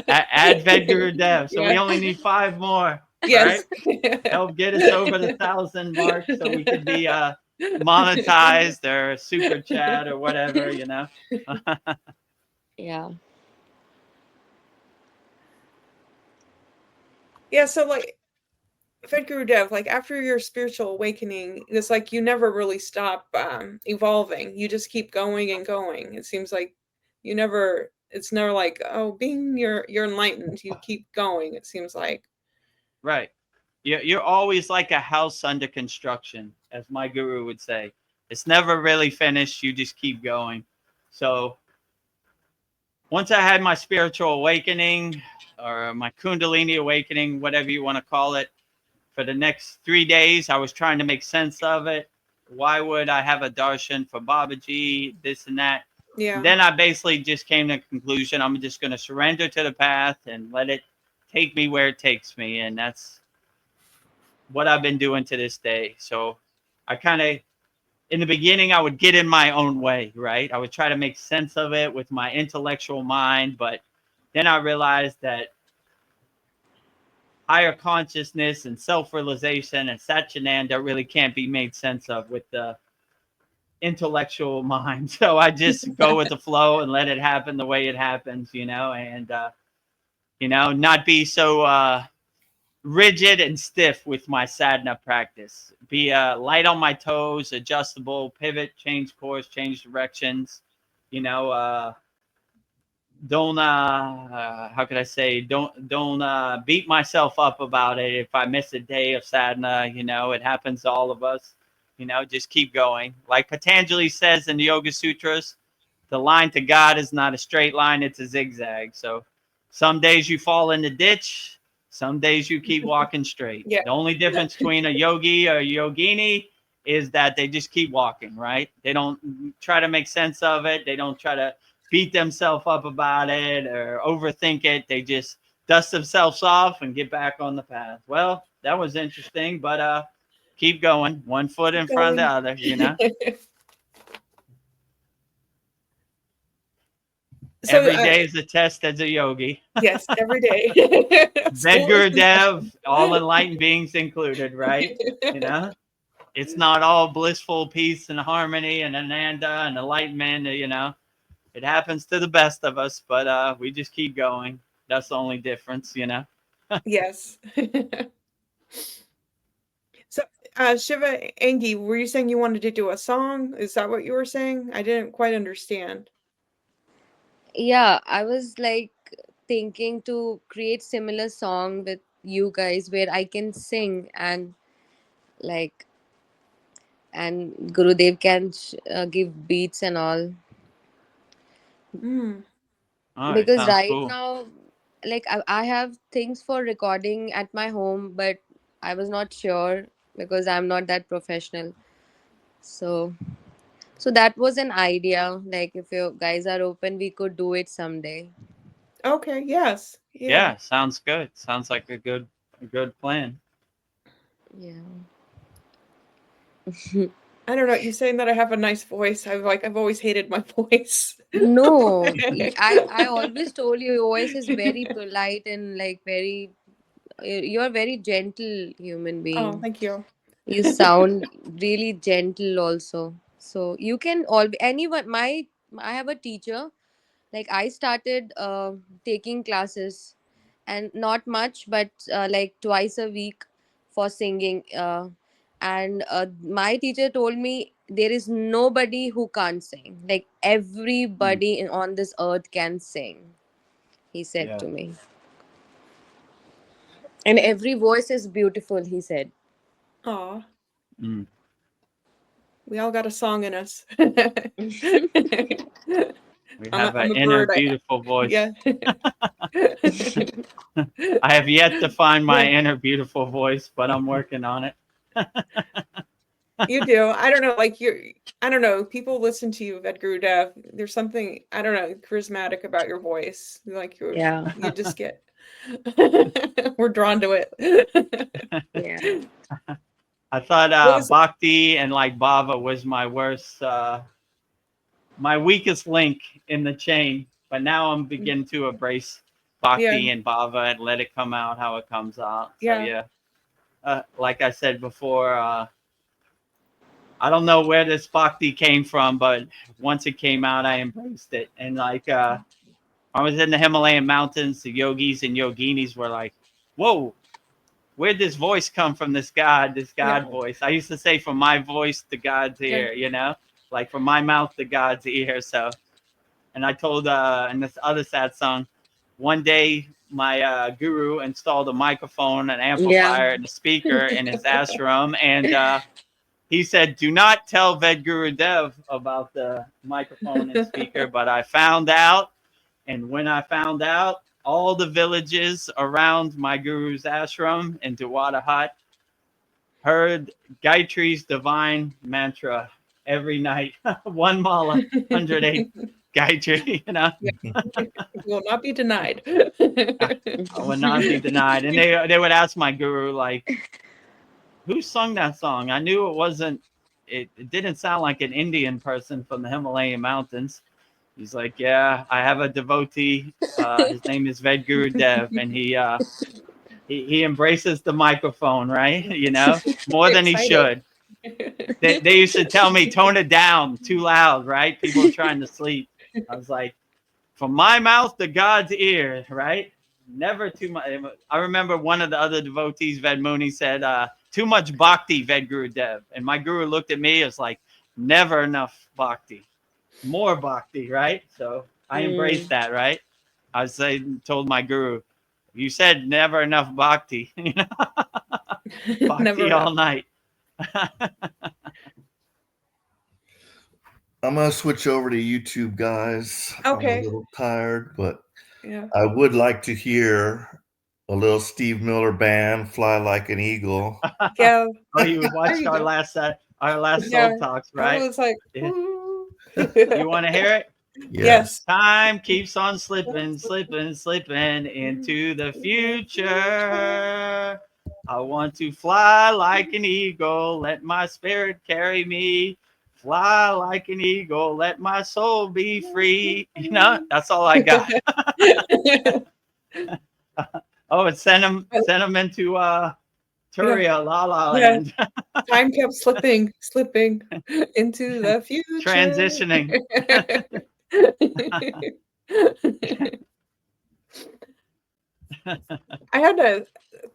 add Vedagurudev. So we Yeah. only need 5 more, Yes. right? Help get us over the 1,000 mark so we could be monetized or super chat or whatever, Yeah. Yeah, so like Vedagurudev, like after your spiritual awakening, it's like you never really stop evolving. You just keep going and going. It seems like it's never like, oh, being you're enlightened. You keep going, it seems like. Right. You're always like a house under construction, as my guru would say. It's never really finished. You just keep going. So once I had my spiritual awakening, or my Kundalini awakening, whatever you want to call it, for the next 3 days, I was trying to make sense of it. Why would I have a darshan for Babaji, this and that? Yeah. And then I basically just came to the conclusion I'm just going to surrender to the path and let it take me where it takes me. And that's what I've been doing to this day. So I kind of, in the beginning, I would get in my own way, right? I would try to make sense of it with my intellectual mind. But then I realized that higher consciousness and self-realization and Satchinanda really can't be made sense of with the intellectual mind. So I just go with the flow and let it happen the way it happens, and, not be so rigid and stiff with my sadhana practice. Be light on my toes, adjustable, pivot, change course, change directions, don't how could I say, don't beat myself up about it if I miss a day of sadhana. It happens to all of us. Just keep going. Like Patanjali says in the Yoga Sutras, the line to God is not a straight line, it's a zigzag. So some days you fall in the ditch, some days you keep walking straight. Yeah. The only difference between a yogi or a yogini is that they just keep walking, right? They don't try to make sense of it. They don't try to beat themselves up about it or overthink it. They just dust themselves off and get back on the path. Well, that was interesting, but keep going, one foot in front of the other, So, every day is a test as a yogi. Yes, every day. Vedagurudev, all enlightened beings included, right? It's not all blissful peace and harmony and ananda and enlightenment, It happens to the best of us, but we just keep going. That's the only difference, Yes. So, Shiva Angi, were you saying you wanted to do a song? Is that what you were saying? I didn't quite understand. Yeah, I was like thinking to create similar song with you guys where I can sing and like and Gurudev can give beats and all. Mm. All right, Because sounds right cool. now, like I have things for recording at my home, but I was not sure because I'm not that professional. So that was an idea. Like if you guys are open, we could do it someday. Okay, yes. Yeah, sounds good. Sounds like a good plan. Yeah. I don't know. You saying that I have a nice voice. I've always hated my voice. No, I always told you your voice is very polite and like very you're a very gentle human Oh, being. thank you. You sound really gentle also. So you can all anyone I have a teacher. Like I started taking classes and not much but like twice a week for singing and my teacher told me there is nobody who can't sing. Like everybody on this earth can sing, he said Yeah. to me. And every voice is beautiful, he said. Aw, Mm. we all got a song in us. We I'm have an a inner bird. beautiful voice. Yeah. I have yet to find my Yeah. inner beautiful voice, but I'm working on it. You do. I don't know. Like I don't know. People listen to you, Vedagurudev. There's something, I don't know, charismatic about your voice. Like Yeah. you just get, we're drawn to it. Yeah. I thought What was, Bhakti and like Bhava was my worst, my weakest link in the chain. But now I'm beginning to embrace yeah, Bhakti and Bhava and let it come out how it comes out. So yeah, yeah, like I said before, I don't know where this Bhakti came from, but once it came out, I embraced it. And like I was in the Himalayan mountains, the yogis and yoginis were like, "Whoa, where'd this voice come from? This God yeah. voice." I used to say from my voice to God's ear, you know, like from my mouth to God's ear. So, and I told in this other Satsang, one day my guru installed a microphone, an Yeah. amplifier, and a speaker in his ashram, and he said, "Do not tell Vedagurudev about the microphone and speaker." But I found out, and when I found out, all the villages around my guru's ashram in Dewada Hut heard Gayatri's divine mantra every night. One mala, 108 Gayatri, you know. Will not be denied. I would not be denied. And they would ask my guru, like, who sung that song? I knew it wasn't, it didn't sound like an Indian person from the Himalayan mountains. He's like, yeah, I have a devotee. His name is Vedagurudev, and he embraces the microphone, right? You know, more than he Excited. should. They used to tell me, tone it down, too loud, right? People are trying to sleep. I was like, from my mouth to God's ear, right? Never too much. I remember one of the other devotees, Vedmuni, said, too much bhakti, Vedagurudev. And my guru looked at me, it was like, never enough bhakti. More bhakti, right? So I embraced that, right? I was saying, told my guru, you said never enough bhakti, you know, Never bhakti all night. I'm gonna switch over to YouTube, guys. I'm a Okay. little tired, but Yeah. I would like to hear a little Steve Miller Band, "Fly Like an Eagle." Yeah. Oh, you There watched you our go. last Yeah. soul talks, I right? was like, Yeah. ooh. You want to hear it? Yes. Time keeps on slipping, slipping, slipping into the future. I want to fly like an eagle, let my spirit carry me. Fly like an eagle, let my soul be free. You know, that's all I got. Oh, and send him into Turia, La La Yeah. Land. Time kept slipping into the future. Transitioning. I had a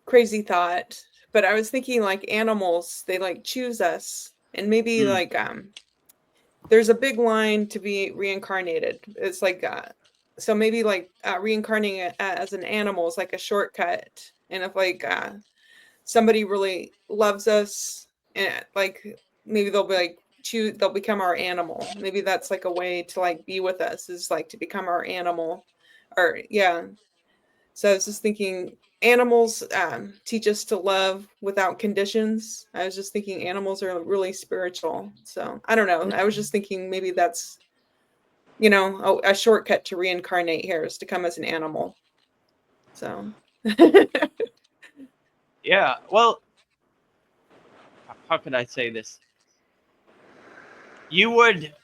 crazy thought, but I was thinking like animals, they like choose us, and maybe like there's a big line to be reincarnated. It's like so maybe like reincarnating as an animal is like a shortcut, and if like somebody really loves us, and like maybe they'll be like they'll become our animal. Maybe that's like a way to like be with us, is like to become our animal. Or yeah, so I was just thinking animals teach us to love without conditions. I was just thinking animals are really spiritual. So I don't know, I was just thinking maybe that's, you know, a shortcut to reincarnate here is to come as an animal. So yeah, well, how could I say this? You would,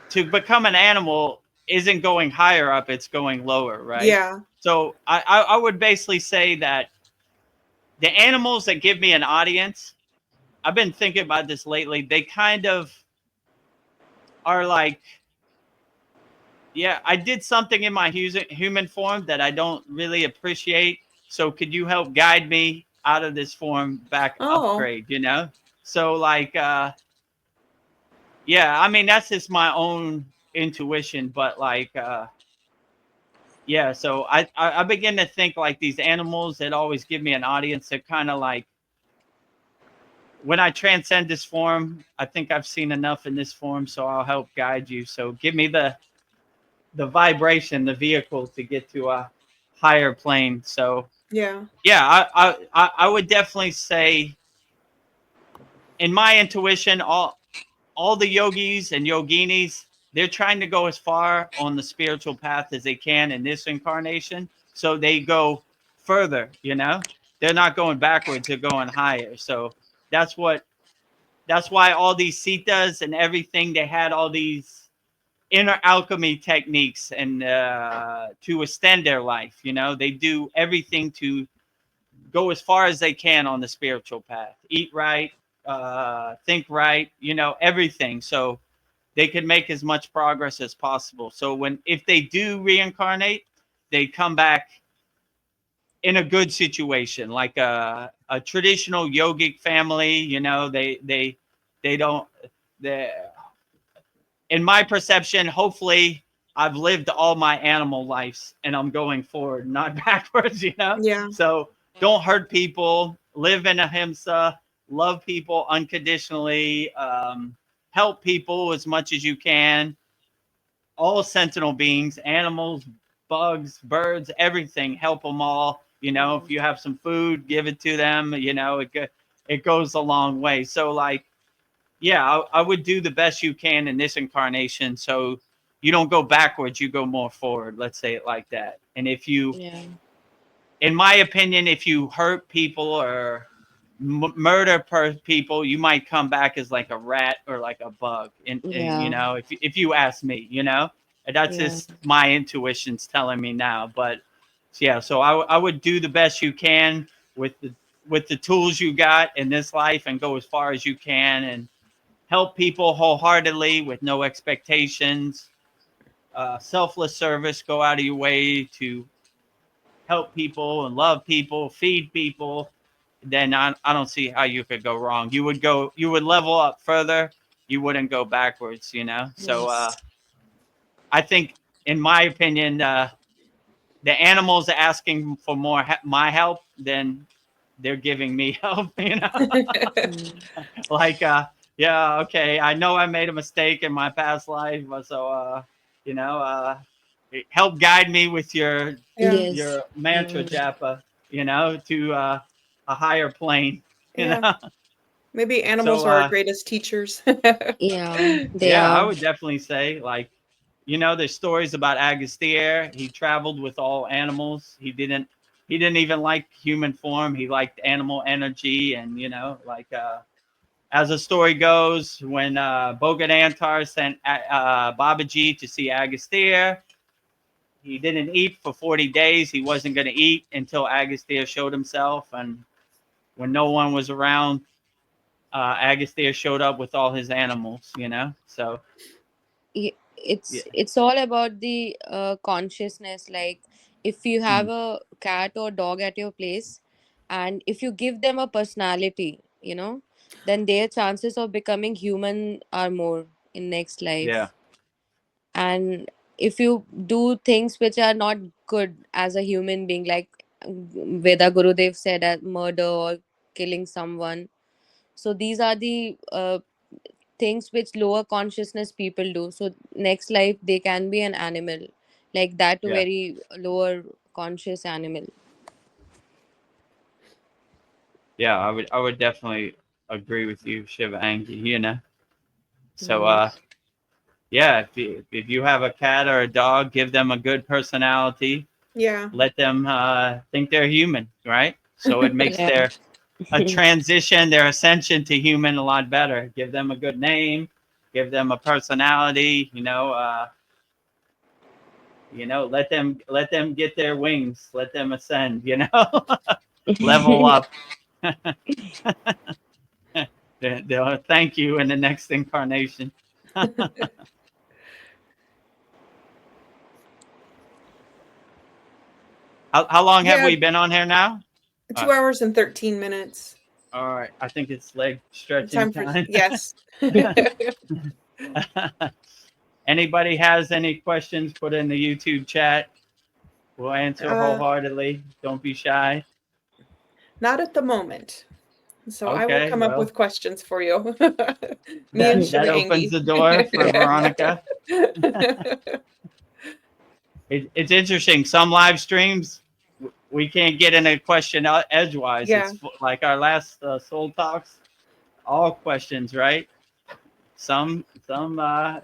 to become an animal isn't going higher up, it's going lower, right? yeah. So I would basically say that the animals that give me an audience, I've been thinking about this lately, they kind of are like, yeah, I did something in my human form that I don't really appreciate. So could you help guide me out of this form back upgrade, you know? So like, yeah, I mean, that's just my own intuition, but like, yeah, so I begin to think like these animals that always give me an audience, they're kind of like, when I transcend this form, I think I've seen enough in this form, so I'll help guide you. So give me the the vibration, the vehicle to get to a higher plane. So Yeah. yeah, I would definitely say, in my intuition, all the yogis and yoginis, they're trying to go as far on the spiritual path as they can in this incarnation. So they go further, you know? They're not going backwards, they're going higher. So that's why all these sitas and everything, they had all these inner alchemy techniques and to extend their life, you know? They do everything to go as far as they can on the spiritual path. Eat right, think right, you know, everything. So they can make as much progress as possible. So if they do reincarnate, they come back in a good situation, like a traditional yogic family. You know, they don't. They, in my perception, hopefully, I've lived all my animal lives, and I'm going forward, not backwards. You know, Yeah. so don't hurt people. Live in ahimsa. Love people unconditionally. Help people as much as you can. All sentinel beings, animals, bugs, birds, everything. Help them all. You know, if you have some food, give it to them. You know, it goes a long way. So, like, yeah, I would do the best you can in this incarnation. So you don't go backwards, you go more forward. Let's say it like that. And if you, Yeah. in my opinion, if you hurt people or murder people, you might come back as like a rat or like a bug. And you Yeah. know, if you ask me, you know, and that's Yeah. just my intuition's telling me now. But yeah, so I would do the best you can with the tools you got in this life, and go as far as you can and help people wholeheartedly with no expectations. Selfless service. Go out of your way to help people and love people, feed people. Then I don't see how you could go wrong. You would level up further. You wouldn't go backwards, you know? So Yes. I think, in my opinion, the animals are asking for more my help than they're giving me help, you know? Mm. Like, yeah, okay, I know I made a mistake in my past life, so, you know, help guide me with Yeah. Yes. your mantra Mm. japa, you know, to a higher plane, you Yeah. know? Maybe animals So, are our greatest teachers. Yeah, they yeah, I are. would definitely say, like, you know, there's stories about Agastya. He traveled with all animals. He didn't even like human form. He liked animal energy. And, you know, like, as the story goes, when Bogart Antar sent Babaji to see Agastya, he didn't eat for 40 days. He wasn't going to eat until Agastya showed himself. And when no one was around, Agastya showed up with all his animals, you know? So, yeah, It's all about the consciousness. Like, if you have mm, a cat or dog at your place, and if you give them a personality, then their chances of becoming human are more in next yeah, life. And if you do things which are not good as a human being, like Vedagurudev said, murder or killing someone, so these are the things which lower consciousness people do. So next life they can be an animal, like that, a yeah. very lower conscious animal. Yeah, I would definitely agree with you, Shiva Angi, you know? So, Mm. yeah, if you have a cat or a dog, give them a good personality. Yeah. Let them think they're human, right? So it makes Yeah. their a transition, their ascension to human a lot better. Give them a good name, give them a personality, let them get their wings, let them ascend, you know, level up. They'll thank you in the next incarnation. How long have Yeah. we been on here now? 2 hours and 13 minutes. All right, I think it's leg stretching Time for, time. yes. Anybody has any questions, put in the YouTube chat. We'll answer uh, wholeheartedly. Don't be shy. not at the moment. So I will Okay, come up well, with questions for you. Me and that Shiva opens Angi. the door for Veronica. It's interesting. Some live streams we can't get in a question edgewise. Yeah. It's like our last Soul Talks, all questions, right? Some we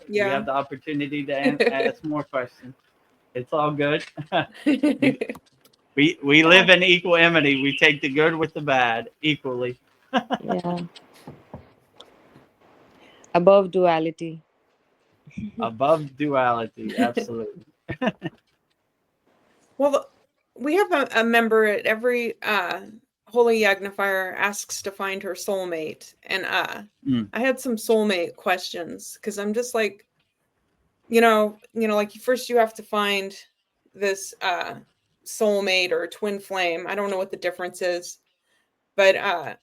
Yeah. have the opportunity to ask more questions. It's all good. we live in equanimity. We take the good with the bad equally. Yeah. Above duality. Above duality, absolutely. Well, we have a member at every Holy Yagnifier asks to find her soulmate. And I had some soulmate questions because I'm just like, like first you have to find this soulmate or twin flame. I don't know what the difference is, but I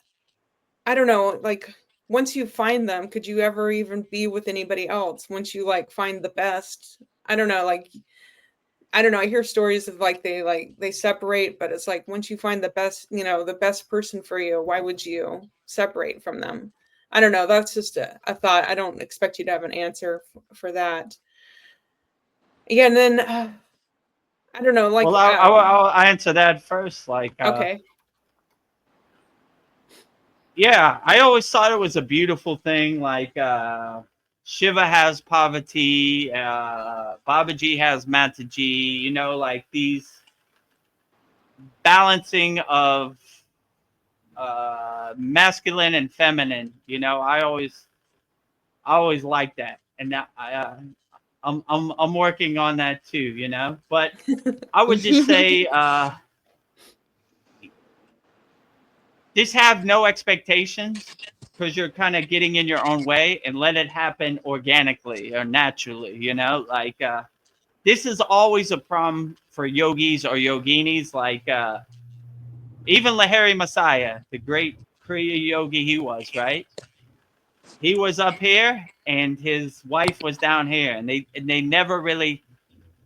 don't know, like once you find them, could you ever even be with anybody else once you like find the best? I don't know, like I don't know. I hear stories of like they separate, but it's like once you find the best, the best person for you, why would you separate from them? I don't know. That's just a thought. I don't expect you to have an answer for that. Yeah, and then I don't know. Like, Well, I'll answer that first. Like, okay, yeah, I always thought it was a beautiful thing. Like, Shiva has Parvati, Babaji has Mataji. Like these balancing of masculine and feminine. I always like that, and now I'm working on that too. But I would just say just have no expectations, because you're kind of getting in your own way, and let it happen organically or naturally. Like this is always a problem for yogis or yoginis. Like even Lahiri Messiah, the great Kriya yogi he was, right? He was up here and his wife was down here, and they never really.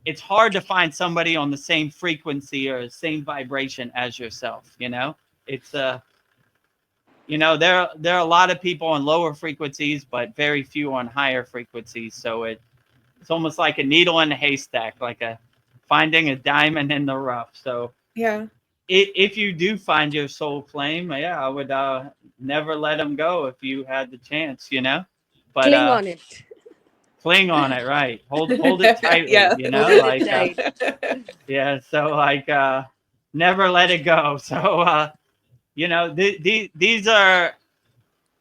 It's hard to find somebody on the same frequency or same vibration as yourself. It's there are a lot of people on lower frequencies, but very few on higher frequencies. So it's almost like a needle in a haystack, like finding a diamond in the rough. So yeah, if you do find your soul flame, yeah, I would never let them go if you had the chance. But Cling on it. cling on it, right? Hold it tightly. yeah. Hold it Like tight. yeah. So like never let it go. So these are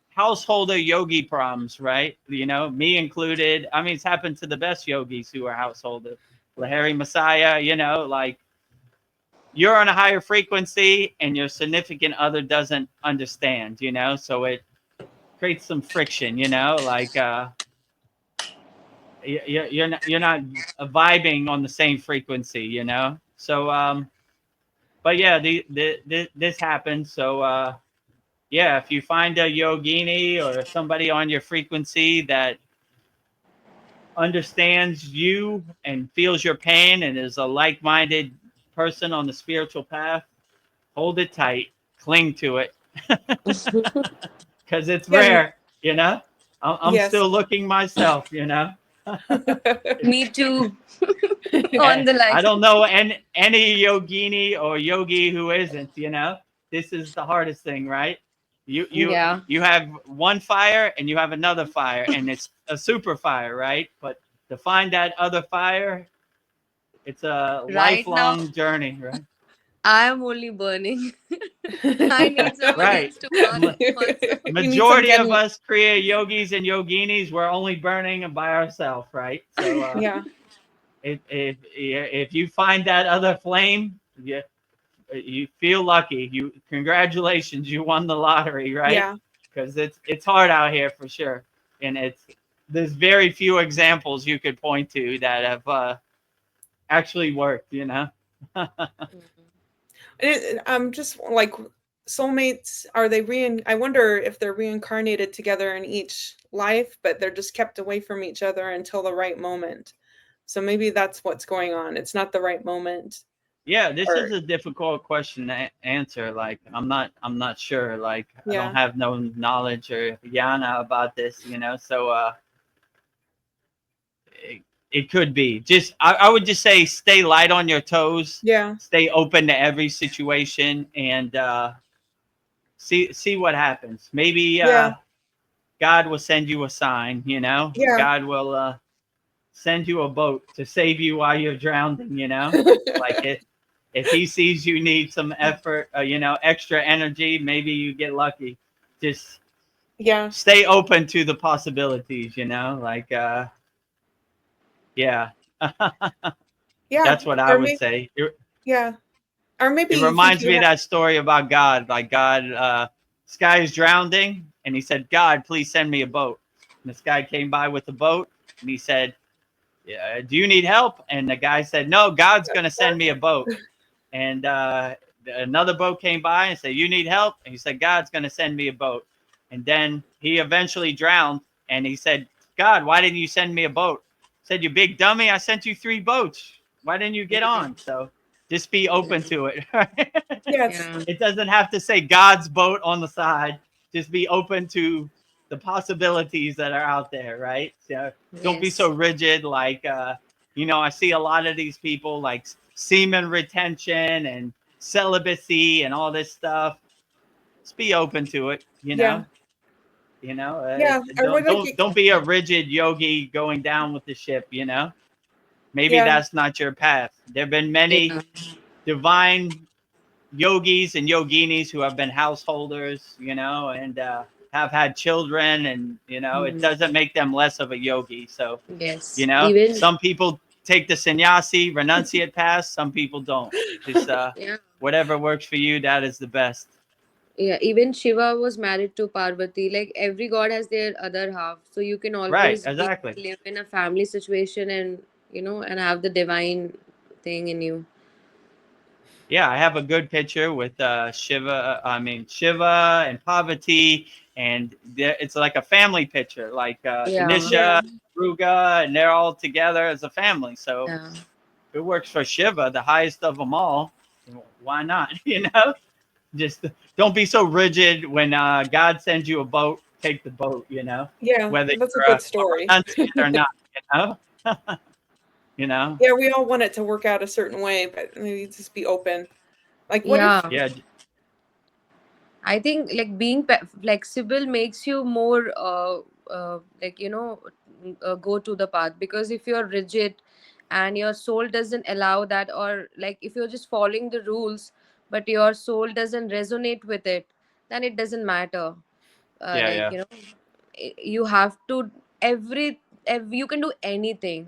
householder yogi problems, right? Me included. I mean, it's happened to the best yogis who are householder. Lahiri Messiah, like you're on a higher frequency and your significant other doesn't understand, so it creates some friction, like you're not vibing on the same frequency. So but yeah, this happens. So yeah, if you find a yogini or somebody on your frequency that understands you and feels your pain and is a like-minded person on the spiritual path, hold it tight, cling to it, because it's Yeah, rare. I'm yes. still looking myself. Me too. On I the line. don't know any yogini or yogi who isn't. This is the hardest thing, right? Yeah. You have one fire and you have another fire, and it's a super fire, right? But to find that other fire, it's a Right now, lifelong journey, right? I am only burning. I need someone Right. else to burn also. You need some Majority of Ken- us Kriya yogis and yoginis, we're only burning by ourselves, right? So Yeah, if you find that other flame, you feel lucky. Congratulations, you won the lottery, right? yeah. Because it's hard out here for sure, and there's very few examples you could point to that have actually worked. Just like soulmates, are they I wonder if they're reincarnated together in each life, but they're just kept away from each other until the right moment. So maybe that's what's going on. It's not the right moment. Yeah, this Or is a difficult question to answer. Like, I'm not sure. Like, I don't yeah. have no knowledge or jnana about this. So It could be. Just I would just say stay light on your toes. Yeah. Stay open to every situation and see what happens. Maybe Yeah. God will send you a sign, you know. Yeah. God will send you a boat to save you while you're drowning, you know. Like if he sees you need some effort, you know, extra energy, maybe you get lucky. Just Yeah. stay open to the possibilities, you know, like yeah. Yeah. That's what I Or would maybe, say. yeah. Or maybe It you think reminds you me of have, that story about God. Like God, this guy is drowning, and he said, "God, please send me a boat." And this guy came by with a boat, and he said, "Yeah, do you need help?" And the guy said, "No, God's going to send me a boat." And another boat came by and said, "You need help?" And he said, "God's going to send me a boat." And then he eventually drowned, and he said, "God, why didn't you send me a boat?" He said, "You big dummy, I sent you 3 boats. Why didn't you get on?" So just be open to it. yes. Yeah. It doesn't have to say God's boat on the side. Just be open to the possibilities that are out there, right? So don't be so Yes. rigid. Like, you know, I see a lot of these people like semen retention and celibacy and all this stuff. Just be open to it, you Yeah. know. You know, Yeah. I would like it. don't be a rigid yogi going down with the ship. You know, maybe Yeah. that's not your path. There have been many Yeah. divine yogis and yoginis who have been householders, you know, and have had children, and you know, it Mhm. doesn't make them less of a yogi. So, you Yes. know, Even some people take the sannyasi renunciate path, some people don't. Just yeah. whatever works for you, that is the best. Yeah, even Shiva was married to Parvati. Like every god has their other half. So you can Right, always be exactly. live in a family situation and and have the divine thing in you. Yeah, I have a good picture with Shiva and Parvati, and it's like a family picture, like Yeah. Yeah. Ganesha, Ruga, and they're all together as a family. So Yeah. if it works for Shiva, the highest of them all, why not? You know, just don't be so rigid. When God sends you a boat, take the boat. You know, Yeah. whether That's a you're good a story. renunciate or not. You know, you know, Yeah. We all want it to work out a certain way, but maybe just be open. Like, what if, Yeah. yeah, I think like being flexible makes you more like go to the path, because if you're rigid and your soul doesn't allow that, or like if you're just following the rules but your soul doesn't resonate with it, then it doesn't matter. yeah, Like yeah, you have to you can do anything,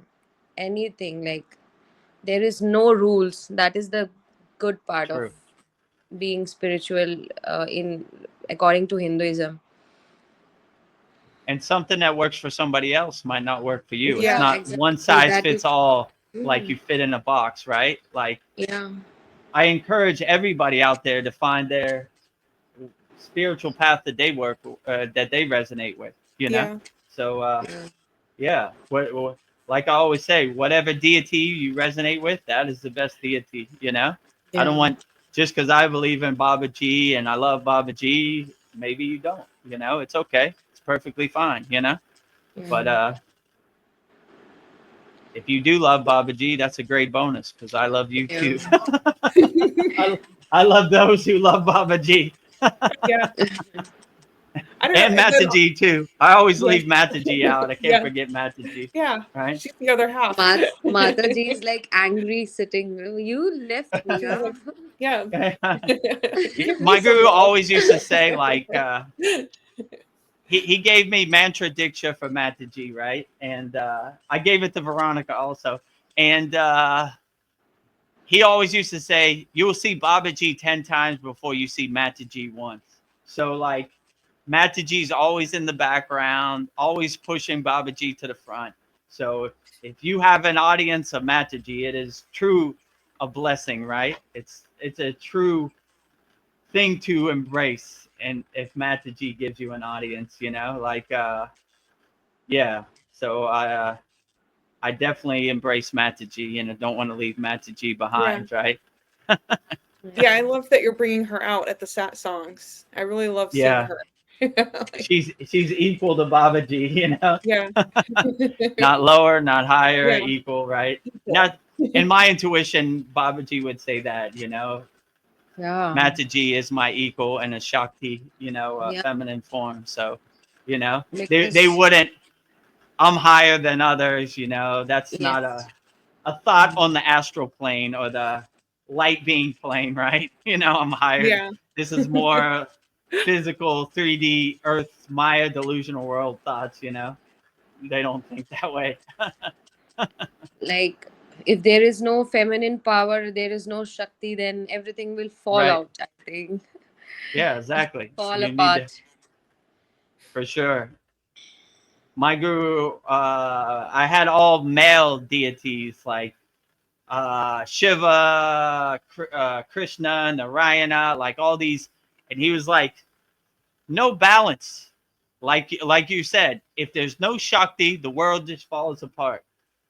like there is no rules. That is the good part of true. being spiritual in according to Hinduism. And something that works for somebody else might not work for you. It's yeah. Yeah, not one exactly. size That fits is. all, like Mm, you fit in a box, right? Like yeah. I encourage everybody out there to find their spiritual path that they that they resonate with, you know? Yeah. So Yeah. yeah, like I always say, whatever deity you resonate with, that is the best deity, you know? I don't Yeah. want just because I believe in Baba Ji and I love Baba Ji, maybe you don't, you know? It's okay. It's perfectly fine, you know? Yeah. But if you do love Baba Ji, that's a great bonus because I love you Yeah. too. I, I love those who love Baba Ji Yeah. I don't know. and And then, Mataji too. I always yeah. leave Mataji out. I can't Yeah. forget Mataji, Yeah. right? She's the other half. Mataji is like angry sitting. You left me, She's huh? like, yeah. Give me My some guru love. always used to say, like, he gave me mantra diksha for Mataji, right? And I gave it to Veronica also. And he always used to say, you will see Babaji 10 times before you see Mataji once. So, like, Mataji's always in the background, always pushing Babaji to the front. So, if you have an audience of Mataji, it is true a blessing, right? It's a true thing to embrace. And if Mataji gives you an audience, you know, like, yeah. So, I definitely embrace Mataji and I don't want to leave Mataji Yeah. behind, right? Yeah. I love that you're bringing her out at the Sat songs. I really love seeing Yeah. her. Like, she's equal to Babaji, you know, yeah. not lower, not higher, Yeah. equal, right? Equal. Not in my intuition, Babaji would say that, you know, Yeah. Mataji is my equal and a Shakti, you know, Yeah. feminine form. So, you know, they Because wouldn't. I'm higher than others, you know. That's not yes. a thought on the astral plane or the light being plane, right? You know, I'm higher. Yeah. This is more physical 3D Earth Maya delusional world thoughts, you know. They don't think that way. Like if there is no feminine power, there is no Shakti, then everything will fall Right. out, I think. Yeah, exactly. Fall You need to, apart. for sure. My guru, I had all male deities like Shiva, Krishna, Narayana, like all these, and he was like, no balance. Like you said, if there's no Shakti, the world just falls apart.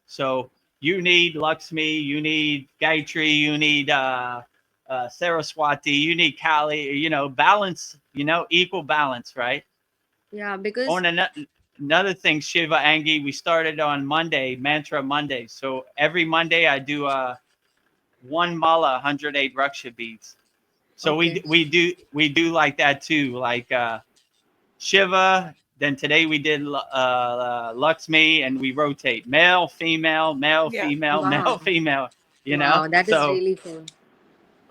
So you need Lakshmi, you need Gayatri, you need Saraswati, you need Kali, you know, balance, you know, equal balance, right? Yeah, because On another thing, Shiva Angi, we started on Monday, Mantra Monday. So every Monday I do one mala, 108 Raksha beads. So okay. we do like that too, like Shiva. Then today we did Lakshmi, and we rotate male, female, male, Yeah. female, Wow. male, female. You know, Wow, that is so really cool.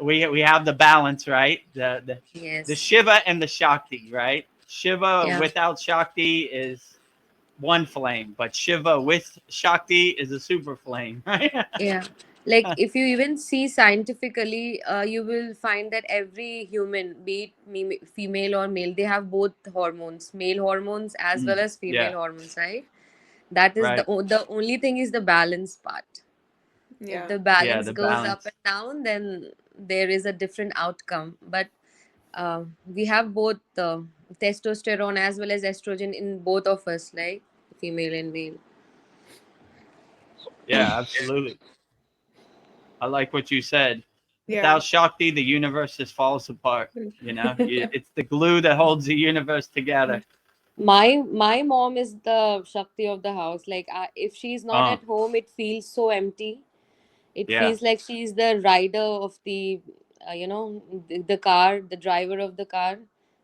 we have the balance, right? The Yes. Shiva and the Shakti, right? Shiva Yeah. without Shakti is one flame, but Shiva with Shakti is a super flame, right? Yeah. Like if you even see scientifically, you will find that every human, be it female or male, they have both hormones, male hormones as well as female Yeah, hormones, right? That is right. the only thing is the balance part. If Yeah. the Yeah, balance the goes up balance. and down, then there is a different outcome. But we have both testosterone as well as estrogen in both of us, like female and male. Yeah, absolutely. I like what you said. Yeah. Without Shakti, the universe just falls apart. You know, it's the glue that holds the universe together. My mom is the Shakti of the house. Like if she's not Oh, at home, it feels so empty. It yeah, feels like she's the rider of the the car, the driver of the car,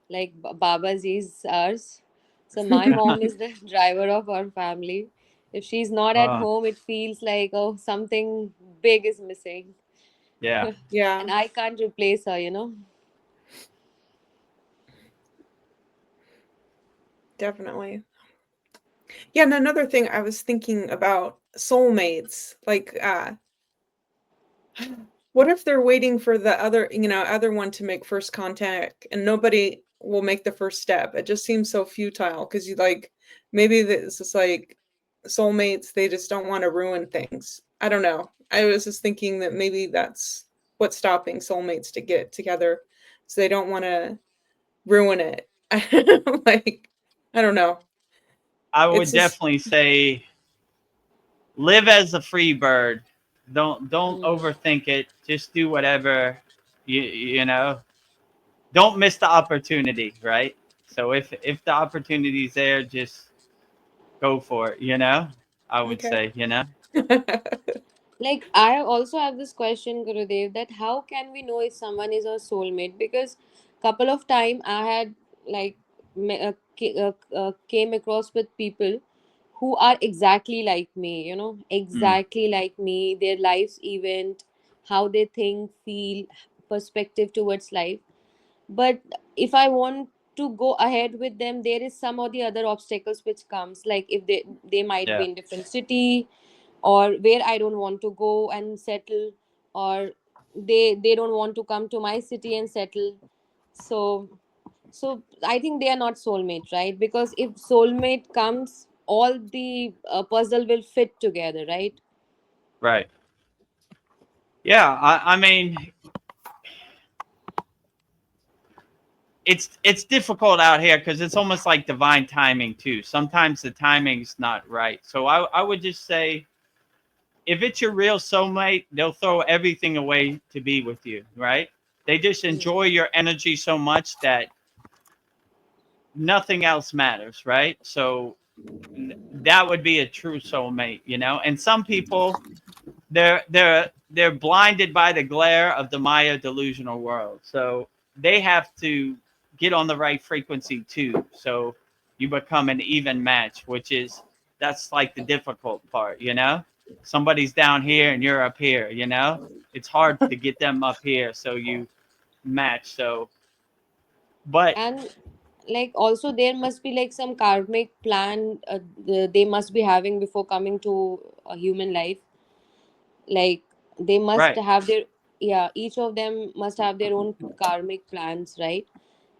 like Baba's is ours. So my mom is the driver of our family. If she's not at oh, home, it feels like, oh, something big is missing. yeah. Yeah. And I can't replace her. Definitely. Yeah, and another thing I was thinking about soulmates, like what if they're waiting for the other one to make first contact and nobody will make the first step? It just seems so futile because you like maybe this is like soulmates, they just don't want to ruin things. I don't know. I was just thinking that maybe that's what's stopping soulmates to get together. So they don't want to ruin it. Like, I don't know. I It's would just definitely say live as a free bird. Don't Mm. overthink it. Just do whatever you know. Don't miss the opportunity, right? So if the opportunity's there, just go for it. You know, I would okay. say, you know. Like I also have this question, Gurudev, that how can we know if someone is our soulmate? Because couple of time I had like came across with people who are exactly like me, Mm, exactly like me, their life's event, how they think, feel, perspective towards life. But if I want to go ahead with them, there is some or the other obstacles which comes, like if they might be yeah, in different city, or where I don't want to go and settle, or they don't want to come to my city and settle. So so I think they are not soulmate, right? Because if soulmate comes, all the puzzle will fit together, right? right. Yeah, I mean, it's difficult out here because it's almost like divine timing too. Sometimes the timing's not right. So I would just say if it's your real soulmate, they'll throw everything away to be with you, right? They just Mm. enjoy your energy so much that nothing else matters, right? So that would be a true soulmate, you know. And some people, they're blinded by the glare of the Maya delusional world, so they have to get on the right frequency too. So you become an even match, which is that's like the difficult part, you know. Somebody's down here and you're up here, you know. It's hard to get them up here, so you match. So, but And like also there must be like some karmic plan they must be having before coming to a human life. Like they must right, have their, yeah, each of them must have their own karmic plans, right?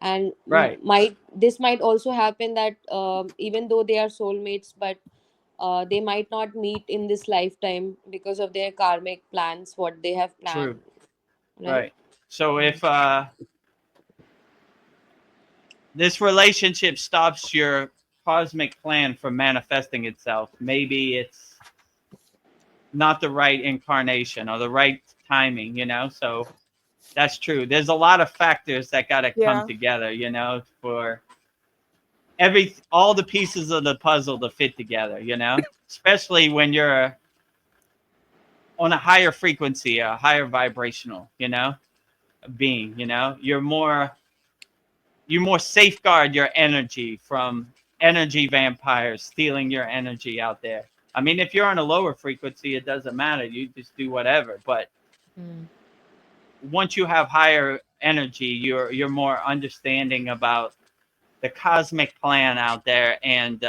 And right, might this might also happen that even though they are soulmates, but they might not meet in this lifetime because of their karmic plans, what they have planned, true, right? right. So Mm. if this relationship stops your cosmic plan from manifesting itself, maybe it's not the right incarnation or the right timing, you know. So that's true. There's a lot of factors that got to come Yeah. together, you know, for all the pieces of the puzzle to fit together, you know, especially when you're on a higher frequency, a higher vibrational, you know, being, you know, you more safeguard your energy from energy vampires stealing your energy out there. I mean, if you're on a lower frequency, it doesn't matter. You just do whatever. But Mm. once you have higher energy, you're more understanding about the cosmic plan out there, and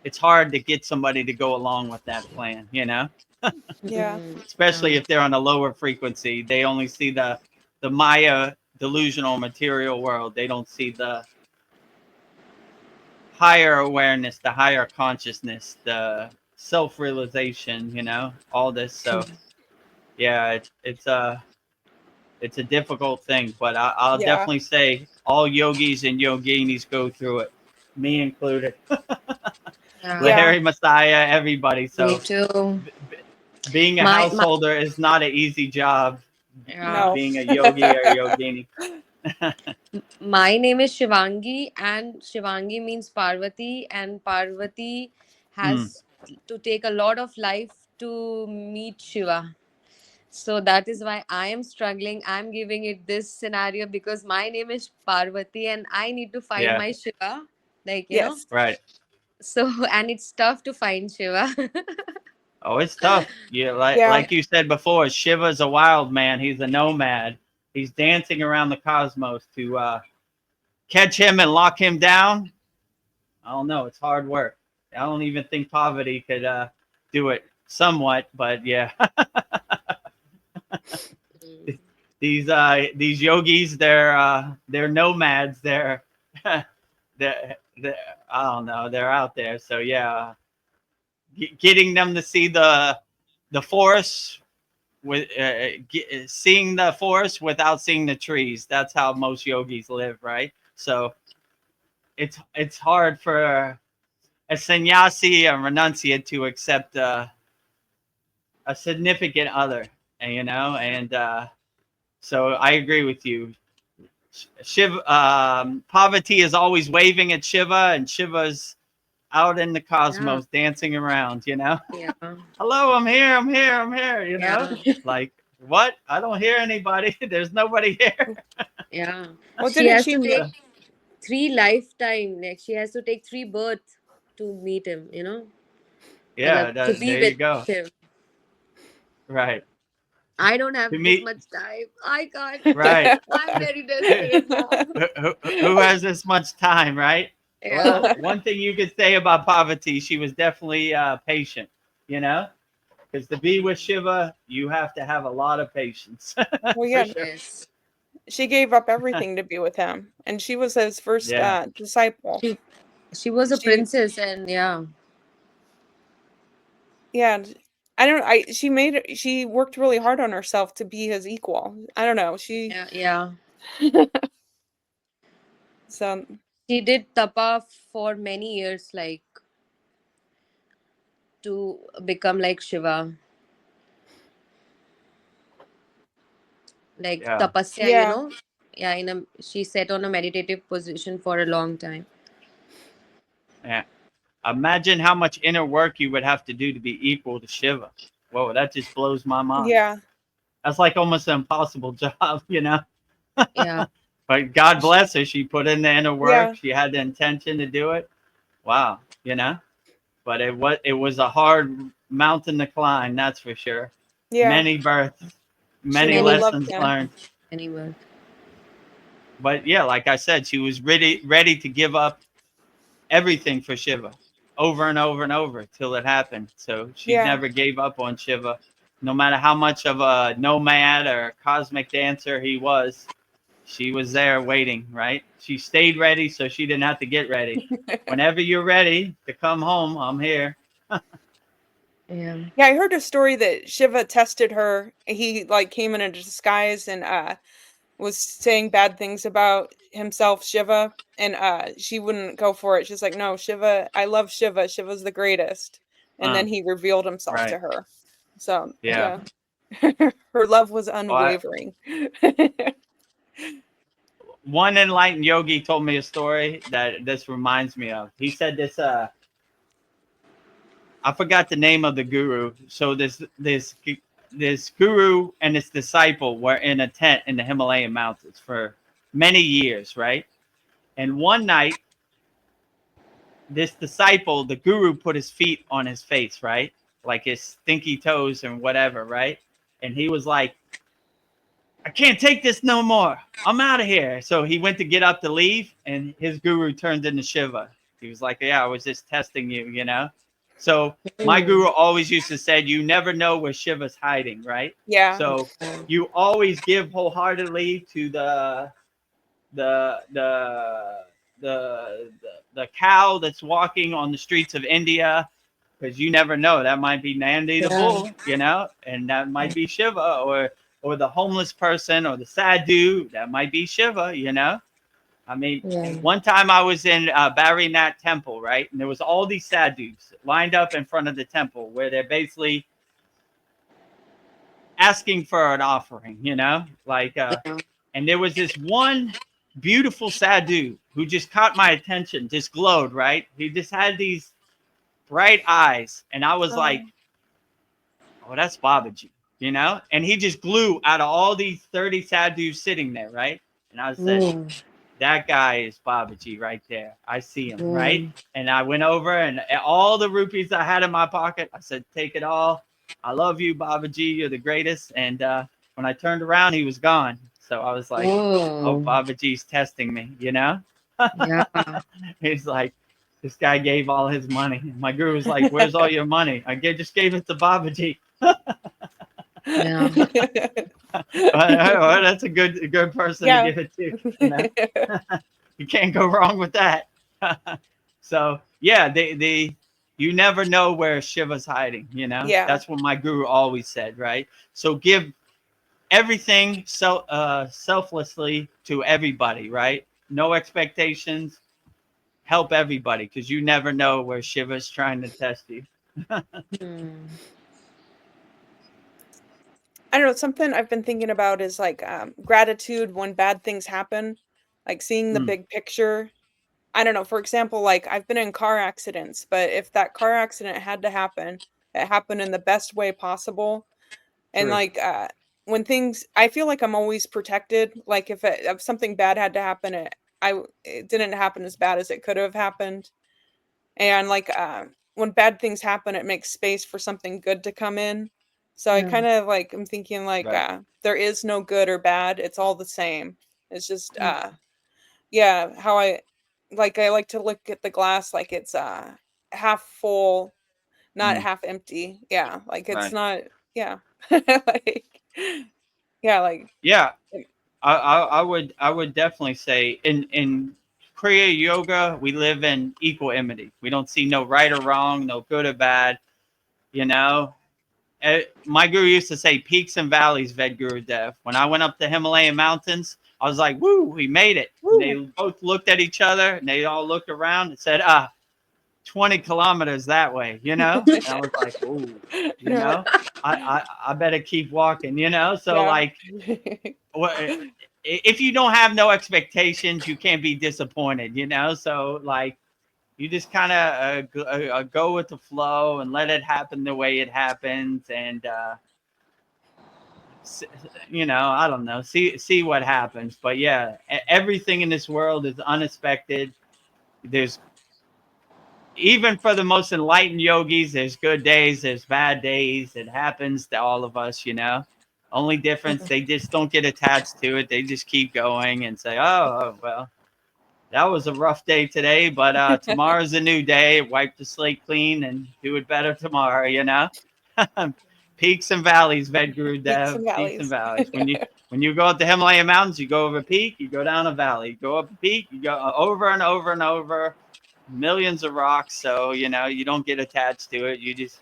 it's hard to get somebody to go along with that plan. You know, Yeah. especially Yeah. if they're on a lower frequency, they only see the Maya delusional material world. They don't see the higher awareness, the higher consciousness, the self-realization, you know, all this. So yeah, it's a difficult thing, but I'll Yeah. definitely say all yogis and yoginis go through it, me included. Yeah. Yeah. Lahiri Messiah, everybody. Me So too. b- being a My householder is not an easy job. yeah. No. Being a yogi or yogini. My name is Shivangi, and Shivangi means Parvati, and Parvati Mm, has to take a lot of life to meet Shiva. So that is why I am struggling. I'm giving it this scenario because my name is Parvati and I need to find yeah, my Shiva. Like, you know, Yes. right. so, and it's tough to find Shiva. Oh, it's tough. Yeah, like Yeah. like you said before, Shiva's a wild man. He's a nomad. He's dancing around the cosmos to catch him and lock him down. I don't know. It's hard work. I don't even think poverty could do it somewhat, but yeah, these yogis, they're nomads. They're I don't know. They're out there. So yeah, getting them to see the forest with seeing the forest without seeing the trees. That's how most yogis live, right? So it's hard for a sannyasi, a renunciate, to accept a significant other, and you know, and so I agree with you. Shiva, Parvati is always waving at Shiva, and Shiva's out in the Yeah, cosmos dancing around. You know, yeah, hello, I'm here, I'm here, I'm here. You know, yeah, like what? I don't hear anybody. There's nobody here. yeah. Well, She didn't has she? to take So, 3 lifetime. Like she has to take 3 births to meet him. You know, yeah, Matlab, to be there you with go. him. Right. I don't To have this meet, much time. I can't. right. I'm very desperate now. Who has this much time, right? Yeah, Well, one thing you could say about Parvati, she was definitely patient, you know, because to be with Shiva, you have to have a lot of patience Well, for yeah. sure. yes. She gave up everything to be with him, and she was his first Yeah, disciple. She she was a She, princess, and yeah, yeah. I don't. I she made it. She worked really hard on herself to be his equal. I don't know. She yeah, yeah. so She did tapa for many years, like to become like Shiva, like yeah, tapasya, you yeah. know. she sat on a meditative position for a long time. Yeah. Imagine how much inner work you would have to do to be equal to Shiva. Whoa, that just blows my mind. Yeah. That's like almost an impossible job, you know? Yeah. But God bless her. She put in the inner work. Yeah. She had the intention to do it. Wow, you know? But it was a hard mountain to climb, that's for sure. Yeah. Many births, many really loved lessons him. learned. Anyway. But yeah, like I said, she was ready to give up everything for Shiva over and over and over till it happened. So she Yeah. never gave up on Shiva. No matter how much of a nomad or cosmic dancer he was, she was there waiting, right? She stayed ready so she didn't have to get ready. Whenever you're ready to come home, I'm here. Yeah. Yeah, I heard a story that Shiva tested her. He like came in a disguise and was saying bad things about himself, Shiva, and she wouldn't go for it. She's like, "No, Shiva, I love Shiva. Shiva's the greatest." And then he revealed himself Right. to her. So, Yeah. yeah. Her love was Well, unwavering. one enlightened yogi told me a story that this reminds me of. He said this I forgot the name of the guru. So this guru and his disciple were in a tent in the Himalayan mountains for many years, right? And one night, this disciple, the guru, put his feet on his face, right? Like his stinky toes and whatever, right? And he was like, I can't take this no more. I'm out of here. So he went to get up to leave, and his guru turned into Shiva. He was like, yeah, I was just testing you, you know? So my guru always used to say, you never know where Shiva's hiding, right? Yeah. So you always give wholeheartedly to the cow that's walking on the streets of India, because you never know, that might be Nandi the bull, you know, and that might be Shiva, or the homeless person or the sadhu, that might be Shiva, you know. I mean, one time I was in Barinath temple, right, and there was all these sadhus lined up in front of the temple where they're basically asking for an offering, you know, like and there was this one beautiful sadhu who just caught my attention, just glowed, right? He just had these bright eyes, and I was like, oh, that's Babaji, you know? And he just glue out of all these 30 sadhus sitting there, right? And I said, that guy is Babaji right there. I see him, right? And I went over, and all the rupees I had in my pocket, I said, take it all. I love you, Babaji. You're the greatest. And when I turned around, he was gone. So I was like, oh, Babaji's testing me, you know? Yeah. He's like, this guy gave all his money. My guru was like, where's all your money? I just gave it to Babaji. Yeah. Well, that's a good person to give it to. You know? You can't go wrong with that. So yeah, you never know where Shiva's hiding, you know? Yeah. That's what my guru always said, right? So give everything selflessly to everybody, right? No expectations. Help everybody, because you never know where Shiva's trying to test you. I don't know, something I've been thinking about is like gratitude when bad things happen, like seeing the big picture. I don't know, for example, like I've been in car accidents, but if that car accident had to happen, it happened in the best way possible. And True. like when things, I feel like I'm always protected. Like if something bad had to happen, it didn't happen as bad as it could have happened. And like when bad things happen, it makes space for something good to come in. So I kind of like, I'm thinking like there is no good or bad, it's all the same. It's just yeah, how I like to look at the glass like it's half full, not half empty. Yeah, like it's not, yeah. Like yeah, like Yeah, I would definitely say in Kriya yoga, we live in equanimity. We don't see no right or wrong, no good or bad, you know. My guru used to say peaks and valleys, Vedagurudev. When I went up the Himalayan mountains, I was like, woo, we made it. They both looked at each other, and they all looked around and said, 20 kilometers that way, you know? And I was like, ooh, you know, I better keep walking, you know? So like, if you don't have no expectations, you can't be disappointed, you know? So like, you just kind of go with the flow and let it happen the way it happens. And, you know, I don't know, see what happens. But yeah, everything in this world is unexpected. There's, even for the most enlightened yogis, there's good days, there's bad days. It happens to all of us, you know. Only difference, they just don't get attached to it. They just keep going and say, oh well, that was a rough day today, but tomorrow's a new day. Wipe the slate clean and do it better tomorrow, you know. Peaks and valleys, Peaks Vedagurudev. and Peaks and valleys. valleys. When you go up the Himalayan mountains, you go over a peak, you go down a valley. You go up a peak, you go over and over and over. Millions of rocks, so you know you don't get attached to it. You just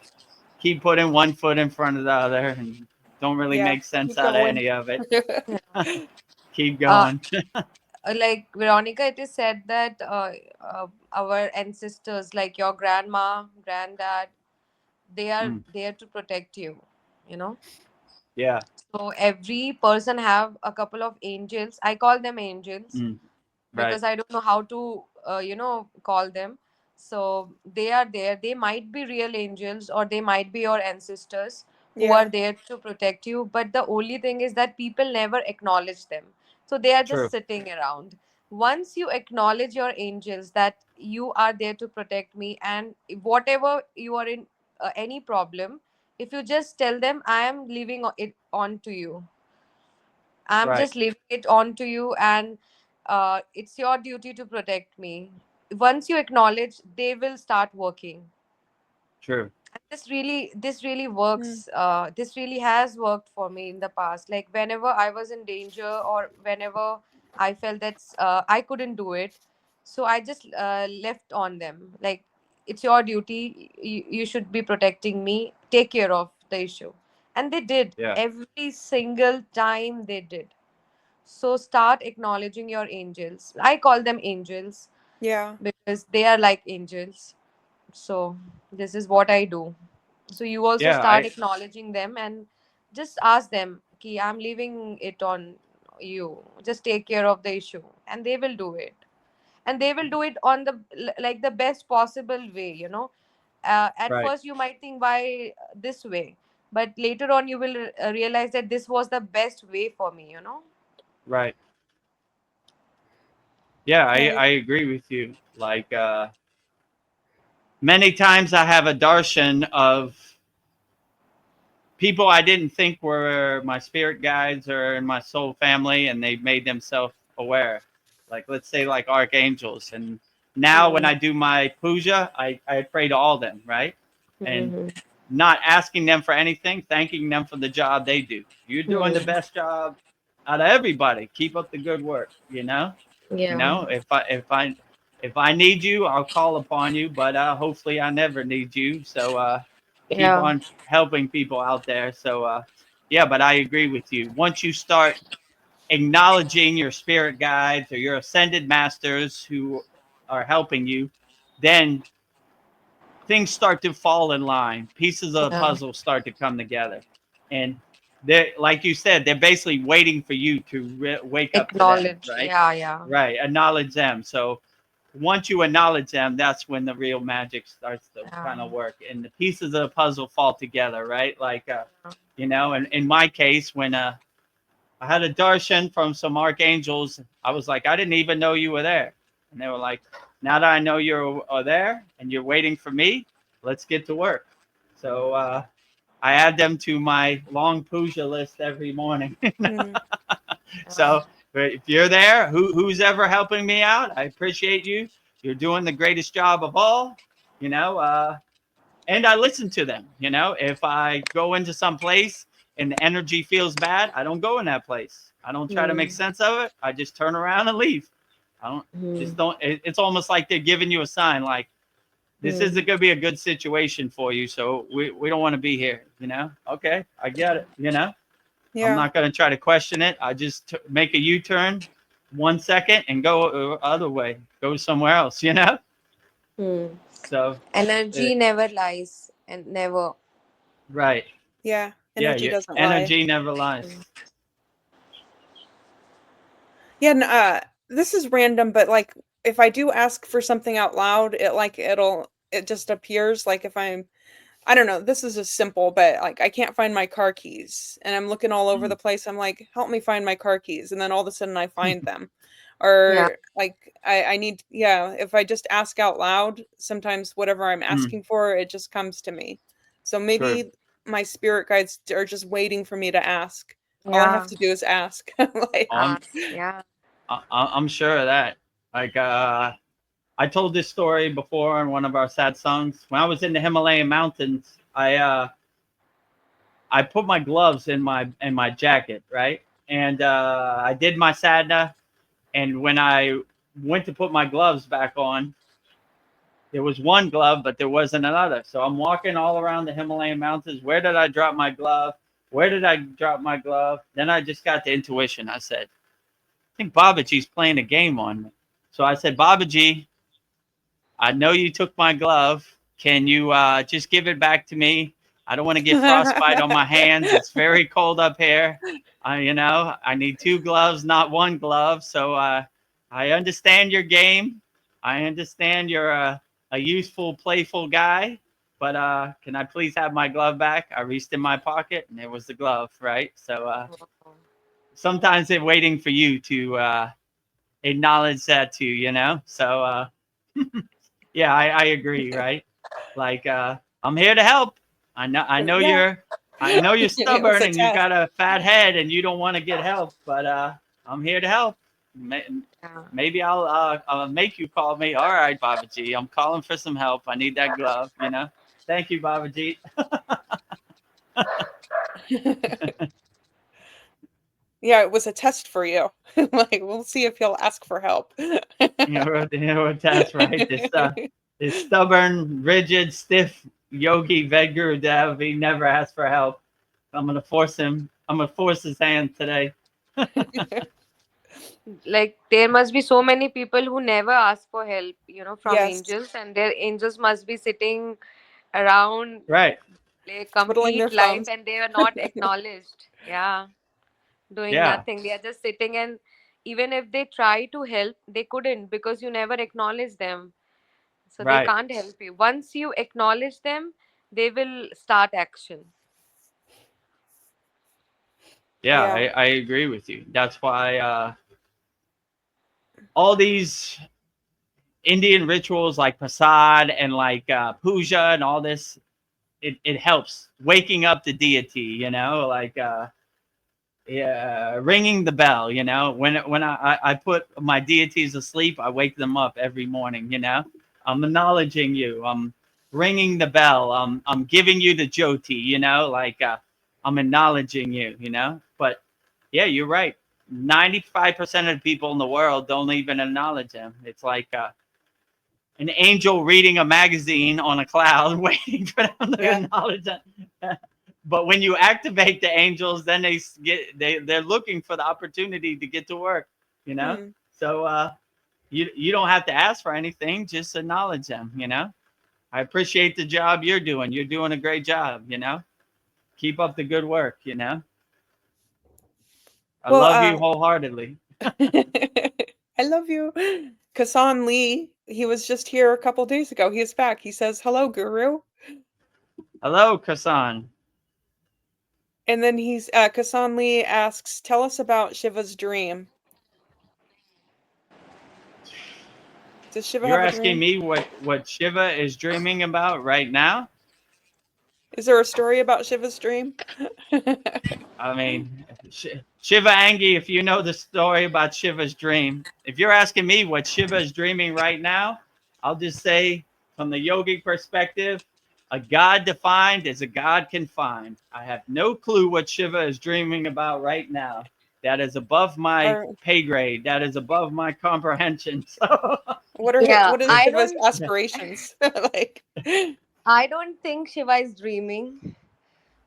keep putting one foot in front of the other, and don't really Yeah, make sense keep out of going. any of it. Keep uh, going. like Veronica, it is said that our ancestors, like your grandma, granddad, they are Mm, there to protect you, you know. yeah. So every person have a couple of angels. I call them angels Mm, right. because I don't know how to, call them. So they are there. They might be real angels or they might be your ancestors who are Yeah, there to protect you. But the only thing is that people never acknowledge them. So they are just True. sitting around. Once you acknowledge your angels that you are there to protect me, and whatever you are in, any problem, if you just tell them, I am leaving it on to you, I'm Right. just leaving it on to you, and it's your duty to protect me. Once you acknowledge, they will start working. True. And this really mm, works. This really has worked for me in the past. Like whenever I was in danger or whenever I felt that I couldn't do it, so I just left on them. Like, it's your duty. You should be protecting me. Take care of the issue, and they did Yeah. every single time. They did. So start acknowledging your angels. I call them angels yeah, because they are like angels. So this is what I do. So you also Yeah. start acknowledging them and just ask them, Ki, I'm leaving it on you. Just take care of the issue. And they will do it. And they will do it on the like the best possible way, you know. At Right. first you might think, why this way? But later on you will realize that this was the best way for me, you know. Right. Yeah. right. I agree with you. Like, many times I have a darshan of people I didn't think were my spirit guides or in my soul family, and they made themselves aware. Like, let's say, like archangels. And now when Hmm. I do my puja, I pray to all them, right? And Hmm. not asking them for anything, thanking them for the job they do. You're doing the Hmm. best job out of everybody. Keep up the good work, you know? You Yeah. know, if I need you, I'll call upon you, but hopefully I never need you. So keep Yeah. on helping people out there. So yeah, but I agree with you. Once you start acknowledging your spirit guides or your ascended masters who are helping you, then things start to fall in line. Pieces of the Yeah. puzzle start to come together, and they, like you said, they're basically waiting for you to wake up to them, Acknowledge. right? Yeah. Yeah. Right, acknowledge them. So once you acknowledge them, that's when the real magic starts to Yeah. kind of work, and the pieces of the puzzle fall together, right? Like, you know, and in my case, when I had a darshan from some archangels, I was like, I didn't even know you were there, and they were like, now that I know you're there and you're waiting for me, let's get to work. So I add them to my long puja list every morning. Mm, Yeah. So if you're there, who's ever helping me out, I appreciate you. You're doing the greatest job of all, you know. And I listen to them. You know, if I go into some place and the energy feels bad, I don't go in that place. I don't try to make Hmm. sense of it. I just turn around and leave. I don't Hmm. just don't. It's almost like they're giving you a sign, like this Hmm. isn't going to be a good situation for you. So we don't want to be here. You know, okay, I get it. You know. I'm yeah, not going to try to question it. I just make a U-turn 1 second and go other way, go somewhere else, you know? Hmm. So, uh, Energy never lies and never. right. yeah. Yeah, Energy your doesn't lie. energy never lies. Hmm. Yeah, this is random, but like if I do ask for something out loud, it just appears. Like if I don't know, this is just simple, but like I can't find my car keys and I'm looking all over the place. I'm like, help me find my car keys. And then all of a sudden I find them. Yeah. Or like I need, yeah, if I just ask out loud, sometimes whatever I'm asking for, it just comes to me. So True. maybe my spirit guides are just waiting for me to ask. All I have Yeah. to do is ask. Like, Yeah. I'm sure of that. Like I told this story before in one of our Satsangs. When I was in the Himalayan mountains, I put my gloves in my jacket, right? And I did my sadhana. And when I went to put my gloves back on, there was one glove, but there wasn't another. So I'm walking all around the Himalayan mountains. Where did I drop my glove? Where did I drop my glove? Then I just got the intuition. I said, I think Babaji's playing a game on me. So I said, Babaji, I know you took my glove. Can you just give it back to me? I don't want to get frostbite on my hands. It's very cold up here. I need two gloves, not one glove. So I understand your game. I understand you're a useful, playful guy. But can I please have my glove back? I reached in my pocket and it was the glove, right? So sometimes they're waiting for you to acknowledge that too, So yeah, I agree, right? Like I'm here to help. I know yeah, you're it was stubborn a and you test. got a fat head and you don't want to get help, but I'm here to help. Yeah. Maybe I'll make you call me. All right, Babaji, I'm calling for some help. I need that glove. Thank you, Babaji. Yeah, it was a test for you. Like, we'll see if he'll ask for help. That's right. This stubborn, rigid, stiff yogi Vedagurudev, he never asked for help. I'm gonna force him. I'm gonna force his hand today. Like there must be so many people who never ask for help, from Yes, angels, and their angels must be sitting around Right. a twiddling their complete life thumbs. and they are not acknowledged. Yeah. Doing Yeah. nothing. They are just sitting, and even if they try to help, they couldn't because you never acknowledge them. So they Right. can't help you. Once you acknowledge them, they will start action. Yeah, Yeah. I agree with you. That's why all these Indian rituals like Prasad and like puja and all this, it helps waking up the deity. Like yeah, ringing the bell. When I put my deities asleep, I wake them up every morning. I'm acknowledging you. I'm ringing the bell. I'm giving you the jyoti. Like I'm acknowledging you. But yeah, you're right. 95% of the people in the world don't even acknowledge him. It's like an angel reading a magazine on a cloud, waiting for them to Yeah. acknowledge it. But when you activate the angels, then they're looking for the opportunity to get to work. Hmm. So you don't have to ask for anything, just acknowledge them. I appreciate the job you're doing. You're doing a great job. Keep up the good work. I Well, love you wholeheartedly. I love you. Kasan Lee, he was just here a couple days ago. He is back. He says, "Hello, Guru." Hello, Kasan. And then Kasan Lee asks, "Tell us about Shiva's dream. Does Shiva You're have a asking dream? me what Shiva is dreaming about right now? Is there a story about Shiva's dream?" I mean, Shiva Angi, if you know the story about Shiva's dream, if you're asking me what Shiva is dreaming right now, I'll just say from the yogic perspective, a God defined is a God can find. I have no clue what Shiva is dreaming about right now. That is above my Or pay grade. That is above my comprehension. So, Yeah, what is I Shiva's don't aspirations? Like, I don't think Shiva is dreaming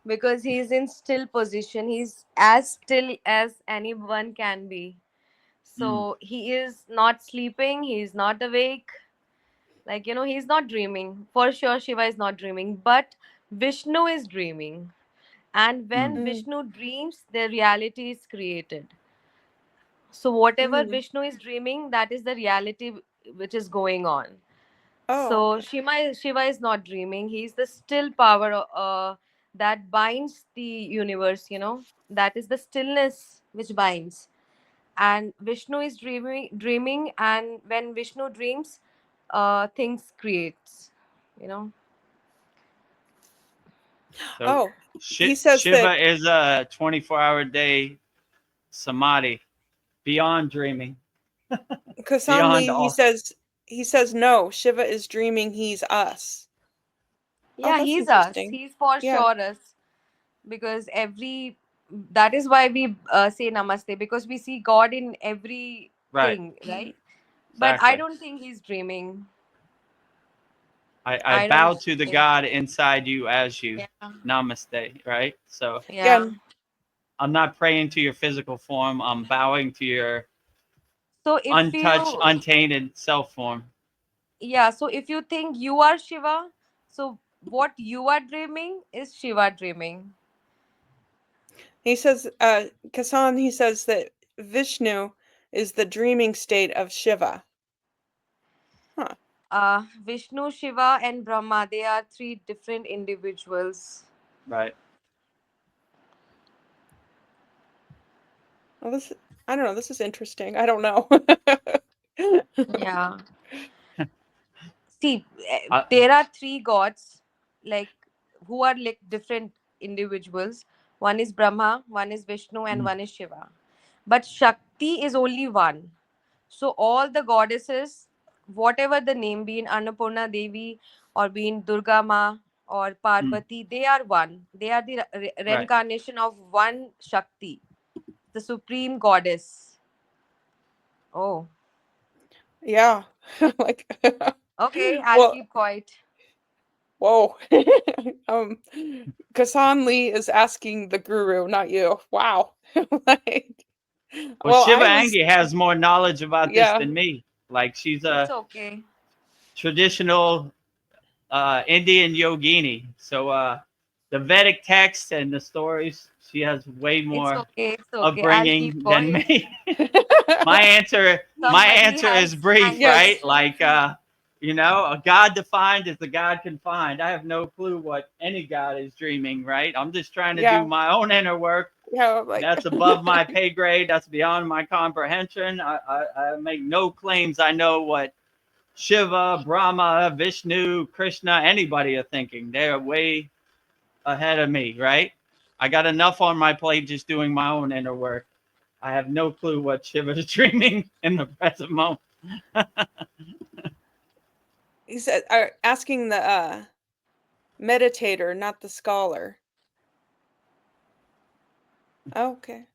because he's in still position. He's as still as anyone can be. mm, So he is not sleeping, he's not awake. Like, he's not dreaming. For sure, Shiva is not dreaming, but Vishnu is dreaming. And when mm, mm, Vishnu dreams, the reality is created. So whatever Mm. Vishnu is dreaming, that is the reality which is going on. Oh, So okay. Shiva is not dreaming. He's the still power that binds the universe. That is the stillness which binds. And Vishnu is dreaming, and when Vishnu dreams, things creates. You know. So Oh, he says Shiva that is a 24-hour day samadhi, beyond dreaming, beyond Kasanli, all. he says no, Shiva is dreaming he's us. Oh, Yeah, that's he's us. interesting. He's for Yeah. sure us, because that is why we say namaste, because we see God in Right. everything, right? But I Exactly. don't think he's dreaming. I I don't bow to the think. God inside you as you. Yeah. Namaste. Right. So Yeah. Yeah. I'm not praying to your physical form. I'm bowing to your So if untouched, you, untainted self form. yeah, so if you think you are Shiva, so what you are dreaming is Shiva dreaming. He says, Kasan, he says that Vishnu is the dreaming state of Shiva. Huh. Vishnu, Shiva, and Brahma, they are three different individuals. Right. Well, I don't know. This is interesting. I don't know. Yeah. See, Uh, there are three gods, like, who are like different individuals. One is Brahma, one is Vishnu, and mm, one is Shiva. But Shakti is only one. So all the goddesses, whatever the name, be in Annapurna Devi or be in Durga Ma or mm, Parvati, they are one. They are the right. reincarnation of one Shakti, the supreme goddess. Oh, Yeah. Like, okay, I'll well, keep quiet. whoa. um, Kasan Lee is asking the guru, not you. Wow. Like, Well, well, Shiva I was, Angi has more knowledge about this yeah. than me. Like she's It's a okay. traditional Indian yogini. So the Vedic texts and the stories, she has way It's more okay. It's okay. I'll keep upbringing than quiet. me. my answer my Somebody answer is has brief, answered. Yes. right? Like a God defined is the God confined. I have no clue what any God is dreaming, right? I'm just trying to do Yeah. my own inner work. Yeah. Like, That's above my pay grade. That's beyond my comprehension. I make no claims I know what Shiva, Brahma, Vishnu, Krishna, anybody are thinking. They're way ahead of me, right? I got enough on my plate just doing my own inner work. I have no clue what Shiva is dreaming in the present moment. he said, asking the meditator, not the scholar. Okay.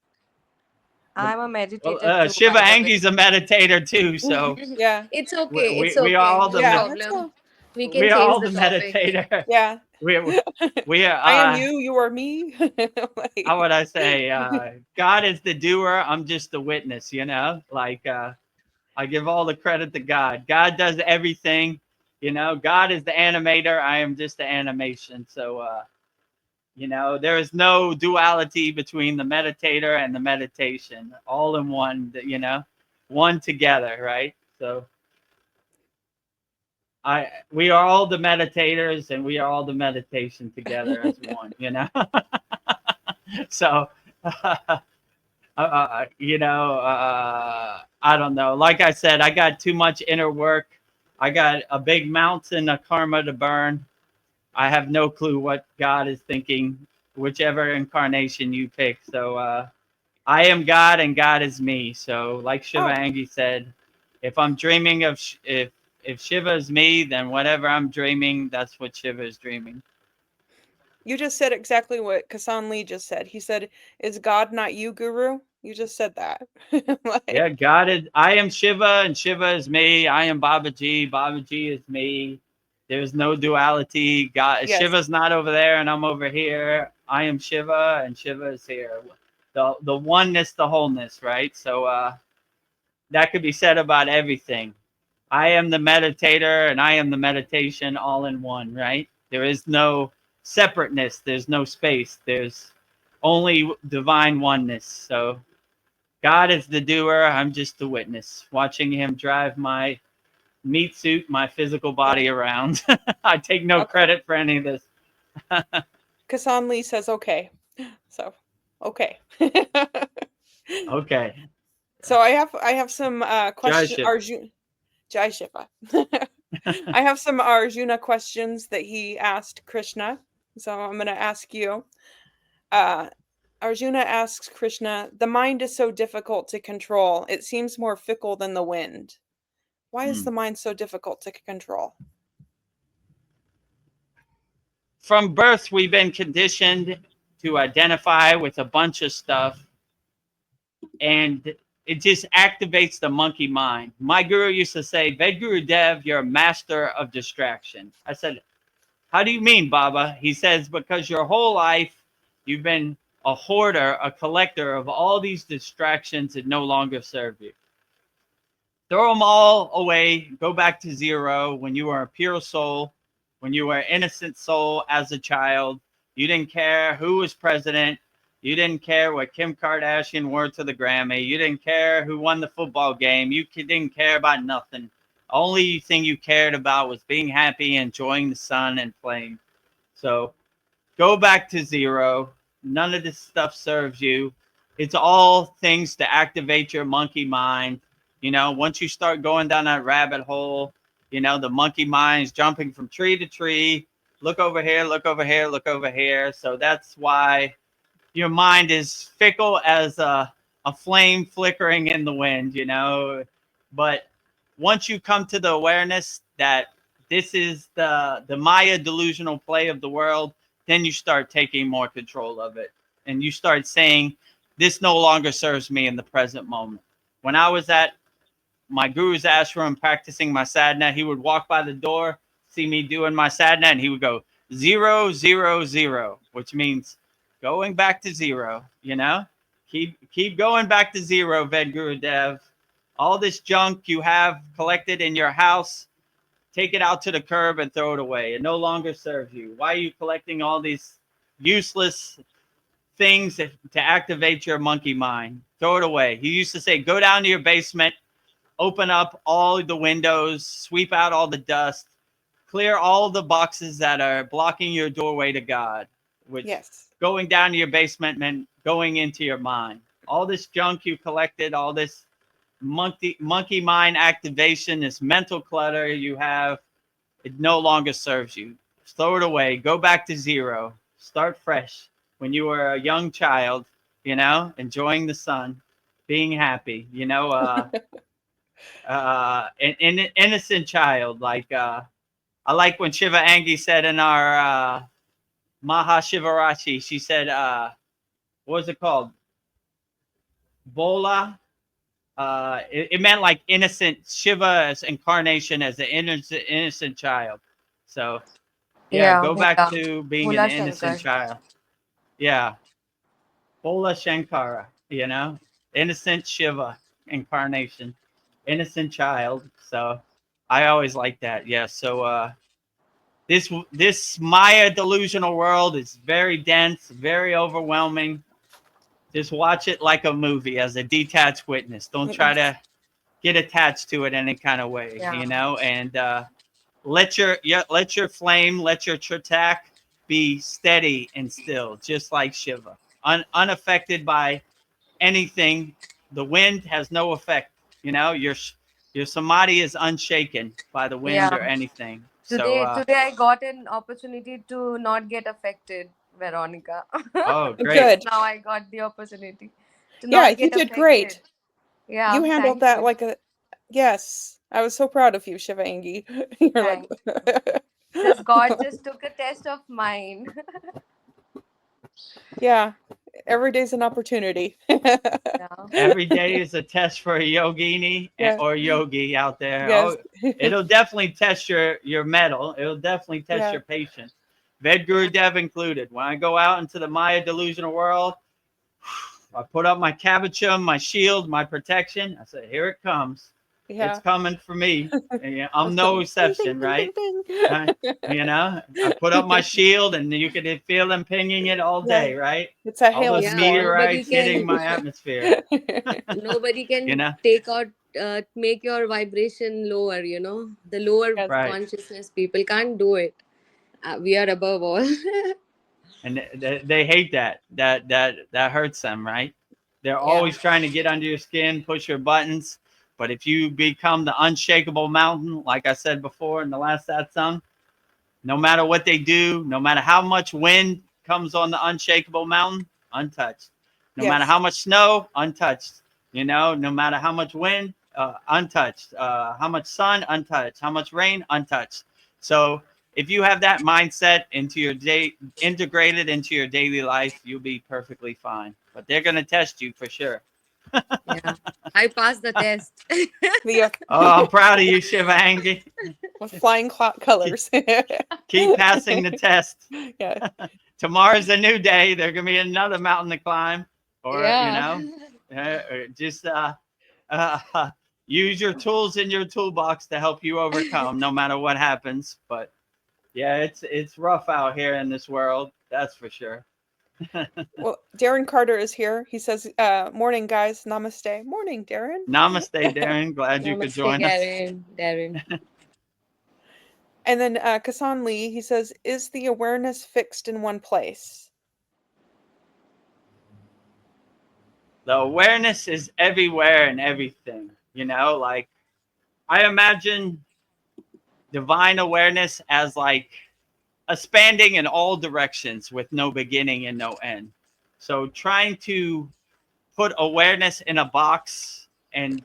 I'm a Well, meditator too, Shiva by the way. Angi's a meditator too, so Yeah. It's we, okay. we, It's we are okay. all No Yeah. Let's problem. go. We can we are change all the the topic. meditator. Yeah. We are I am you. You are me. how Like, would I say? God is the doer. I'm just the witness. Like I give all the credit to God. God does everything. God is the animator. I am just the animation. So there is no duality between the meditator and the meditation. All in one. One together, right? So we are all the meditators and we are all the meditation together as one. So I don't know. Like I said, I got too much inner work. I got a big mountain of karma to burn. I have no clue what God is thinking, whichever incarnation you pick. So I am God and God is me. So like Shiva oh, Angi said, if I'm dreaming of if Shiva is me, then whatever I'm dreaming, that's what Shiva is dreaming. you just said exactly what Kasan Lee just said. He said, "Is God not you, Guru?" You just said that. Yeah, Like, God is. I am Shiva, and Shiva is me. I am Babaji. Babaji is me. There's no duality. God, yes. Shiva's not over there, and I'm over here. I am Shiva, and Shiva is here. The oneness, the wholeness, right? So that could be said about everything. I am the meditator, and I am the meditation, all in one, right? There is no separateness. There's no space. There's only divine oneness. So God is the doer. I'm just the witness, watching him drive my meat suit, my physical body around. I take no Okay. credit for any of this. Kasan Lee says okay. So, okay. Okay. So I have some Jai question Shiva. Arjun Jai Shiva. I have some Arjuna questions that he asked Krishna. So I'm going to ask you. Arjuna asks Krishna, the mind is so difficult to control. It seems more fickle than the wind. Why is the mind so difficult to control? From birth, we've been conditioned to identify with a bunch of stuff, and it just activates the monkey mind. My guru used to say, Vedagurudev, you're a master of distraction. I said, how do you mean, Baba? He says, because your whole life you've been a hoarder, a collector of all these distractions that no longer serve you. Throw them all away. Go back to zero. When you were a pure soul, when you were an innocent soul as a child, you didn't care who was president. You didn't care what Kim Kardashian wore to the Grammy. You didn't care who won the football game. You didn't care about nothing. Only thing you cared about was being happy, enjoying the sun, and playing. So go back to zero. None of this stuff serves you. It's all things to activate your monkey mind. You know, once you start going down that rabbit hole, you know, the monkey mind is jumping from tree to tree. Look over here, look over here, look over here. So that's why your mind is fickle as a flame flickering in the wind, you know. But once you come to the awareness that this is the Maya delusional play of the world, then you start taking more control of it. And you start saying, this no longer serves me in the present moment. When I was at my guru's ashram practicing my sadhana, he would walk by the door, see me doing my sadhana, and he would go 0, 0, 0, which means going back to zero. You know, keep going back to zero, Vedagurudev. All this junk you have collected in your house, take it out to the curb and throw it away. It no longer serves you. Why are you collecting all these useless things to activate your monkey mind? Throw it away. He used to say, go down to your basement, open up all the windows, sweep out all the dust, clear all the boxes that are blocking your doorway to God, which Yes. going down to your basement meant going into your mind. All this junk you collected, all this monkey mind activation, this mental clutter you have, it no longer serves you. Throw it away. Go back to zero. Start fresh. When you were a young child, you know, enjoying the sun, being happy, you know, an innocent child. Like I like when Shiva Angi said in our Maha Shivarashi, she said, what was it called? Bola. It meant like innocent. Shiva's incarnation as an innocent child. So yeah, Yeah, go back Bhola. to being an Bhola innocent Shankar. child. Yeah, Bola Shankara. You know, innocent Shiva incarnation, innocent child. So I always like that. Yeah. So this Maya delusional world is very dense, very overwhelming. Just watch it like a movie as a detached witness. Don't try to get attached to it any kind of way, Yeah. you know, and let your flame, let your tratak be steady and still, just like Shiva, unaffected by anything. The wind has no effect, you know. Your samadhi is unshaken by the wind Yeah. or anything. So Today I got an opportunity to not get affected, Veronica. oh great. Good. Now I got the opportunity to Yeah, not you get did affected. great. Yeah, You handled thank that you. like a yes. I was so proud of you, Shivangi. You're like Thank you. Just God just took a test of mine. yeah, every day's an opportunity. Yeah. Every day is a test for a yogini Yeah. or yogi out there. Yes. Oh, it'll definitely test your mettle. It'll definitely test Yeah. your patience. Vedagurudev included. When I go out into the Maya delusional world, I put up my cabochum, my shield, my protection. I said, here it comes. Yeah. It's coming for me. And I'm no Ding, exception, ding, right? ding, ding. You know, I put up my shield and you can feel them pinging it all Yeah. day, right? It's a All those Yeah, hailstorm. meteorites hitting my atmosphere, nobody you can know? take out, make your vibration lower, the lower Yes. Right. consciousness people can't do it. We are above all. And they hate that. That hurts them, right? They're Yeah. always trying to get under your skin, push your buttons. But if you become the unshakable mountain, like I said before in the last satsang, no matter what they do, no matter how much wind comes on the unshakable mountain, untouched. No matter Yes. how much snow, untouched. You know, no matter how much wind, untouched. How much sun, untouched. How much rain, untouched. So if you have that mindset into your day, integrated into your daily life, you'll be perfectly fine. But they're going to test you for sure. Yeah. I passed the test. The Oh, I'm proud of you, Shivangi. with flying colors. Keep passing the test. Yeah. Tomorrow's a new day. There's gonna be another mountain to climb, or Yeah. just use your tools in your toolbox to help you overcome, no matter what happens. But yeah, it's rough out here in this world. That's for sure. Well, Darren Carter is here. He says, "Morning, guys. Namaste." Morning, Darren. Namaste, Darren. Glad you could Namaste, join us. Darren. And then Kasan Lee, he says, "Is the awareness fixed in one place?" The awareness is everywhere and everything. You know, like I imagine divine awareness as like expanding in all directions with no beginning and no end. So trying to put awareness in a box and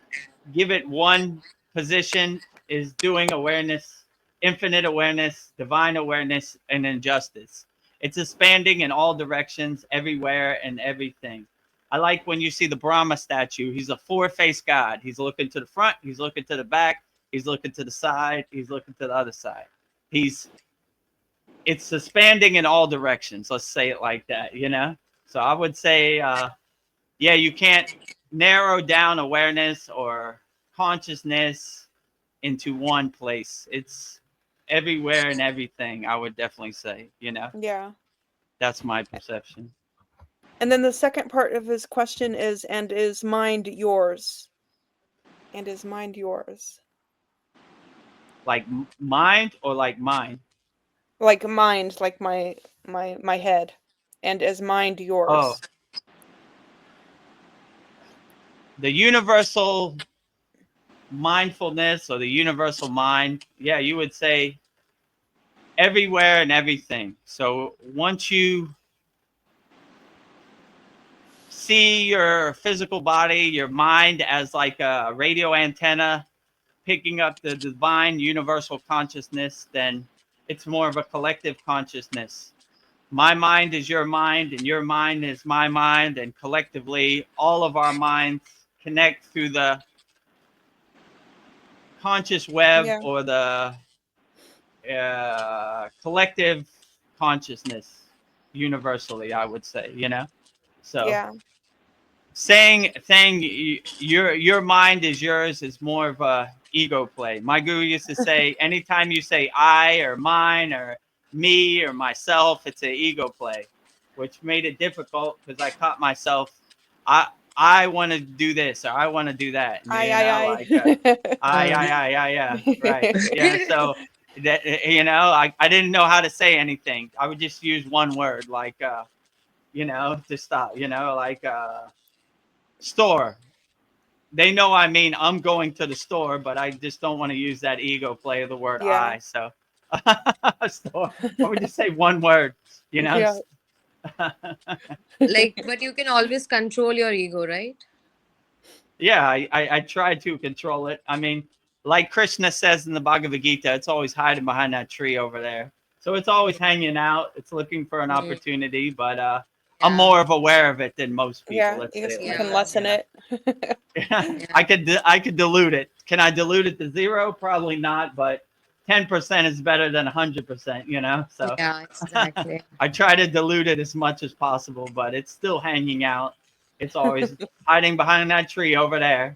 give it one position is doing awareness, infinite awareness, divine awareness, and injustice. It's expanding in all directions, everywhere, and everything. I like when you see the Brahma statue. He's a four-faced God. He's looking to the front, he's looking to the back, he's looking to the side, he's looking to the other side. It's expanding in all directions. Let's say it like that, you know? So I would say, yeah, you can't narrow down awareness or consciousness into one place. It's everywhere and everything, I would definitely say, you know? Yeah. That's my perception. And then the second part of his question is, "And is mind yours?" And is mind yours? Like mind or like mine? Like mind, like my head. And is mind yours? Oh, the universal mindfulness or the universal mind. Yeah, you would say everywhere and everything. So once you see your physical body, your mind as like a radio antenna picking up the divine universal consciousness, then it's more of a collective consciousness. My mind is your mind, and your mind is my mind, and collectively, all of our minds connect through the conscious web Yeah. or the collective consciousness universally, I would say, you know? So Yeah. saying your mind is yours is more of a ego play. My guru used to say, anytime you say I or mine or me or myself, it's an ego play, which made it difficult because I caught myself. I want to do this or I want to do that. I. Like yeah, right, yeah. So that I didn't know how to say anything. I would just use one word like to stop. Like store. They know I mean I'm going to the store, but I just don't want to use that ego play of the word Yeah. I. So store. I would just say one word. Yeah. But you can always control your ego, right? Yeah, I try to control it. I mean, like Krishna says in the Bhagavad Gita, it's always hiding behind that tree over there. So it's always hanging out. It's looking for an opportunity, but I'm more of aware of it than most people. Yeah, Let's you say it can like lessen that, it. I could dilute it. Can I dilute it to 0? Probably not, but 10% is better than 100%. So Yeah, exactly. I try to dilute it as much as possible, but it's still hanging out. It's always hiding behind that tree over there.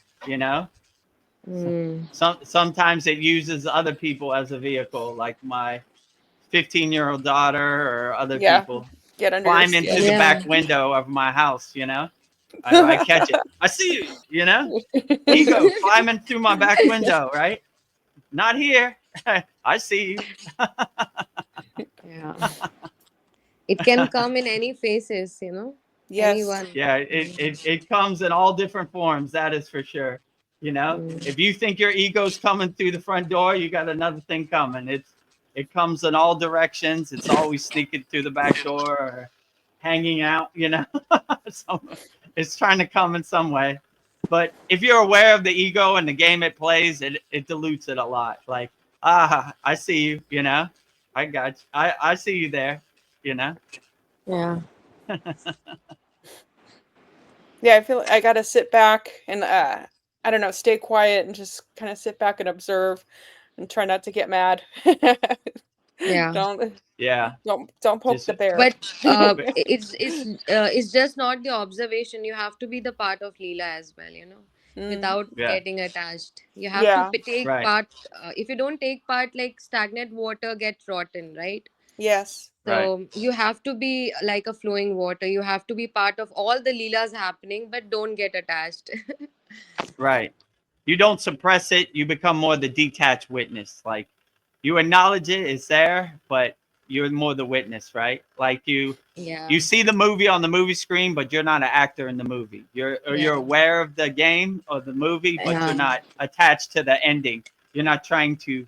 Mm. Sometimes it uses other people as a vehicle, like my 15-year-old daughter or other Yeah. people Get under your climb into skin. the Yeah. back window of my house, you know. I catch it. I see you, you know. Ego climbing through my back window, right? Not here. I see you. Yeah. It can come in any faces, you know. Yes. Anyone. Yeah, it comes in all different forms. That is for sure. You know, Mm. if you think your ego's coming through the front door, you got another thing coming. It comes in all directions. It's always sneaking through the back door or hanging out. You know, so it's trying to come in some way. But if you're aware of the ego and the game it plays, it dilutes it a lot. Like, I see you. You know, I got you. I see you there. You know. Yeah. Yeah, I feel I gotta sit back and I don't know, stay quiet and just kind of sit back and observe and try not to get mad. Yeah. Don't Yeah. don't poke Just the bear. But it's just not the observation. You have to be the part of Leela as well, you know, Mm, without yeah. getting attached. You have to yeah. take Right. part. If you don't take part, like stagnant water gets rotten, right? Yes. Right. So you have to be like a flowing water. You have to be part of all the Leelas happening, but don't get attached. Right. You don't suppress it. You become more the detached witness. Like you acknowledge it, it's there, but you're more the witness, right? Like Yeah. you see the movie on the movie screen, but you're not an actor in the movie. You're Yeah. aware of the game or the movie, but you're Yeah. not attached to the ending. You're not trying to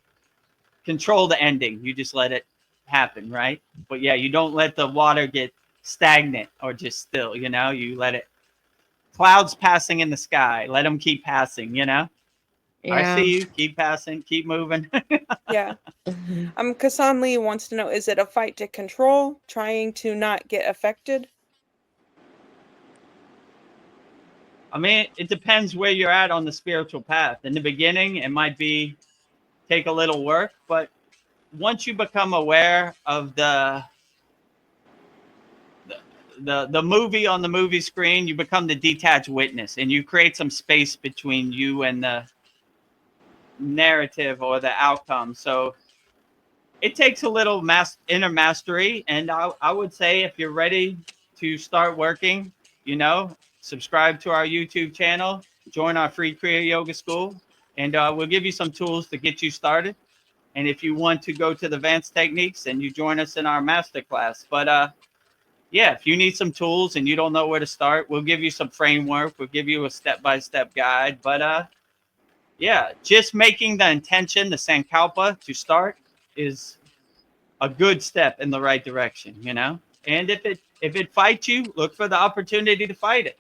control the ending. You just let it happen, right? But yeah, you don't let the water get stagnant or just still, you know, you let it clouds passing in the sky. Let them keep passing, you know? I Yeah. see you. Keep passing. Keep moving. Yeah. Mhm. Kasan Lee wants to know, is it a fight to control, trying to not get affected? I mean, it depends where you're at on the spiritual path. In the beginning, it might be take a little work, but once you become aware of the movie on the movie screen, you become the detached witness and you create some space between you and the narrative or the outcome. So it takes a little inner mastery. And I would say if you're ready to start working, you know, subscribe to our YouTube channel, join our free Kriya Yoga School, and we'll give you some tools to get you started. And if you want to go to the advanced techniques, then you join us in our masterclass. But yeah, if you need some tools and you don't know where to start, we'll give you some framework. We'll give you a step-by-step guide. But yeah, just making the intention, the sankalpa to start is a good step in the right direction, you know. And if it fights you, look for the opportunity to fight it.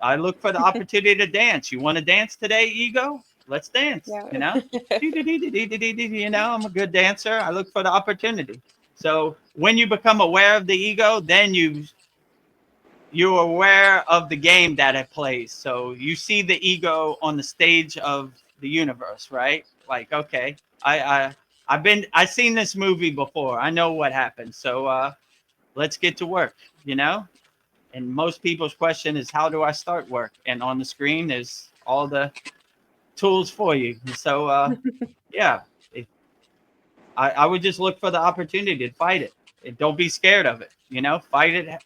I look for the opportunity to dance. You want to dance today, ego? Let's dance. Yeah. You know, you know, I'm a good dancer. I look for the opportunity. So when you become aware of the ego, then you're aware of the game that it plays. So you see the ego on the stage of the universe, right? Like, okay, I've seen this movie before. I know what happened. So let's get to work, you know? And most people's question is, how do I start work? And on the screen there's all the tools for you. So yeah, I would just look for the opportunity to fight it. And don't be scared of it, you know, fight it,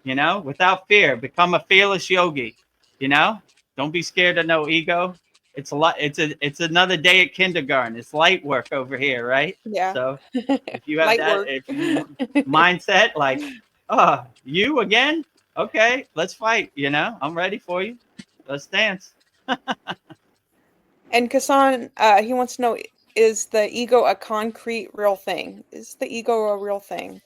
you know, without fear. Become a fearless yogi, you know. Don't be scared of no ego. It's a lot. It's another day at kindergarten. It's light work over here, right? Yeah. So if you have Light that, work. if you mindset like, oh, you again, okay, let's fight. You know, I'm ready for you. Let's dance. And Kasan, he wants to know, is the ego a concrete, real thing? Is the ego a real thing?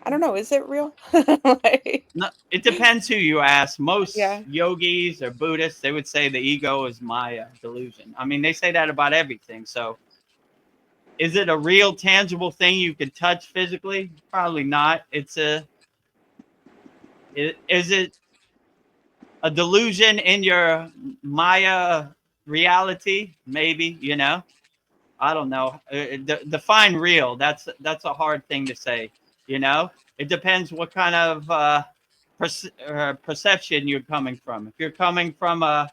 I don't know. Is it real? Like, No, it depends who you ask. Most yeah. yogis or Buddhists, they would say the ego is Maya delusion. I mean, they say that about everything. So is it a real tangible thing you could touch physically? Probably not. Is it a delusion in your Maya reality? Maybe, you know. I don't know. Define real. That's a hard thing to say. You know, it depends what kind of perception you're coming from. If you're coming from a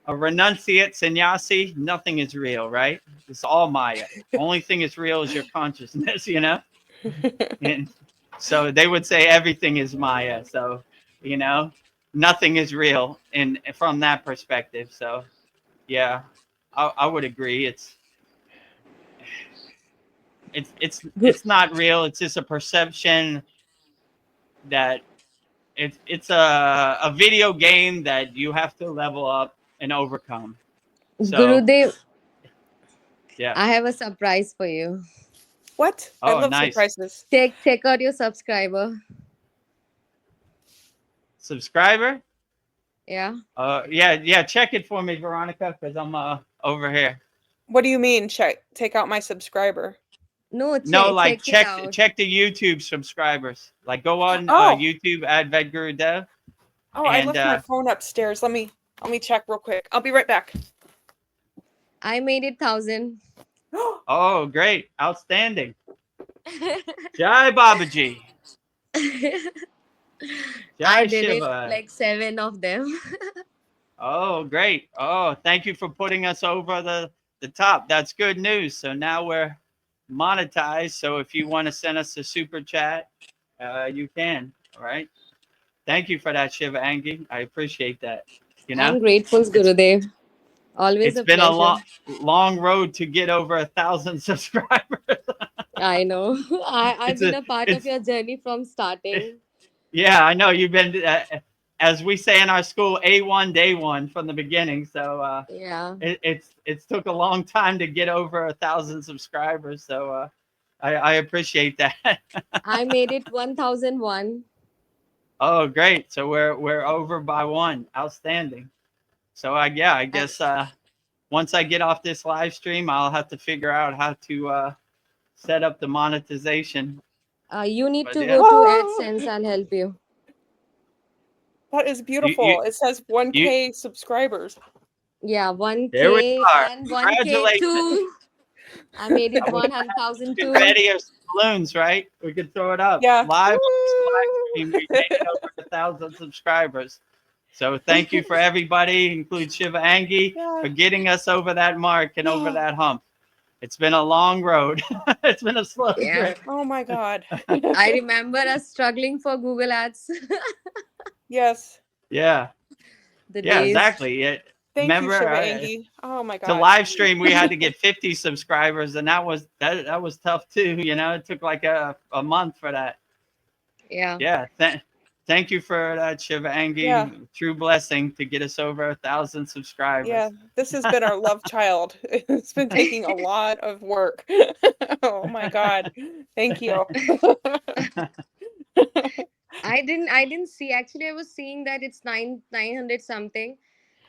renunciate sannyasi, nothing is real, right? It's all Maya. Only thing is real is your consciousness, you know? And so they would say everything is Maya. So, you know, nothing is real in from that perspective. So, yeah, I would agree. It's not real. It's just a perception that it's a video game that you have to level up and overcome. So, Gurudev, yeah. I have a surprise for you. What? I Oh, love nice. surprises. Check out your subscriber. Subscriber? Yeah. Yeah. Check it for me, Veronica, because I'm over here. What do you mean? Take out my subscriber. No, No, like check it out. check the YouTube subscribers. Like go on Oh. YouTube at Vedagurudev. Oh, I And left my phone upstairs. Let me check real quick. I'll be right back. I made it 1,000. oh, great, outstanding. Jai Babaji. Jai I did Shiva. it like 7 of them. Oh, great. Oh, thank you for putting us over the top. That's good news. So now we're monetized. So if you want to send us a super chat, you can. All right. Thank you for that, Shiva Angi. I appreciate that. You know, I'm grateful, Gurudev. Always it's a been pleasure. a long road to get over 1,000 subscribers. I know. I've It's been a- a part it's- of your journey from starting. Yeah, I know you've been, as we say in our school, A1 day one from the beginning. So Yeah. it's took a long time to get over 1,000 subscribers. So I appreciate that. I made it 1,001. Oh, great! So we're over by one. Outstanding. So I guess once I get off this live stream, I'll have to figure out how to set up the monetization. You need But to yeah. go to AdSense. I'll help you. That is beautiful. It says 1K subscribers. Yeah, 1K There we are. and Congratulations. 1K2. I made it 100,002. Ready or balloons, right? We could throw it up. Yeah. Live stream. We made it over 1,000 subscribers. So thank you for everybody, include Shiva Angi, for getting us over that mark and over that hump. It's been a long road. It's been a slow trip. Oh my God. I remember us struggling for Google Ads. Yes. Yeah. The Yeah, days. exactly. Thank Remember, you, Shiva Angi. Oh my God. to live stream, we had to get 50 subscribers, and that was tough too. You know, it took like a month for that. Yeah. Yeah. Thank you for that, Shiva Angi. Yeah. True blessing to get us over 1,000 subscribers. Yeah, this has been our love child. It's been taking a lot of work. Oh my God. Thank you. I didn't see. Actually, I was seeing that it's 900 something.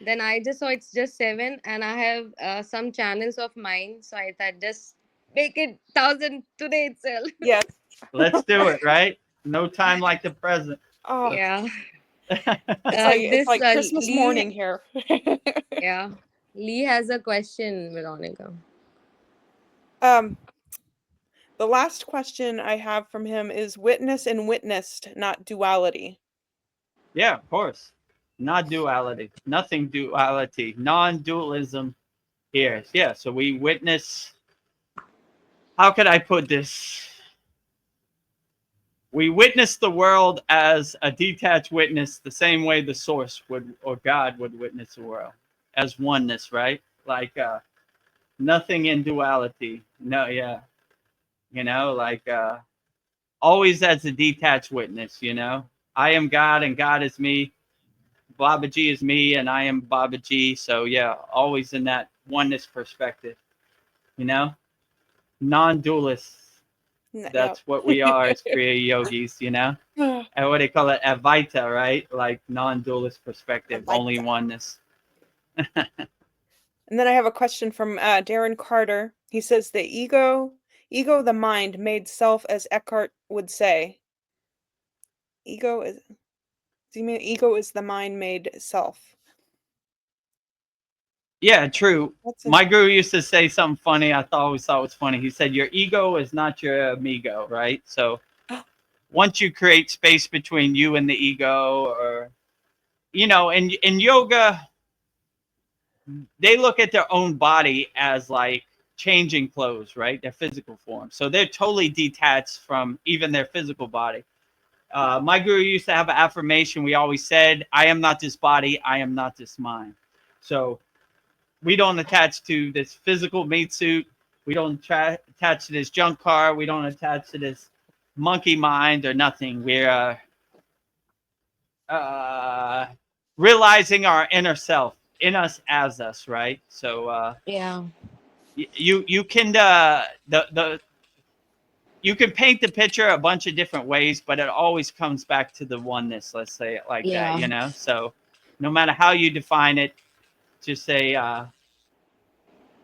Then I just saw it's just 7, and I have some channels of mine. So I thought just make it 1,000 today itself. Yes. Let's do it, right? No time like the present. Oh, Yeah. it's like Christmas Lee, morning here. Yeah. Lee has a question, Veronica. The last question I have from him is witness and witnessed, not duality. Yeah, of course. Not duality. Nothing duality. Non-dualism here. Yeah, so we witness. How could I put this? We witness the world as a detached witness, the same way the source would, or God would witness the world, as oneness, right? Like nothing in duality. No, yeah. You know, like always as a detached witness, you know. I am God and God is me. Babaji is me and I am Babaji. So yeah, always in that oneness perspective, you know. Non-dualists. That's what we are as Kriya yogis, you know. And what they call it, Advaita, right? Like non-dualist perspective, Advaita. only oneness. And then I have a question from Darren Carter. He says the ego, the mind, made self, as Eckhart would say. Ego is. Do you mean ego is the mind made self? Yeah, true. My guru used to say something funny. I always thought it was funny. He said, "Your ego is not your amigo," right? So, once you create space between you and the ego, or, you know, in yoga, they look at their own body as like changing clothes, right? Their physical form. So they're totally detached from even their physical body. My guru used to have an affirmation. We always said, I am not this body. I am not this mind. So we don't attach to this physical meat suit. We don't attach to this junk car. We don't attach to this monkey mind or nothing. We're realizing our inner self in us as us, right? So Yeah. you can the you can paint the picture a bunch of different ways, but it always comes back to the oneness. Let's say it like that, Yeah. you know. So no matter how you define it, just say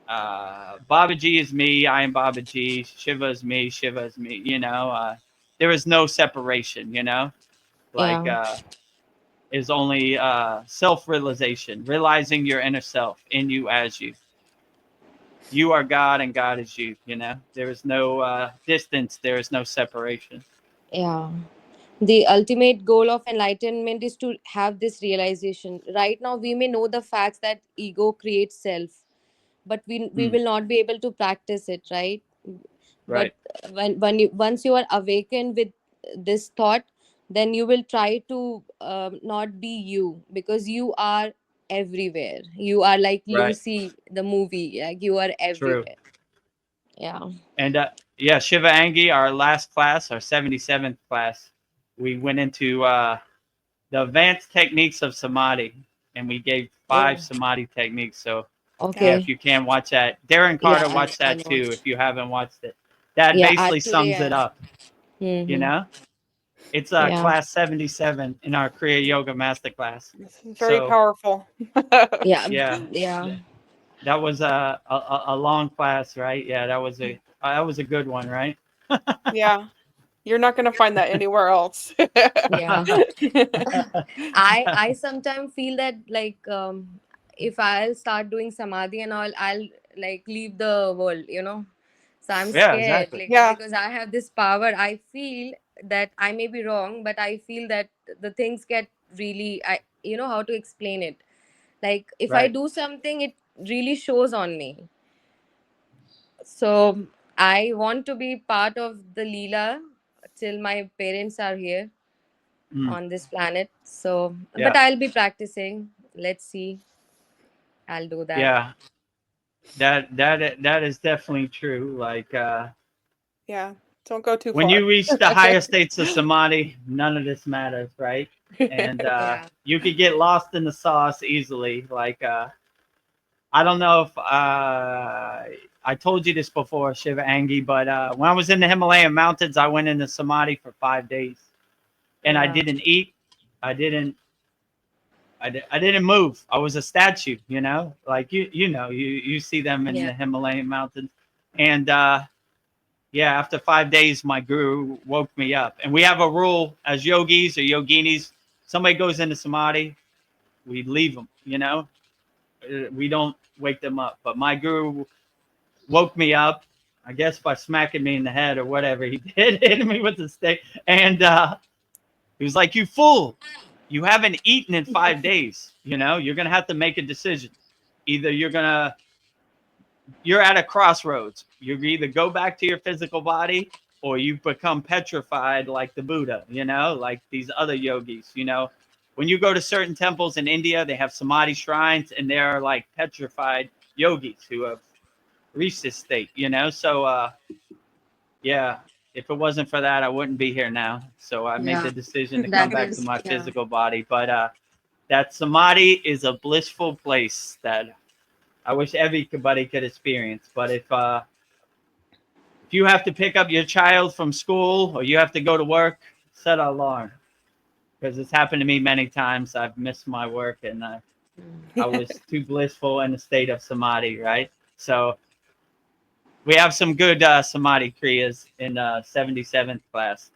Babaji is me, I am Babaji. Shiva is me, Shiva is me. You know, there is no separation. You know, like Yeah. is only self-realization, realizing your inner self in you as you. You are God, and God is you. You know, there is no distance. There is no separation. Yeah. The ultimate goal of enlightenment is to have this realization. Right now, we may know the facts that ego creates self, but we Mm, will not be able to practice it, right? But right, when you once you are awakened with this thought, then you will try to not be you, because you are everywhere. You are like right. Lucy the movie, like you are True. everywhere. Yeah. And yeah, Shiva Angi, our last class, our 77th class, we went into the advanced techniques of samadhi, and we gave 5 Oh, samadhi techniques. So yeah, Yeah. if okay. you can watch that, Darren Yeah, Carter watched I'll that too. watch. If you haven't watched it, that Yeah, basically today sums it I. up. You Mm-hmm. know, it's Yeah. class 77 in our Kriya Yoga Masterclass. This is very So powerful. Yeah. yeah, Yeah. that was a long class, right? Yeah, that was a good one, right? Yeah. You're not going to find that anywhere else. Yeah. I sometimes feel that, like, if I'll start doing samadhi and all, I'll like leave the world, you know. So I'm Yeah, scared, exactly. like, Yeah. because I have this power. I feel that I may be wrong, but I feel that the things get really, I, you know how to explain it. Like if I Right. do something, it really shows on me. So I want to be part of the Leela till my parents are here Mm, on this planet. So, but yeah. I'll be practicing. Let's see. I'll do that. Yeah. That is definitely true. Like Yeah. Don't go too when far. you reach the higher states of samadhi, none of this matters, right? And Yeah. you could get lost in the sauce easily. Like I don't know if I told you this before, Shiva Angi, but when I was in the Himalayan mountains, I went into samadhi for 5 days, and I Yeah. didn't eat. I didn't. I didn't move. I was a statue, you know, like you know, you see them in Yeah. the Himalayan mountains, and yeah, after 5 days, my guru woke me up. And we have a rule as yogis or yoginis: somebody goes into samadhi, we leave them. You know, we don't wake them up. But my guru woke me up, I guess by smacking me in the head or whatever he did, hitting me with a stick, and he was like, "You fool! You haven't eaten in 5 days. You know, you're gonna have to make a decision. Either you're at a crossroads. You either go back to your physical body, or you become petrified like the Buddha, you know, like these other yogis, you know. When you go to certain temples in India, they have samadhi shrines, and there are like petrified yogis who have reached this state, you know. So yeah, if it wasn't for that, I wouldn't be here now. So I made Yeah. the decision to come That back to is, my yeah. physical body. But that samadhi is a blissful place that I wish everybody could experience. But if you have to pick up your child from school or you have to go to work, set an alarm, because it's happened to me many times. I've missed my work, and I was too blissful in a state of samadhi, right? So we have some good samadhi kriyas in 77th class.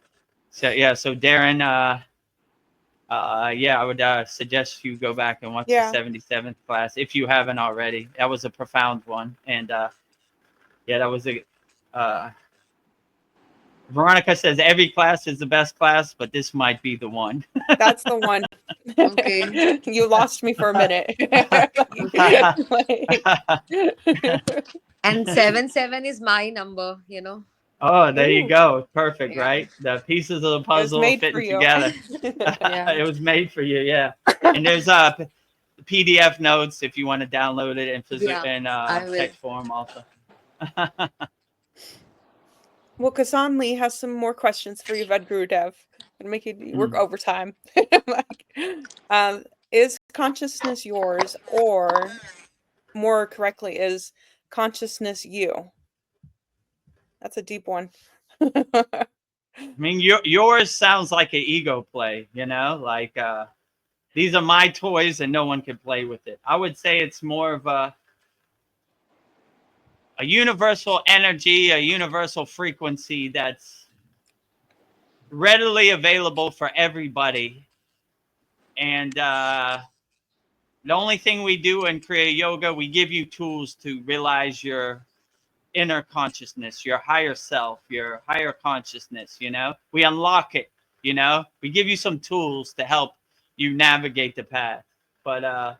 So yeah, so Darren, yeah, I would suggest you go back and watch the Yeah. 77th class if you haven't already. That was a profound one, and yeah, that was a uh, Veronica says every class is the best class, but this might be the one. That's the one. Okay. You lost me for a minute. And 7 is my number, you know. Oh, there you Ooh, go. Perfect, Yeah. right? The pieces of the it was puzzle made for fitting you. together. Yeah. It was made for you, yeah. And there's PDF notes if you want to download it in Yeah, I will. text form also. Well, Kasan Lee has some more questions for you, Vedagurudev. Gonna make you work overtime. Like, is consciousness yours, or more correctly, is consciousness you? That's a deep one. I mean, yours sounds like an ego play, you know, like these are my toys and no one can play with it. I would say it's more of a universal energy, a universal frequency that's readily available for everybody. And the only thing we do in Kriya Yoga, we give you tools to realize your inner consciousness, your higher self, your higher consciousness, you know? We unlock it, you know? We give you some tools to help you navigate the path. But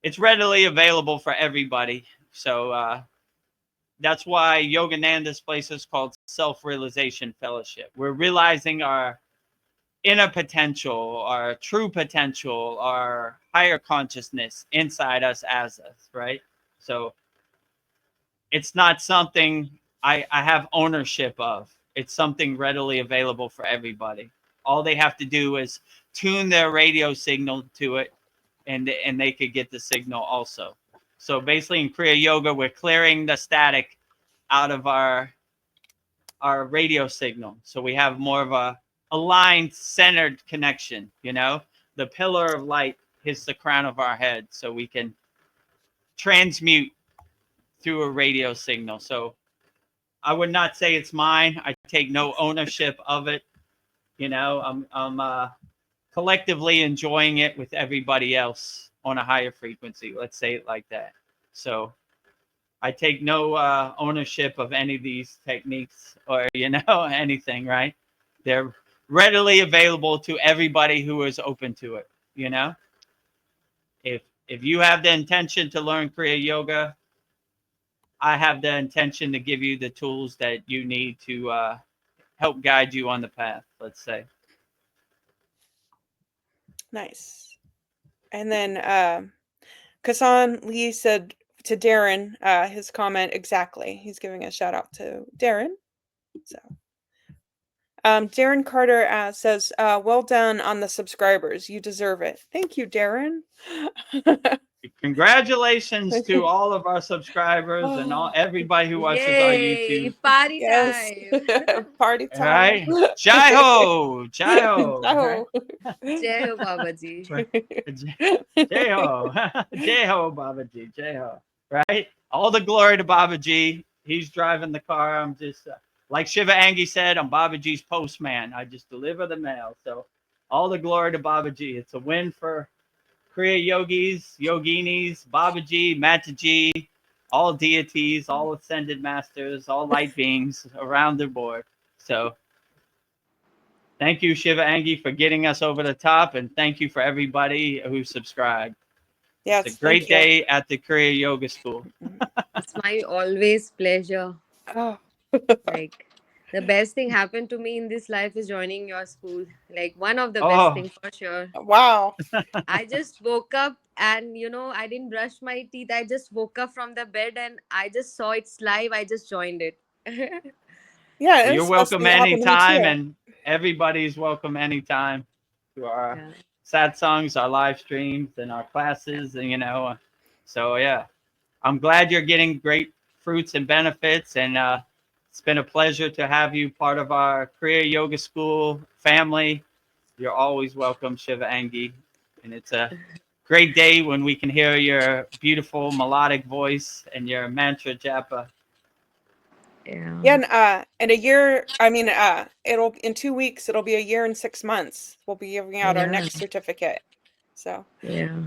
it's readily available for everybody. So that's why Yogananda's place is called Self-Realization Fellowship. We're realizing our inner potential, our true potential, our higher consciousness inside us as us, right? So it's not something I have ownership of. It's something readily available for everybody. All they have to do is tune their radio signal to it, and they could get the signal also. So basically in Kriya Yoga, we're clearing the static out of our radio signal. So we have more of a aligned, centered connection, you know? The pillar of light hits the crown of our head so we can transmute through a radio signal. So I would not say it's mine. I take no ownership of it. You know, I'm collectively enjoying it with everybody else on a higher frequency. Let's say it like that. So I take no ownership of any of these techniques or, you know, anything, right? They're readily available to everybody who is open to it, you know? If you have the intention to learn Kriya Yoga, I have the intention to give you the tools that you need to help guide you on the path, let's say. Nice. And then Kasan Lee said to Darren, his comment exactly. He's giving a shout out to Darren. So Darren Carter says, well done on the subscribers. You deserve it. Thank you, Darren. Congratulations to all of our subscribers and everybody who watches our Yay! YouTube. Party Yes. time! Party All time. right. Jai ho! Jai ho! Jai-ho. Jai Ho Babaji. Jai ho! Jai ho, Babaji! Jai ho! Right? All the glory to Babaji. He's driving the car. I'm just, like Shiva Angi said, I'm Babaji's postman. I just deliver the mail. So all the glory to Babaji. It's a win for Kriya yogis, yoginis, Babaji, Mataji, all deities, all ascended masters, all light beings around the board. So thank you, Shiva Angi, for getting us over the top, and thank you for everybody who subscribed. Yes, It's a great thank you. day at the Kriya Yoga School. It's my always pleasure. Oh. Like, the best thing happened to me in this life is joining your school. Like, one of the Oh. best things for sure. Wow. I just woke up and, you know, I didn't brush my teeth. I just woke up from the bed and I just saw it's live. I just joined it. Yeah, You're it's welcome supposed to happen to me anytime, too. and everybody's welcome anytime to our Yeah. satsangs, our live streams, and our classes, and you know. So yeah, I'm glad you're getting great fruits and benefits, and it's been a pleasure to have you part of our Kriya Yoga School family. You're always welcome, Shiva Angi, and it's a great day when we can hear your beautiful melodic voice and your mantra japa. Yeah. Yeah, and in a year, I mean, it'll in 2 weeks, it'll be a year and 6 months. We'll be giving out our Yeah. next certificate. So Yeah.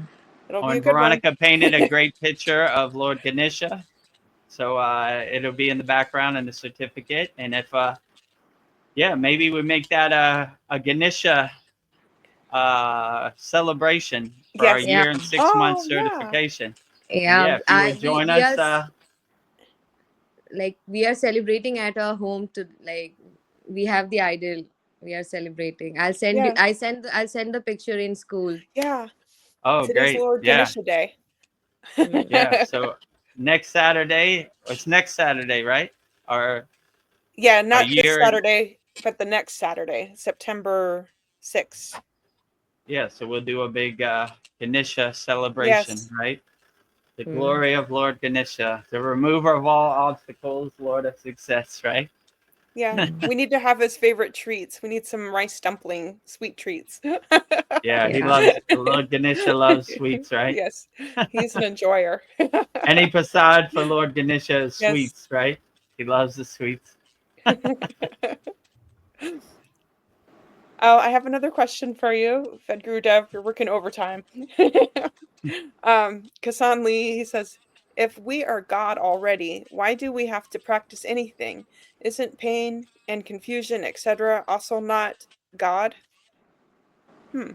it'll be a And good one. Veronica painted a great picture of Lord Ganesha. So it'll be in the background in the certificate. And if Yeah, maybe we make that a Ganesha celebration for our Yes. Yeah, year and 6 month Oh, yeah. certification. And yeah. yeah, if you would We join we us, are like we are celebrating at our home to like we have the idol. We are celebrating. Yeah. I'll send the picture in school. Yeah. oh, Today's great. Lord Yeah, Ganesha Day. Mm. yeah. So next Saturday, it's next Saturday, right? Yeah, Our not this year, Saturday, but the next Saturday, September 6th. yeah. So we'll do a big Ganesha celebration, Yes. right? The Mm. glory of Lord Ganesha, the remover of all obstacles, Lord of success, right? Yeah. Mm. We need to have his favorite treats. We need some rice dumpling sweet treats. Yeah, he Yeah. loves, Lord Ganesha loves sweets, right? Yes. He's an enjoyer. Any prasad for Lord Ganesha is Yes. sweets, right? He loves the sweets. Oh, I have another question for you, Vedagurudev. You're working overtime. Kasan Lee, he says, if we are God already, why do we have to practice anything? Isn't pain and confusion, etc., also not God? Hmm,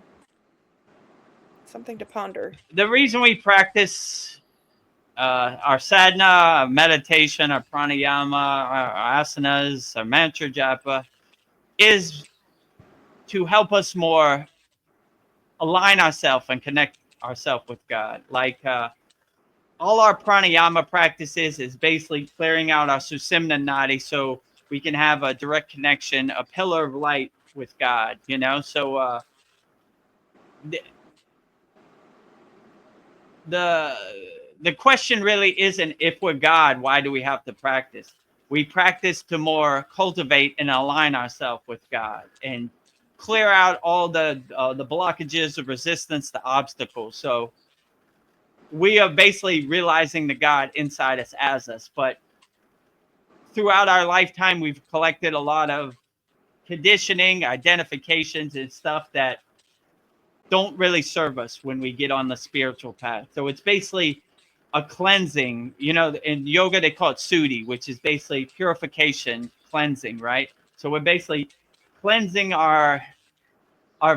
something to ponder. The reason we practice our sadhana, our meditation, our pranayama, our asanas, our mantra japa is to help us more align ourselves and connect ourselves with God. Like all our pranayama practices is basically clearing out our susimna nadi so we can have a direct connection, a pillar of light with God, you know? So the, the the question really isn't if we're God, why do we have to practice? We practice to more cultivate and align ourselves with God and clear out all the blockages of resistance, the obstacles. So we are basically realizing the God inside us as us. But throughout our lifetime, we've collected a lot of conditioning, identifications, and stuff that don't really serve us when we get on the spiritual path. So it's basically a cleansing. You know, in yoga they call it sudhi, which is basically purification, cleansing, right? So we're basically cleansing our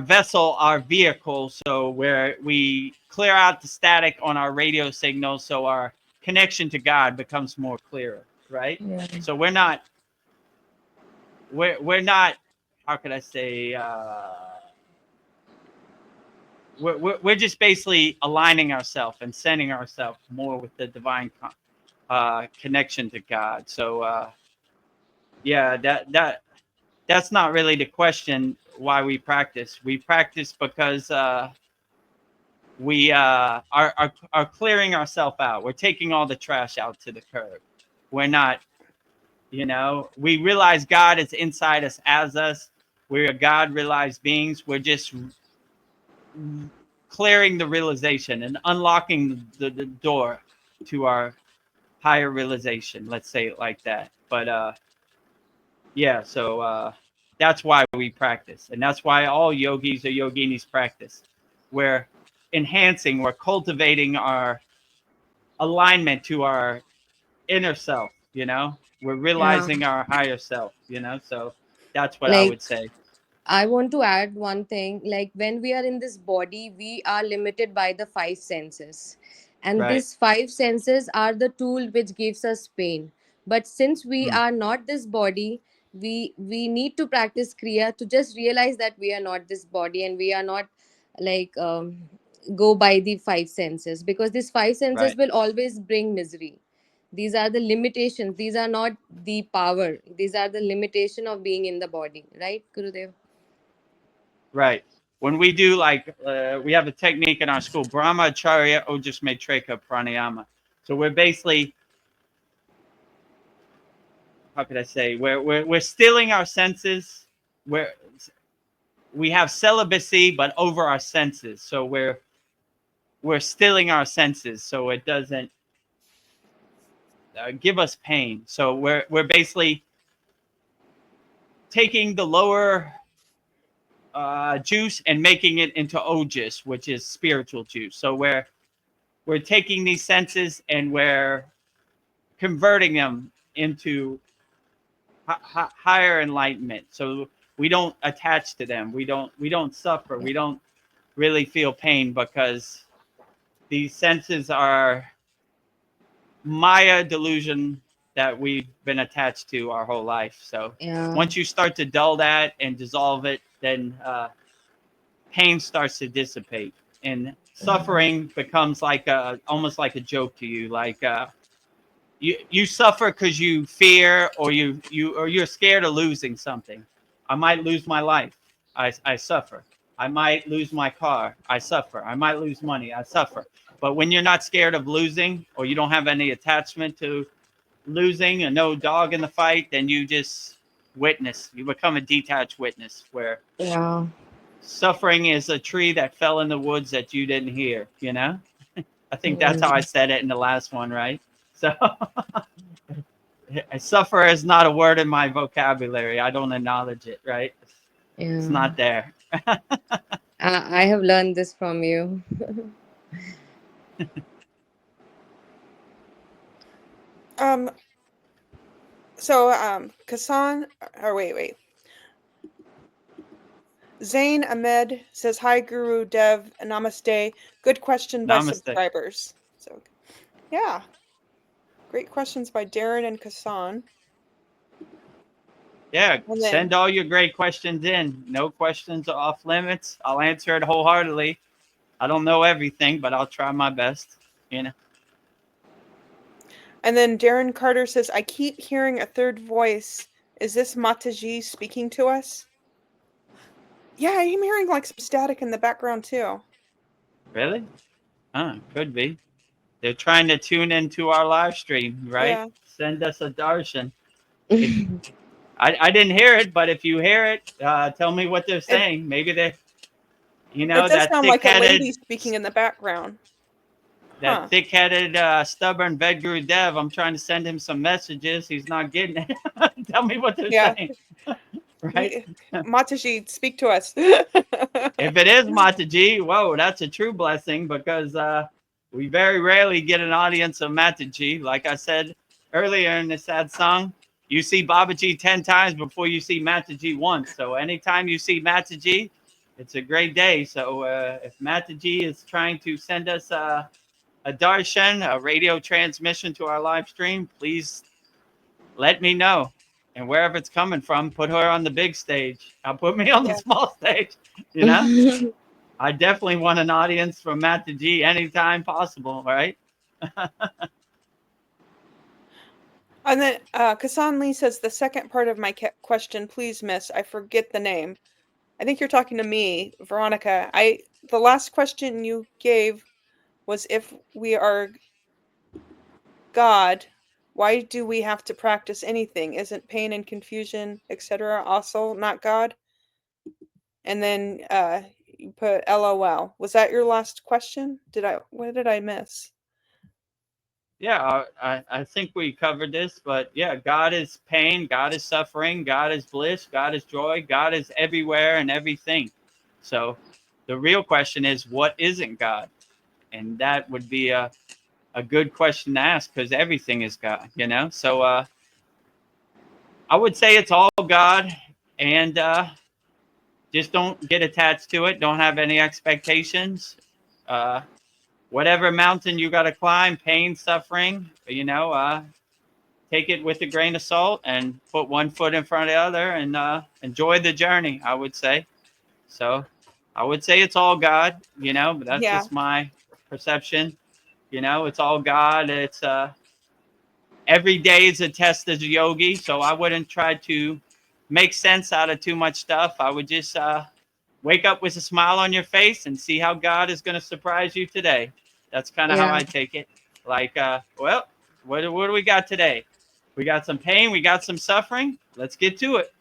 vessel, our vehicle, so where we clear out the static on our radio signal, so our connection to God becomes more clearer, right? Yeah. So we're not, how could I say, we're just basically aligning ourselves and centering ourselves more with the divine connection to God. So yeah, that's not really the question why we practice. We practice because we are clearing ourselves out. We're taking all the trash out to the curb. We're not, you know, we realize God is inside us as us. We're God realized beings. We're just clearing the realization and unlocking the door to our higher realization. Let's say it like that. But yeah, so that's why we practice. And that's why all yogis or yoginis practice. We're enhancing, we're cultivating our alignment to our inner self, you know? We're Yeah. realizing our higher self, you know? So that's what I Like would say. I want to add one thing. Like when we are in this body, we are limited by the five senses. And Right. these five senses are the tool which gives us pain. But since we Mm. are not this body, we need to practice Kriya to just realize that we are not this body and we are not like go by the five senses, because these five senses Right. will always bring misery. These are the limitations. These are not the power. These are the limitation of being in the body. Right, Gurudev? Right. When we do like, we have a technique in our school, Brahmacharya Ojas Maitreka Pranayama. So we're basically, how could I say, we're stilling our senses. We have celibacy, but over our senses. So we're stilling our senses, so it doesn't give us pain. So we're basically taking the lower juice and making it into ojas, which is spiritual juice. So we're taking these senses and we're converting them into higher enlightenment. So we don't attach to them. We don't suffer. We don't really feel pain because these senses are Maya delusion that we've been attached to our whole life. So Yeah. once you start to dull that and dissolve it, then pain starts to dissipate, and suffering becomes like almost like a joke to you. Like you suffer because you fear, or you're scared of losing something. I might lose my life. I suffer. I might lose my car. I suffer. I might lose money. I suffer. But when you're not scared of losing, or you don't have any attachment to losing and no dog in the fight, then you just witness. You become a detached witness, where Yeah. suffering is a tree that fell in the woods that you didn't hear, you know? I think that's how I said it in the last one, right? So suffer is not a word in my vocabulary. I don't acknowledge it, right? It's Yeah. not there. I have learned this from you. Kassan, or wait. Zain Ahmed says, "Hi, Guru Dev, namaste. Good question by Namaste. subscribers." So, yeah, great questions by Darren and Kassan. Yeah, And send then, all your great questions in. No questions are off limits. I'll answer it wholeheartedly. I don't know everything, but I'll try my best, you know? and then Darren Carter says, "I keep hearing a third voice. Is this Mataji speaking to us?" Yeah, I'm hearing like some static in the background too. Really? Could be. They're trying to tune into our live stream, right? Yeah, Send us a darshan. If I didn't hear it, but if you hear it, tell me what they're it saying. Maybe they, it does that sound like a lady speaking in the background. Huh? thick-headed, stubborn Vedagurudev. I'm trying to send him some messages. He's not getting it. Tell me what they're Yeah, saying, right? Mataji, speak to us. If it is Mataji, whoa, that's a true blessing, because we very rarely get an audience of Mataji. Like I said earlier in the Satsang, you see Babaji 10 times before you see Mataji once. So anytime you see Mataji, it's a great day. So if Mataji is trying to send us a darshan, a radio transmission to our live stream, please let me know. And wherever it's coming from, put her on the big stage. I'll put me on the Yeah. small stage, you know? I definitely want an audience from Matt to G anytime possible, right? And then Kassan Lee says, "The second part of my question, please, miss. I forget the name. I think you're talking to me, Veronica. The last question you gave was, if we are God, why do we have to practice anything? Isn't pain and confusion, etc., also not God?" And then you put LOL. Was that your last question? What did I miss? Yeah, I think we covered this, but yeah, God is pain, God is suffering, God is bliss, God is joy, God is everywhere and everything. So the real question is, what isn't God? And that would be a good question to ask, because everything is God, you know? So I would say it's all God, and just don't get attached to it. Don't have any expectations. Whatever mountain you got to climb, pain, suffering, take it with a grain of salt and put one foot in front of the other, and enjoy the journey, I would say. So I would say it's all God, but that's Yeah. just my perception. It's all God. It's every day is a test as a yogi. So I wouldn't try to make sense out of too much stuff. I would just wake up with a smile on your face and see how God is going to surprise you today. That's kind of how Yeah. I take it. Like, well, what do we got today? We got some pain. We got some suffering. Let's get to it,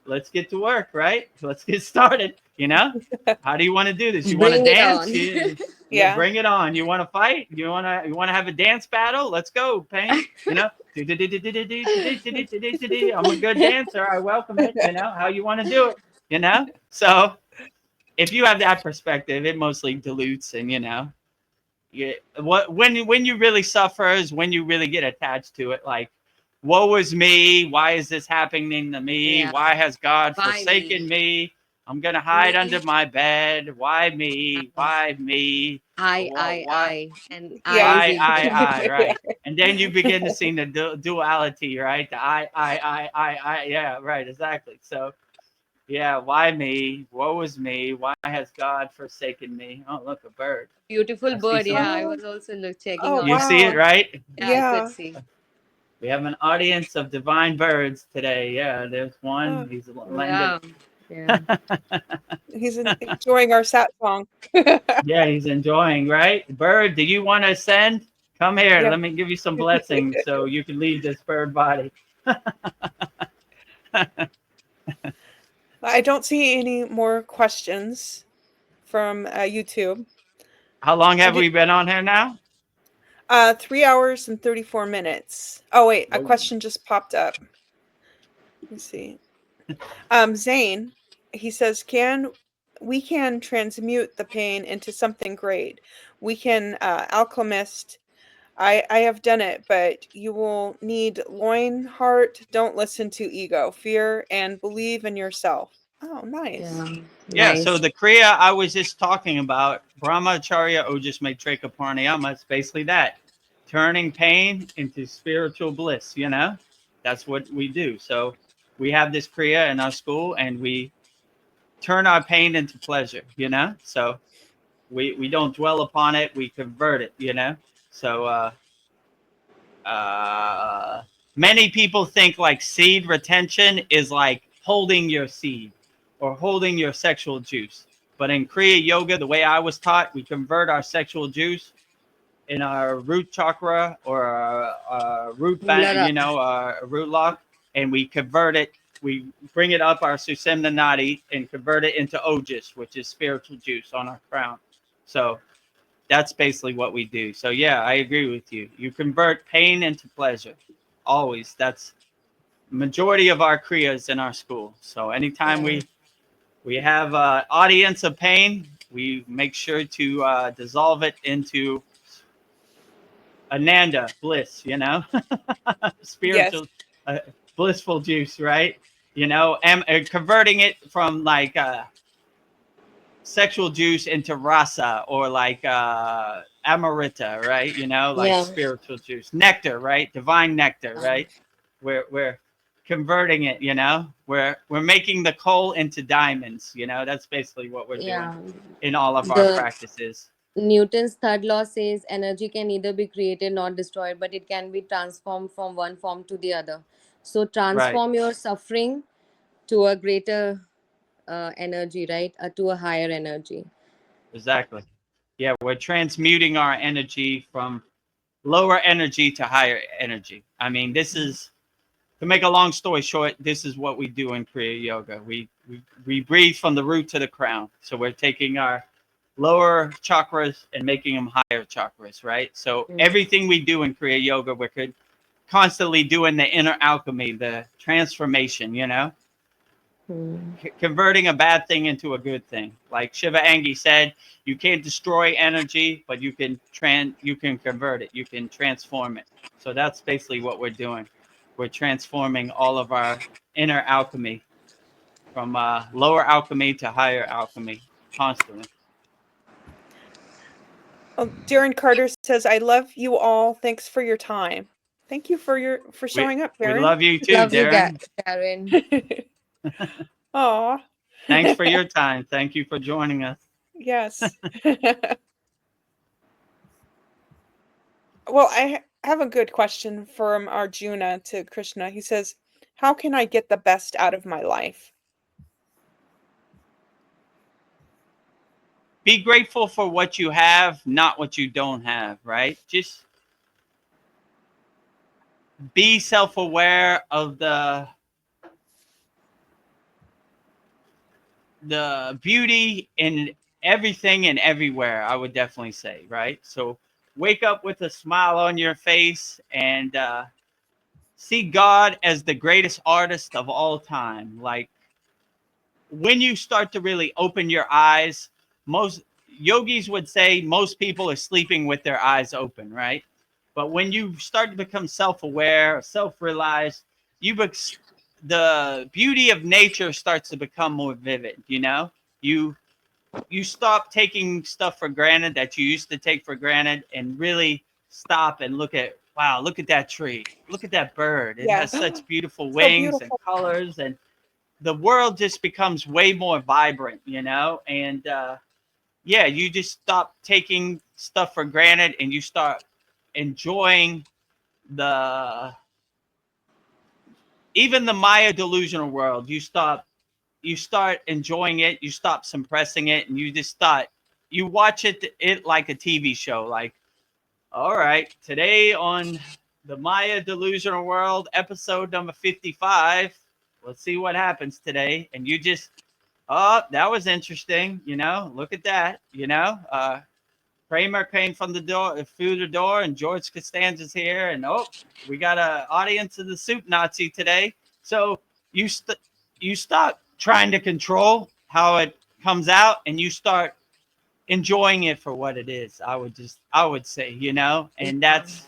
Let's get to work, right? Let's get started, How do you want to do this? You want to Bring it dance? on. Yeah, Yeah. bring it on. You want to fight? You want to have a dance battle? Let's go, pain. I'm a good dancer. I welcome it. How you want to do it. So if you have that perspective, it mostly dilutes, and when you really suffer is when you really get attached to it. Like woe is me. Why is this happening to me? Yeah. Why has God Why forsaken me? I'm going to hide me? under my bed. Why me? Why me? Why? And I Yeah. is ego. Right. And then you begin to see the duality, right? The I. Yeah, right, exactly. So, yeah, why me? Woe is me. Why has God forsaken me? Oh, look, a bird. Beautiful I see bird. some. Yeah, I Oh, was also checking oh, out You the see it, wow. bird. right? Yeah, I could Yeah. see. We have an audience of divine birds today. Yeah, there's one. Oh, He's landed. Yeah. Yeah. he's enjoying our satsang. Yeah, he's enjoying, right? Bird, do you want to ascend? Come here. Yeah. Let me give you some blessings so you can leave this bird body. I don't see any more questions from YouTube. How long have Did- we been on here now? 3 hours and 34 minutes. Oh, wait, a Whoa. question just popped up. Let me see. Zane, he says, we can transmute the pain into something great. We can alchemist. I have done it, but you will need loin, heart. Don't listen to ego, fear, and believe in yourself. Oh, nice. Yeah. Yeah, so Nice. the Kriya I was just talking about, Brahmacharya Ojas Maitreka Pranayama, it's basically that. Turning pain into spiritual bliss, you know? That's what we do. So we have this Kriya in our school and we turn our pain into pleasure, you know? So we don't dwell upon it, we convert it, you know? So many people think like seed retention is like holding your seed or holding your sexual juice. But in Kriya Yoga, the way I was taught, we convert our sexual juice in our root chakra or our root band, Muladhara. you know, our root lock, and we convert it. We bring it up our Susemna Nadi and convert it into Ojas, which is spiritual juice on our crown. So that's basically what we do. So yeah, I agree with you. You convert pain into pleasure. Always. That's majority of our kriyas in our school. So anytime Yeah. we have an audience of pain, we make sure to dissolve it into Ananda bliss, you know, Yes. spiritual, blissful juice, right? You know, and converting it from like sexual juice into rasa or like amarita, right? You know, like Yeah. spiritual juice, nectar, right? Divine nectar, right? We're converting it, you know. We're making the coal into diamonds, you know. That's basically what we're doing Yeah. in all of our The practices. Newton's third law says energy can neither be created nor destroyed, but it can be transformed from one form to the other. So Right. transform your suffering to a greater energy, right? To a higher energy. Exactly. Yeah, we're transmuting our energy from lower energy to higher energy. I mean, this is to make a long story short, this is what we do in Kriya Yoga. We breathe from the root to the crown. So we're taking our lower chakras and making them higher chakras, right? So Mm. everything we do in Kriya Yoga, we're constantly doing the inner alchemy, the transformation, you know, Mm. converting a bad thing into a good thing. Like Shiva Angi said, you can't destroy energy, but you can convert it, you can transform it. So that's basically what we're doing. We're transforming all of our inner alchemy from lower alchemy to higher alchemy constantly. Oh, Darren Carter says, "I love you all. Thanks for your time." Thank you for We showing up, we Darren. love you too, Love you, Darren. Karen. Aw. Thanks for your time. Thank you for joining us. Yes. Well, I have a good question from Arjuna to Krishna. He says, "How can I get the best out of my life?" Be grateful for what you have, not what you don't have, right? Just be self-aware of the beauty in everything and everywhere, I would definitely say, right? So wake up with a smile on your face and see God as the greatest artist of all time. Like when you start to really open your eyes, most yogis would say most people are sleeping with their eyes open, right? But when you start to become self-aware, self-realized, the beauty of nature starts to become more vivid. You stop taking stuff for granted that you used to take for granted, and really stop and look at, wow, look at that tree, look at that bird. It Yeah. has such beautiful So wings and beautiful. colors, and the world just becomes way more vibrant, and yeah, you just stop taking stuff for granted, and you start enjoying the even the Maya delusional world. You start enjoying it, you stop suppressing it, and you just start, you watch it like a TV show. Like, all right, today on the Maya delusional world, episode number 55, let's see what happens today. And you just, oh, that was interesting, look at that, Kramer came from the door, through the door, and George Costanza's here, and oh, we got an audience of the soup Nazi today. So you you stop trying to control how it comes out, and you start enjoying it for what it is. I would say, and that's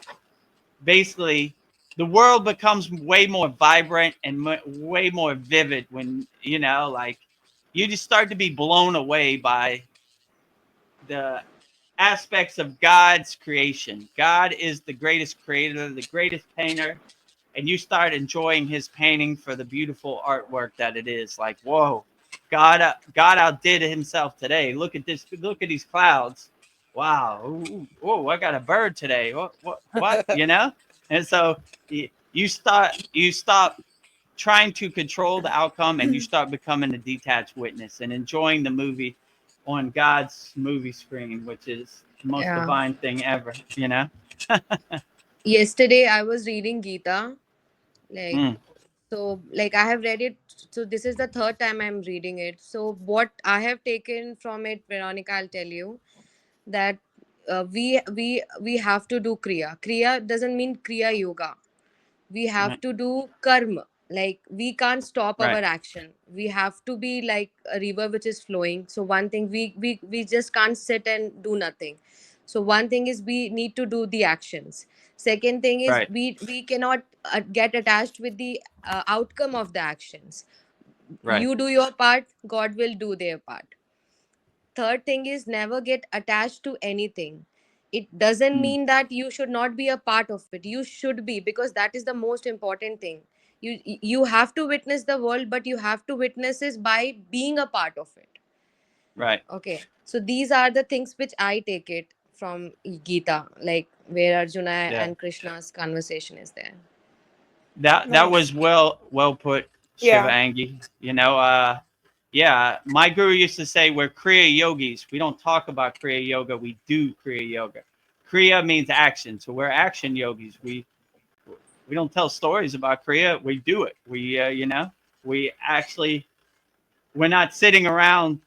basically, the world becomes way more vibrant and way more vivid when like, you just start to be blown away by the aspects of God's creation. God is the greatest creator, the greatest painter, and you start enjoying his painting for the beautiful artwork that it is. Like, whoa, God outdid himself today. Look at this. Look at these clouds. Wow. Oh, I got a bird today. What? And so you stop trying to control the outcome, and you start becoming a detached witness and enjoying the movie on God's movie screen, which is the most Yeah. divine thing ever. Yesterday I was reading Gita, like, Mm, so like I have read it. So this is the third time I'm reading it. So what I have taken from it, Veronica, I'll tell you that we have to do kriya. Kriya doesn't mean kriya yoga. We have right, to do karma. Like, we can't stop our right, action. We have to be like a river which is flowing. So one thing, we just can't sit and do nothing. So one thing is we need to do the actions. Second thing is right, we cannot get attached with the outcome of the actions. right. You do your part, God will do their part. Third thing is never get attached to anything. It doesn't Mm, mean that you should not be a part of it. You should be, because that is the most important thing. You have to witness the world, but you have to witness it by being a part of it. right. Okay, so these are the things which I take it from Gita, like where Arjuna Yeah. and Krishna's conversation is there. That was Nice. well put, Shiva Yeah. Angi. Yeah, my guru used to say we're Kriya yogis. We don't talk about Kriya yoga, we do Kriya yoga. Kriya means action, so we're action yogis. We don't tell stories about Kriya, we do it. We actually, we're not sitting around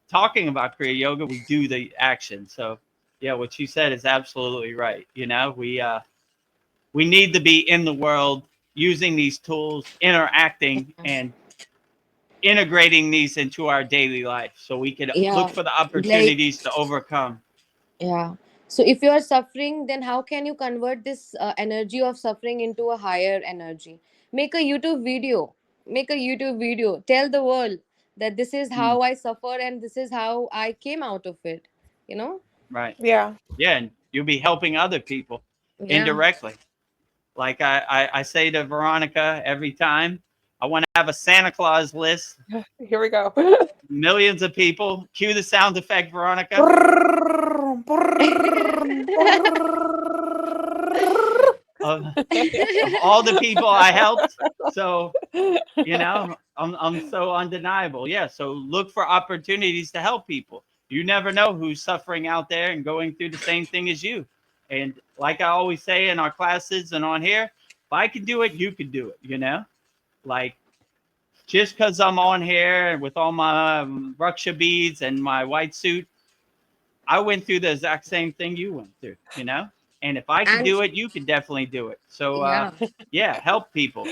talking about Kriya yoga, we do the action. So yeah, what you said is absolutely right. We need to be in the world, using these tools, interacting, and integrating these into our daily life, so we can look Yeah, for the like, opportunities to overcome. yeah. So if you are suffering, then how can you convert this energy of suffering into a higher energy? Make a YouTube video. Make a YouTube video. Tell the world that this is Mm, how I suffer and this is how I came out of it. You know? right. Yeah. Yeah, and you'll be helping other people Yeah. indirectly. Like I say to Veronica every time, I want to have a Santa Claus list, Here we go. millions of people. Cue the sound effect, Veronica. Brrrr, brrrr, brrrr. Of all the people I helped. So, I'm so undeniable. Yeah. So look for opportunities to help people. You never know who's suffering out there and going through the same thing as you. And like I always say in our classes and on here, if I can do it, you can do it. Like, just because I'm on here with all my Raksha beads and my white suit, I went through the exact same thing you went through. And if I could And do it, you can definitely do it. So, yeah, yeah, help people.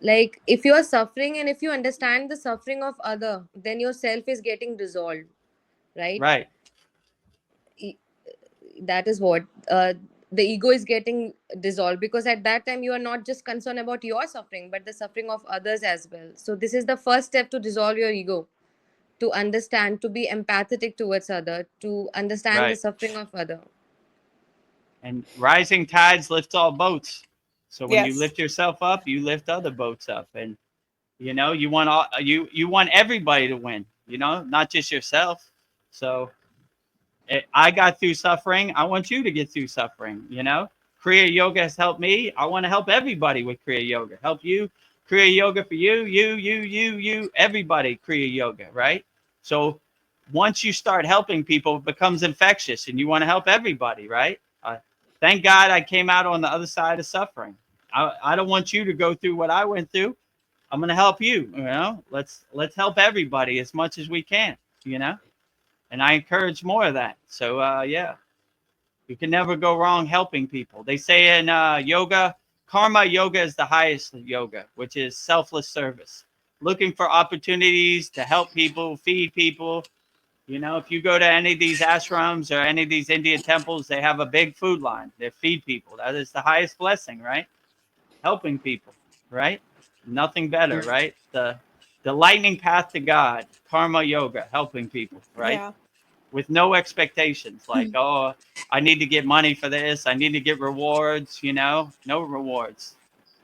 like if you are suffering and if you understand the suffering of other, then yourself is getting resolved, right? Right. that is what the ego is getting dissolved, because at that time you are not just concerned about your suffering but the suffering of others as well. So this is the first step to dissolve your ego, to understand, to be empathetic towards other, to understand the Right. suffering of other. And rising tides lift all boats. So when you Yes. lift yourself up, you lift other boats up. And you know, you want all, you want everybody to win, you know, not just yourself. So I got through suffering. I want you to get through suffering, you know. Kriya Yoga has helped me. I want to help everybody with Kriya Yoga. Help you. Kriya Yoga for you, everybody Kriya Yoga, right? So once you start helping people, it becomes infectious and you want to help everybody, right? Thank God I came out on the other side of suffering. I don't want you to go through what I went through. I'm going to help you, you know. Let's help everybody as much as we can, you know. And I encourage more of that. So yeah, you can never go wrong helping people. They say in yoga, karma yoga is the highest yoga, which is selfless service. Looking for opportunities to help people, feed people. You know, if you go to any of these ashrams or any of these Indian temples, they have a big food line. They feed people. That is the highest blessing, right? Helping people, right? Nothing better, right? The lightning path to God, karma yoga, helping people, right? Yeah. With no expectations, like, oh, I need to get money for this, I need to get rewards, you know. No rewards,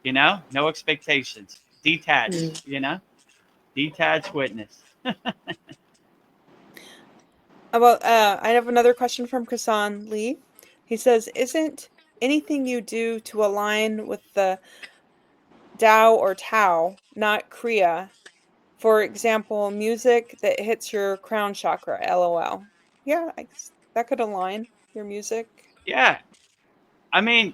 you know, no expectations, detached, you know, detached witness. About I have another question from Kasan Lee. He says, "Isn't anything you do to align with the Tao or Tao, not Kriya? For example, music that hits your crown chakra, LOL." Yeah, I guess that could align your music. Yeah, I mean,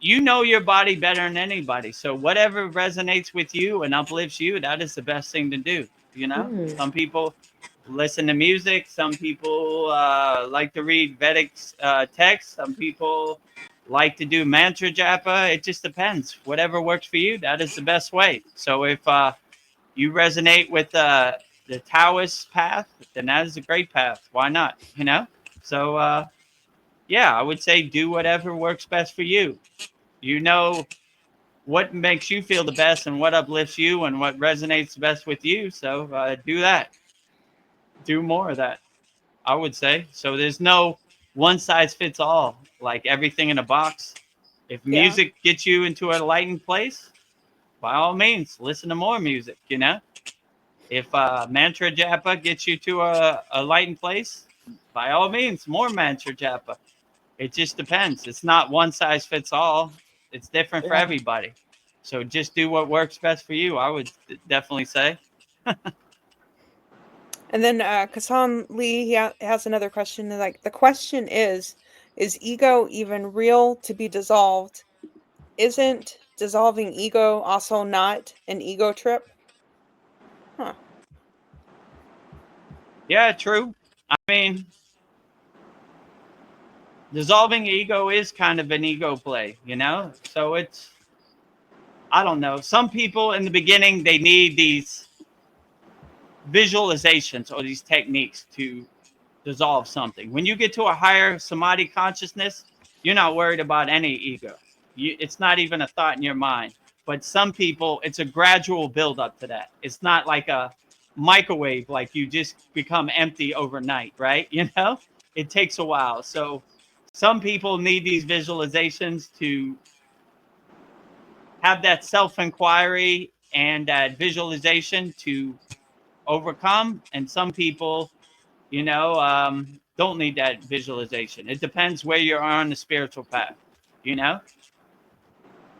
you know your body better than anybody, so whatever resonates with you and uplifts you, that is the best thing to do, you know. Mm. Some people listen to music, some people like to read Vedic texts, some people like to do mantra japa. It just depends. Whatever works for you, that is the best way. So if you resonate with the Taoist path, then that is a great path. Why not, you know? So yeah, I would say do whatever works best for you. You know what makes you feel the best and what uplifts you and what resonates best with you. So do that. Do more of that, I would say. So there's no one size fits all, like everything in a box. If Yeah. music gets you into a enlightened place, by all means, listen to more music, you know? If mantra japa gets you to a enlightened place, by all means, more mantra japa. It just depends. It's not one size fits all. It's different for Yeah. everybody. So just do what works best for you, I would definitely say. And then Kasan Lee, he has another question. Like, the question is ego even real to be dissolved? Isn't dissolving ego also not an ego trip? Huh. Yeah, true. I mean, dissolving ego is kind of an ego play, you know? So it's, I don't know. Some people in the beginning, they need these visualizations or these techniques to dissolve something. When you get to a higher samadhi consciousness, you're not worried about any ego. It's not even a thought in your mind. But some people, it's a gradual build up to that. It's not like a microwave, like you just become empty overnight, right? You know, it takes a while. So some people need these visualizations to have that self inquiry and that visualization to overcome. And some people, you know, don't need that visualization. It depends where you are on the spiritual path, you know.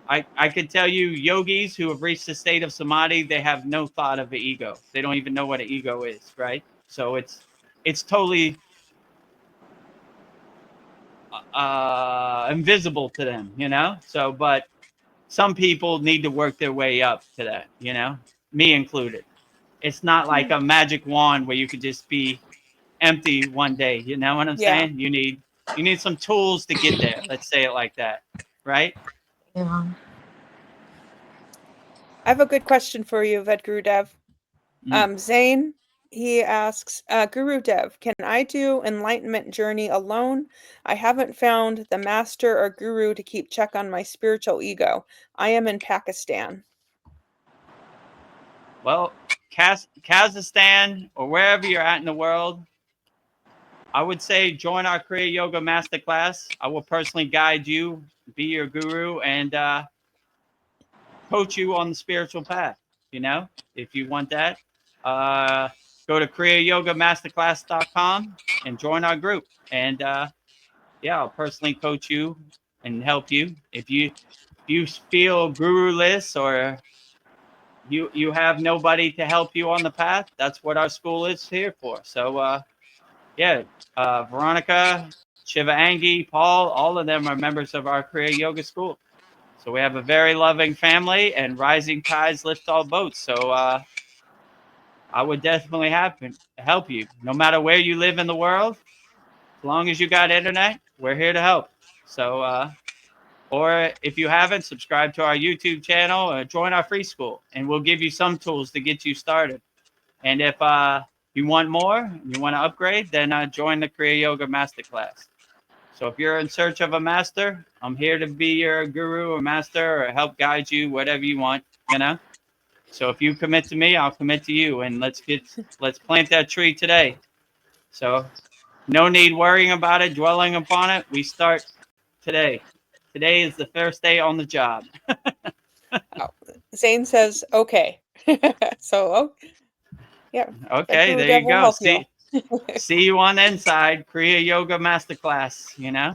I could tell you yogis who have reached the state of samadhi, they have no thought of the ego. They don't even know what an ego is, right? So it's totally invisible to them, you know. So but some people need to work their way up to that, you know, me included. It's not like a magic wand where you could just be empty one day. You know what I'm Yeah. saying? You need some tools to get there. Let's say it like that, right? Yeah. I have a good question for you, Vedagurudev. Mm. Zane He asks, Guru Dev, can I do enlightenment journey alone? I haven't found the master or guru to keep check on my spiritual ego. I am in Pakistan. Well, Kazakhstan or wherever you're at in the world, I would say join our Kriya Yoga Masterclass. I will personally guide you, be your guru, and coach you on the spiritual path. You know, if you want that, go to kriyayogamasterclass.com and join our group. And yeah, I'll personally coach you and help you. If you feel guruless or you have nobody to help you on the path, that's what our school is here for. So yeah, Veronica, Shiva Angi, Paul, all of them are members of our Kriya Yoga School. So we have a very loving family, and rising tides lift all boats. So I would definitely help you, no matter where you live in the world. As long as you got internet, we're here to help. So, or if you haven't, subscribe to our YouTube channel or join our free school, and we'll give you some tools to get you started. And if you want more, you want to upgrade, then join the Kriya Yoga Masterclass. So if you're in search of a master, I'm here to be your guru or master or help guide you, whatever you want, you know. So if you commit to me, I'll commit to you, and let's plant that tree today. So no need worrying about it, dwelling upon it. We start today. Today is the first day on the job. Oh, Zane says, okay. So, yeah. Okay, Guru there Dev you will go. help you. See you on the inside. Kriya Yoga Masterclass, you know?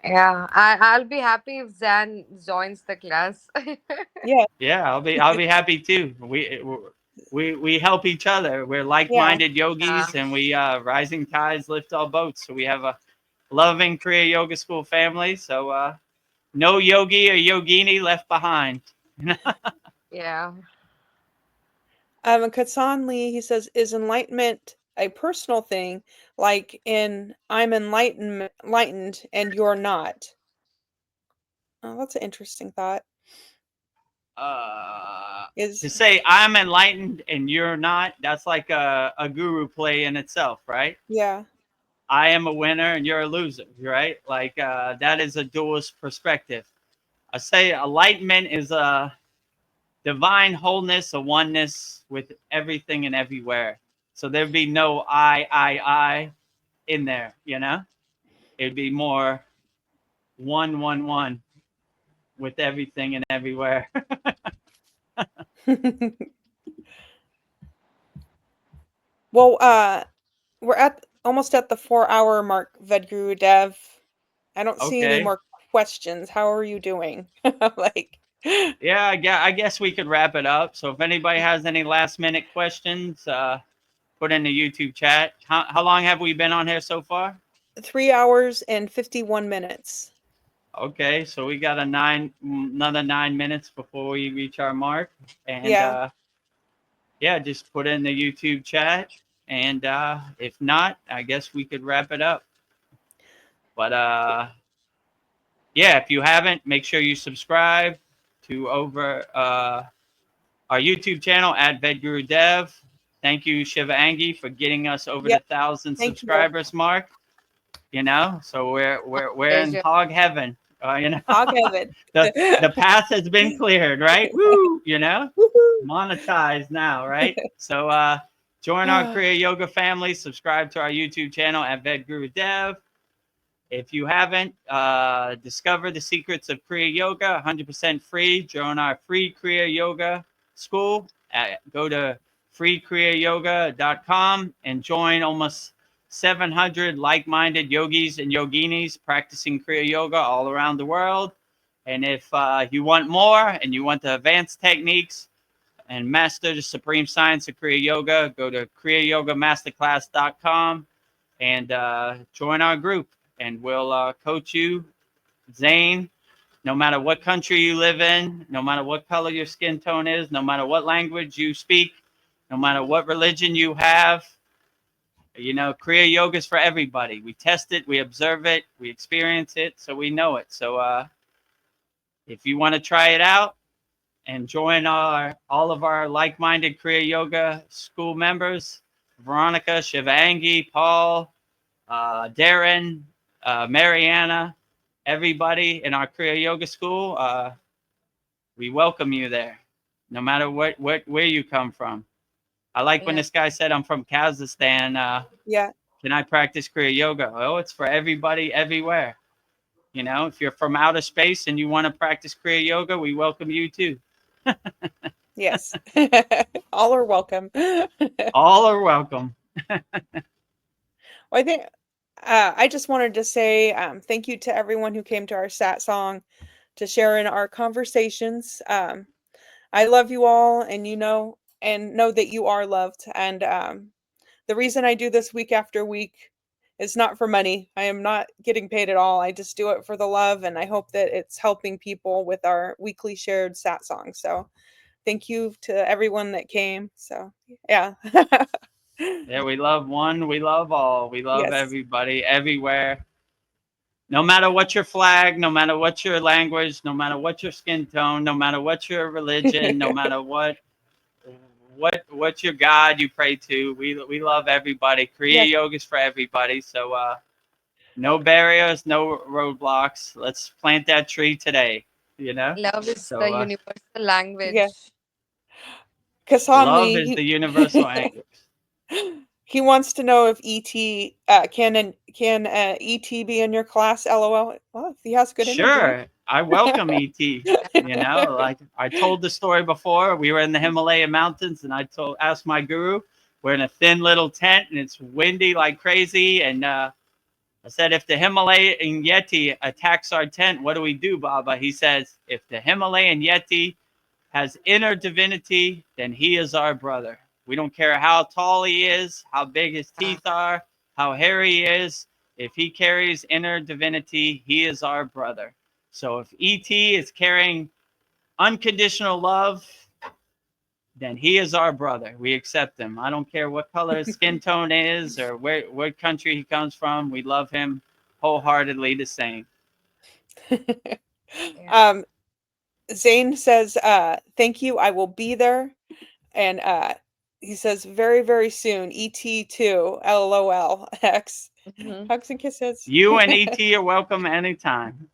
Yeah, I'll be happy if Zan joins the class. Yeah, Yeah, I'll be happy too. We help each other. We're yeah. like-minded Yeah. yogis, and we rising tides lift all boats. So we have a loving Kriya Yoga School family. So no yogi or yogini left behind. Yeah. Katsan Lee, he says, is enlightenment a personal thing, like in I'm enlightened and you're not? Oh, that's an interesting thought. To Is say I'm enlightened and you're not, that's like a guru play in itself, right? yeah, I am a winner and you're a loser, right? Like that is a dualist perspective. I say enlightenment is a divine wholeness, a oneness with everything and everywhere. So there'd be no I in there, you know? It'd be more one with everything and everywhere. well, we're almost at the 4 hour mark, Vedagurudev. I don't see any Okay. more questions. How are you doing? Like, Yeah, I guess we could wrap it up. So if anybody has any last minute questions, put in the YouTube chat. How long have we been on here so far? 3 hours and 51 minutes. Okay, so we got another 9 minutes before we reach our mark. And Yeah. yeah, just put in the YouTube chat. And if not, I guess we could wrap it up. But yeah, if you haven't, make sure you subscribe to over our YouTube channel at Vedagurudev. Thank you, Shiva Angi, for getting us over the Yep. 1,000 Thank you. subscribers mark. You know, so we're in Pleasure. hog heaven. You know, Hog heaven. the path has been cleared, right? Woo! You know, Woohoo. monetized now, right? So join our Kriya Yoga family. Subscribe to our YouTube channel at Vedagurudev. If you haven't, discover the secrets of Kriya Yoga, 100% free. Join our free Kriya Yoga school. Go to freekriyayoga.com and join almost 700 like-minded yogis and yoginis practicing Kriya Yoga all around the world. And if you want more and you want the advanced techniques and master the supreme science of Kriya Yoga, go to kriyayogamasterclass.com and join our group. And we'll coach you, Zane, no matter what country you live in, no matter what color your skin tone is, no matter what language you speak, no matter what religion you have. You know, Kriya Yoga is for everybody. We test it, we observe it, we experience it, so we know it. So if you want to try it out and join all of our like-minded Kriya Yoga school members, Veronica, Shivangi, Paul, Darren, Mariana, everybody in our Kriya Yoga School. We welcome you there, no matter where you come from. I like when Yeah. this guy said, I'm from Kazakhstan. Yeah. Can I practice Kriya Yoga? Oh, it's for everybody, everywhere. You know, if you're from outer space and you want to practice Kriya Yoga, we welcome you too. Yes. All are welcome. All are welcome. Well, I think I just wanted to say thank you to everyone who came to our Satsang to share in our conversations. I love you all, and know that you are loved. And the reason I do this week after week is not for money. I am not getting paid at all. I just do it for the love, and I hope that it's helping people with our weekly shared Satsang. So thank you to everyone that came. So yeah. Yeah, we love one, we love all. We love Yes. everybody, everywhere. No matter what your flag, no matter what your language, no matter what your skin tone, no matter what your religion, no matter what your God you pray to, we love everybody. Kriya Yes. Yoga is for everybody. So no barriers, no roadblocks. Let's plant that tree today. You know. Love is the So universal language. Yeah. Kasan love Lee, is the universal language. he wants to know if ET can ET be in your class? LOL. Well, if he has good energy. Sure, I welcome ET. You know, like I told the story before. We were in the Himalayan mountains, and asked my guru. We're in a thin little tent, and it's windy like crazy. And I said, if the Himalayan Yeti attacks our tent, what do we do, Baba? He says, if the Himalayan Yeti has inner divinity, then he is our brother. We don't care how tall he is, how big his teeth are, how hairy he is. If he carries inner divinity, he is our brother. So if ET is carrying unconditional love, then he is our brother. We accept him. I don't care what color his skin tone is or what country he comes from. We love him wholeheartedly the same. Yeah. Zane says, thank you. I will be there. And he says, very, very soon. ET too. LOL. X. Mhm. Hugs and kisses. You and ET are welcome anytime.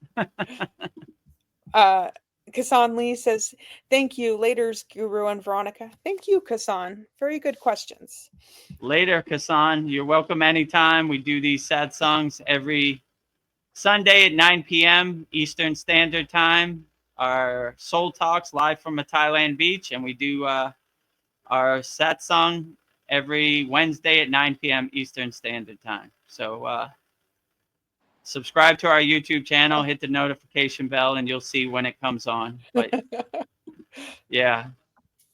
Kasan Lee says, thank you. Later's Guru and Veronica. Thank you, Kasan. Very good questions. Later, Kasan. You're welcome anytime. We do these sad songs every Sunday at 9 p.m. Eastern Standard Time. Our Soul Talks live from a Thailand beach, and we do our satsang every Wednesday at 9 p.m. Eastern Standard Time. So subscribe to our YouTube channel, hit the notification bell, and you'll see when it comes on. But yeah,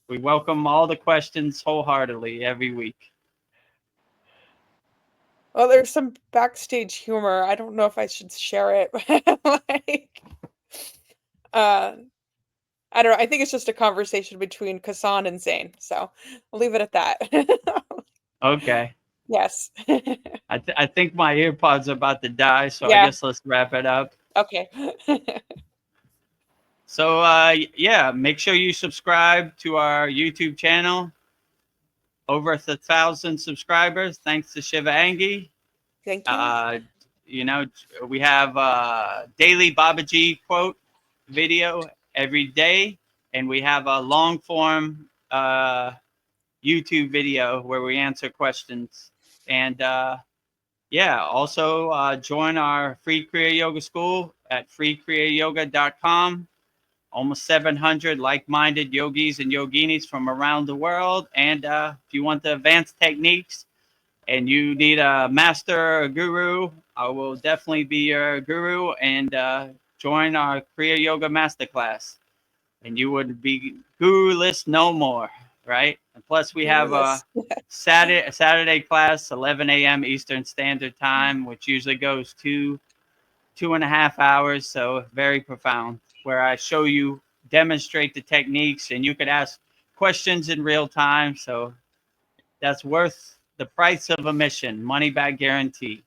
we welcome all the questions wholeheartedly every week. Well, there's some backstage humor. I don't know if I should share it. Like, I don't know. I think it's just a conversation between Kasan and Zane. So I'll leave it at that. Okay. Yes. I think my earpods are about to die, so I Yeah. guess let's wrap it up. Okay. So yeah, make sure you subscribe to our YouTube channel. Over 1,000 subscribers, thanks to Shiva Angi. Thank you. You know, we have daily Babaji quote video every day, and we have a long form YouTube video where we answer questions. And yeah, also join our free Kriya Yoga school at freekriyayoga.com. Almost 700 like-minded yogis and yoginis from around the world. And if you want the advanced techniques and you need a master or a guru, I will definitely be your guru, and join our Kriya Yoga Masterclass. And you would be guru-less no more, right? And plus, we have a Saturday class, 11 a.m. Eastern Standard Time, which usually goes 2.5 hours, so very profound, where I show you, demonstrate the techniques, and you could ask questions in real time. So that's worth the price of admission, money back guarantee.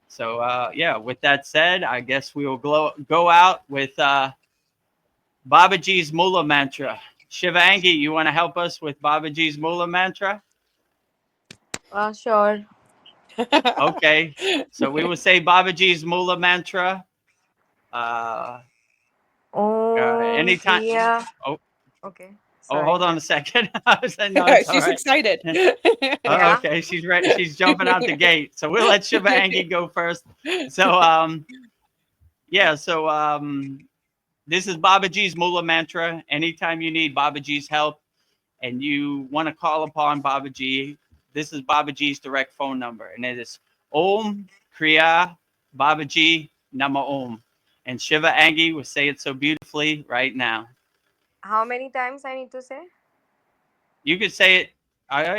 So yeah, with that said, I guess we will go out with Babaji's Mula Mantra. Shivangi, you want to help us with Babaji's Mula Mantra? Sure. Okay. So we will say Babaji's Mula mantra. Uh, Om anytime. Kriya. Oh, Okay. oh, hold Sorry. on a second. I said, no, it's all She's right. excited. Oh, Yeah. okay, she's ready. She's jumping out the gate. So we'll let Shiva Angie go first. So yeah, so this is Babaji's Mula mantra. Anytime you need Babaji's help and you want to call upon Babaji, this is Babaji's direct phone number, and it is Om Kriya Babaji Nama Om. And Shiva Angie will say it so beautifully right now. How many times I need to say? You could say it.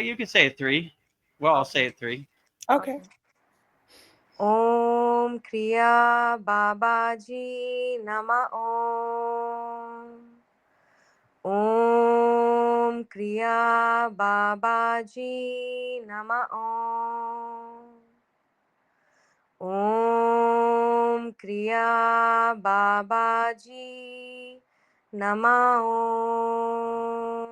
You could say it 3. Well, I'll say Okay. it 3. Okay. Om Kriya Babaji Nama Om. Om Kriya Babaji Nama Om. Om Kriya Babaji Nama Om.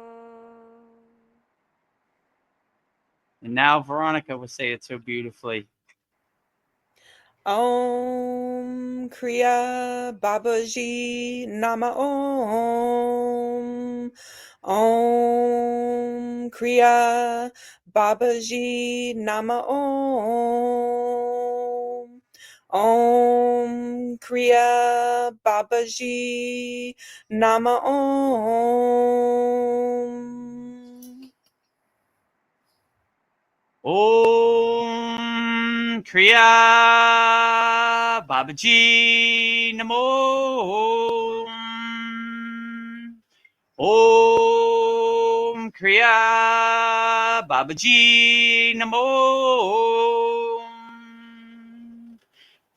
And now Veronica will say it so beautifully. Om Kriya Babaji Nama Om. Om Kriya Babaji Nama Om. Om Kriya Babaji Nama Om. Om Kriya Babaji Namo. Om Kriya Babaji Namo.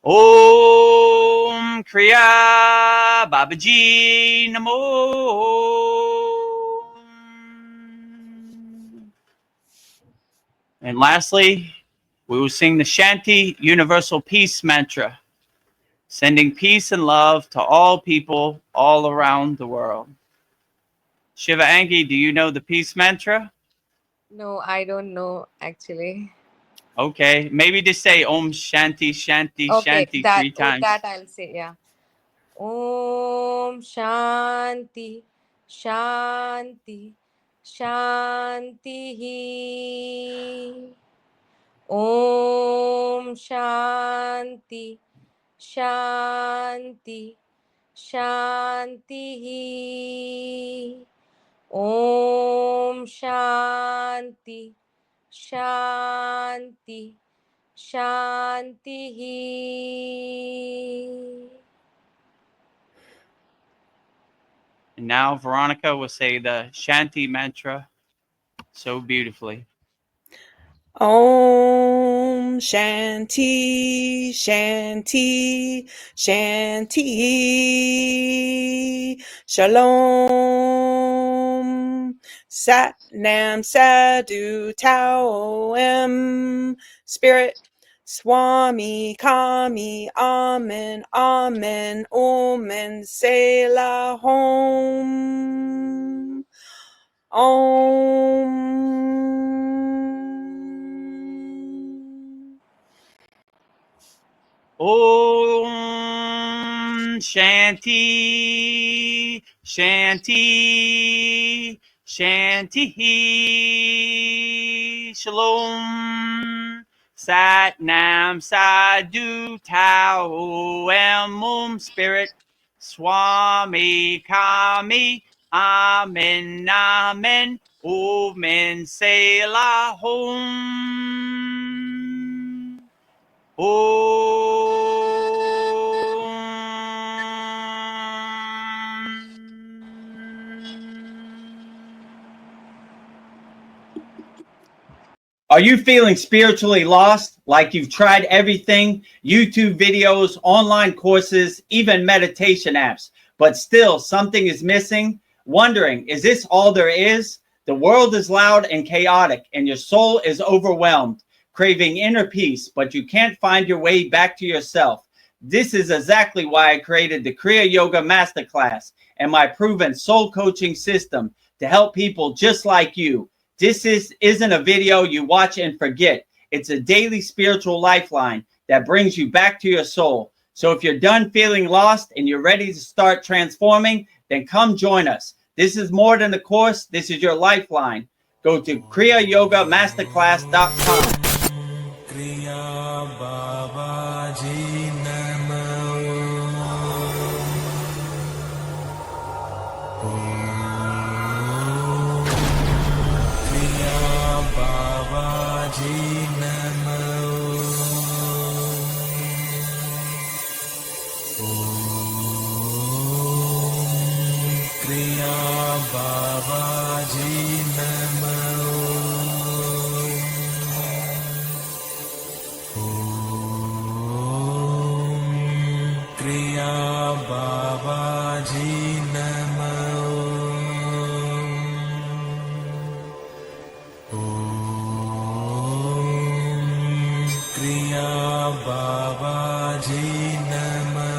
Om Kriya Babaji Namo. And lastly, we will sing the Shanti Universal Peace Mantra, sending peace and love to all people all around the world. Shiva Angie, do you know the peace mantra? No, I don't know actually. Okay, maybe just say Om Shanti Shanti Okay, Shanti that 3 times. I'll say, yeah. Om Shanti Shanti Shanti. Om Shanti Shanti Shanti. Om Shanti Shanti Shanti. And now Veronica will say the Shanti mantra so beautifully. Om Shanti Shanti Shanti Shalom Sat Nam Sadhu Tao Em Spirit Swami Kami Amen Amen Omen Selah Home Om. Om Shanti Shanti Shanti Shalom Sat Nam Sadhu Tao Em Spirit Swami Kami Amen Amen Omen Selah Home. Are you feeling spiritually lost? Like you've tried everything, YouTube videos, online courses, even meditation apps, but still something is missing? Wondering, is this all there is? The world is loud and chaotic, and your soul is overwhelmed, craving inner peace, but you can't find your way back to yourself. This is exactly why I created the Kriya Yoga Masterclass and my proven soul coaching system to help people just like you isn't a video you watch and forget. It's a daily spiritual lifeline that brings you back to your soul. So if you're done feeling lost and you're ready to start transforming, then come join us. This is more than a course. This is your lifeline. Go to kriyayogamasterclass.com. Kriya Babaji Namo. Kriya Babaji Namo. Kriya Babaji Namo. Kriya Babaji Namo. Kriya Babaji Namo.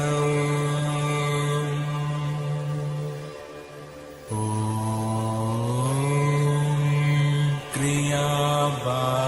Kriya Babaji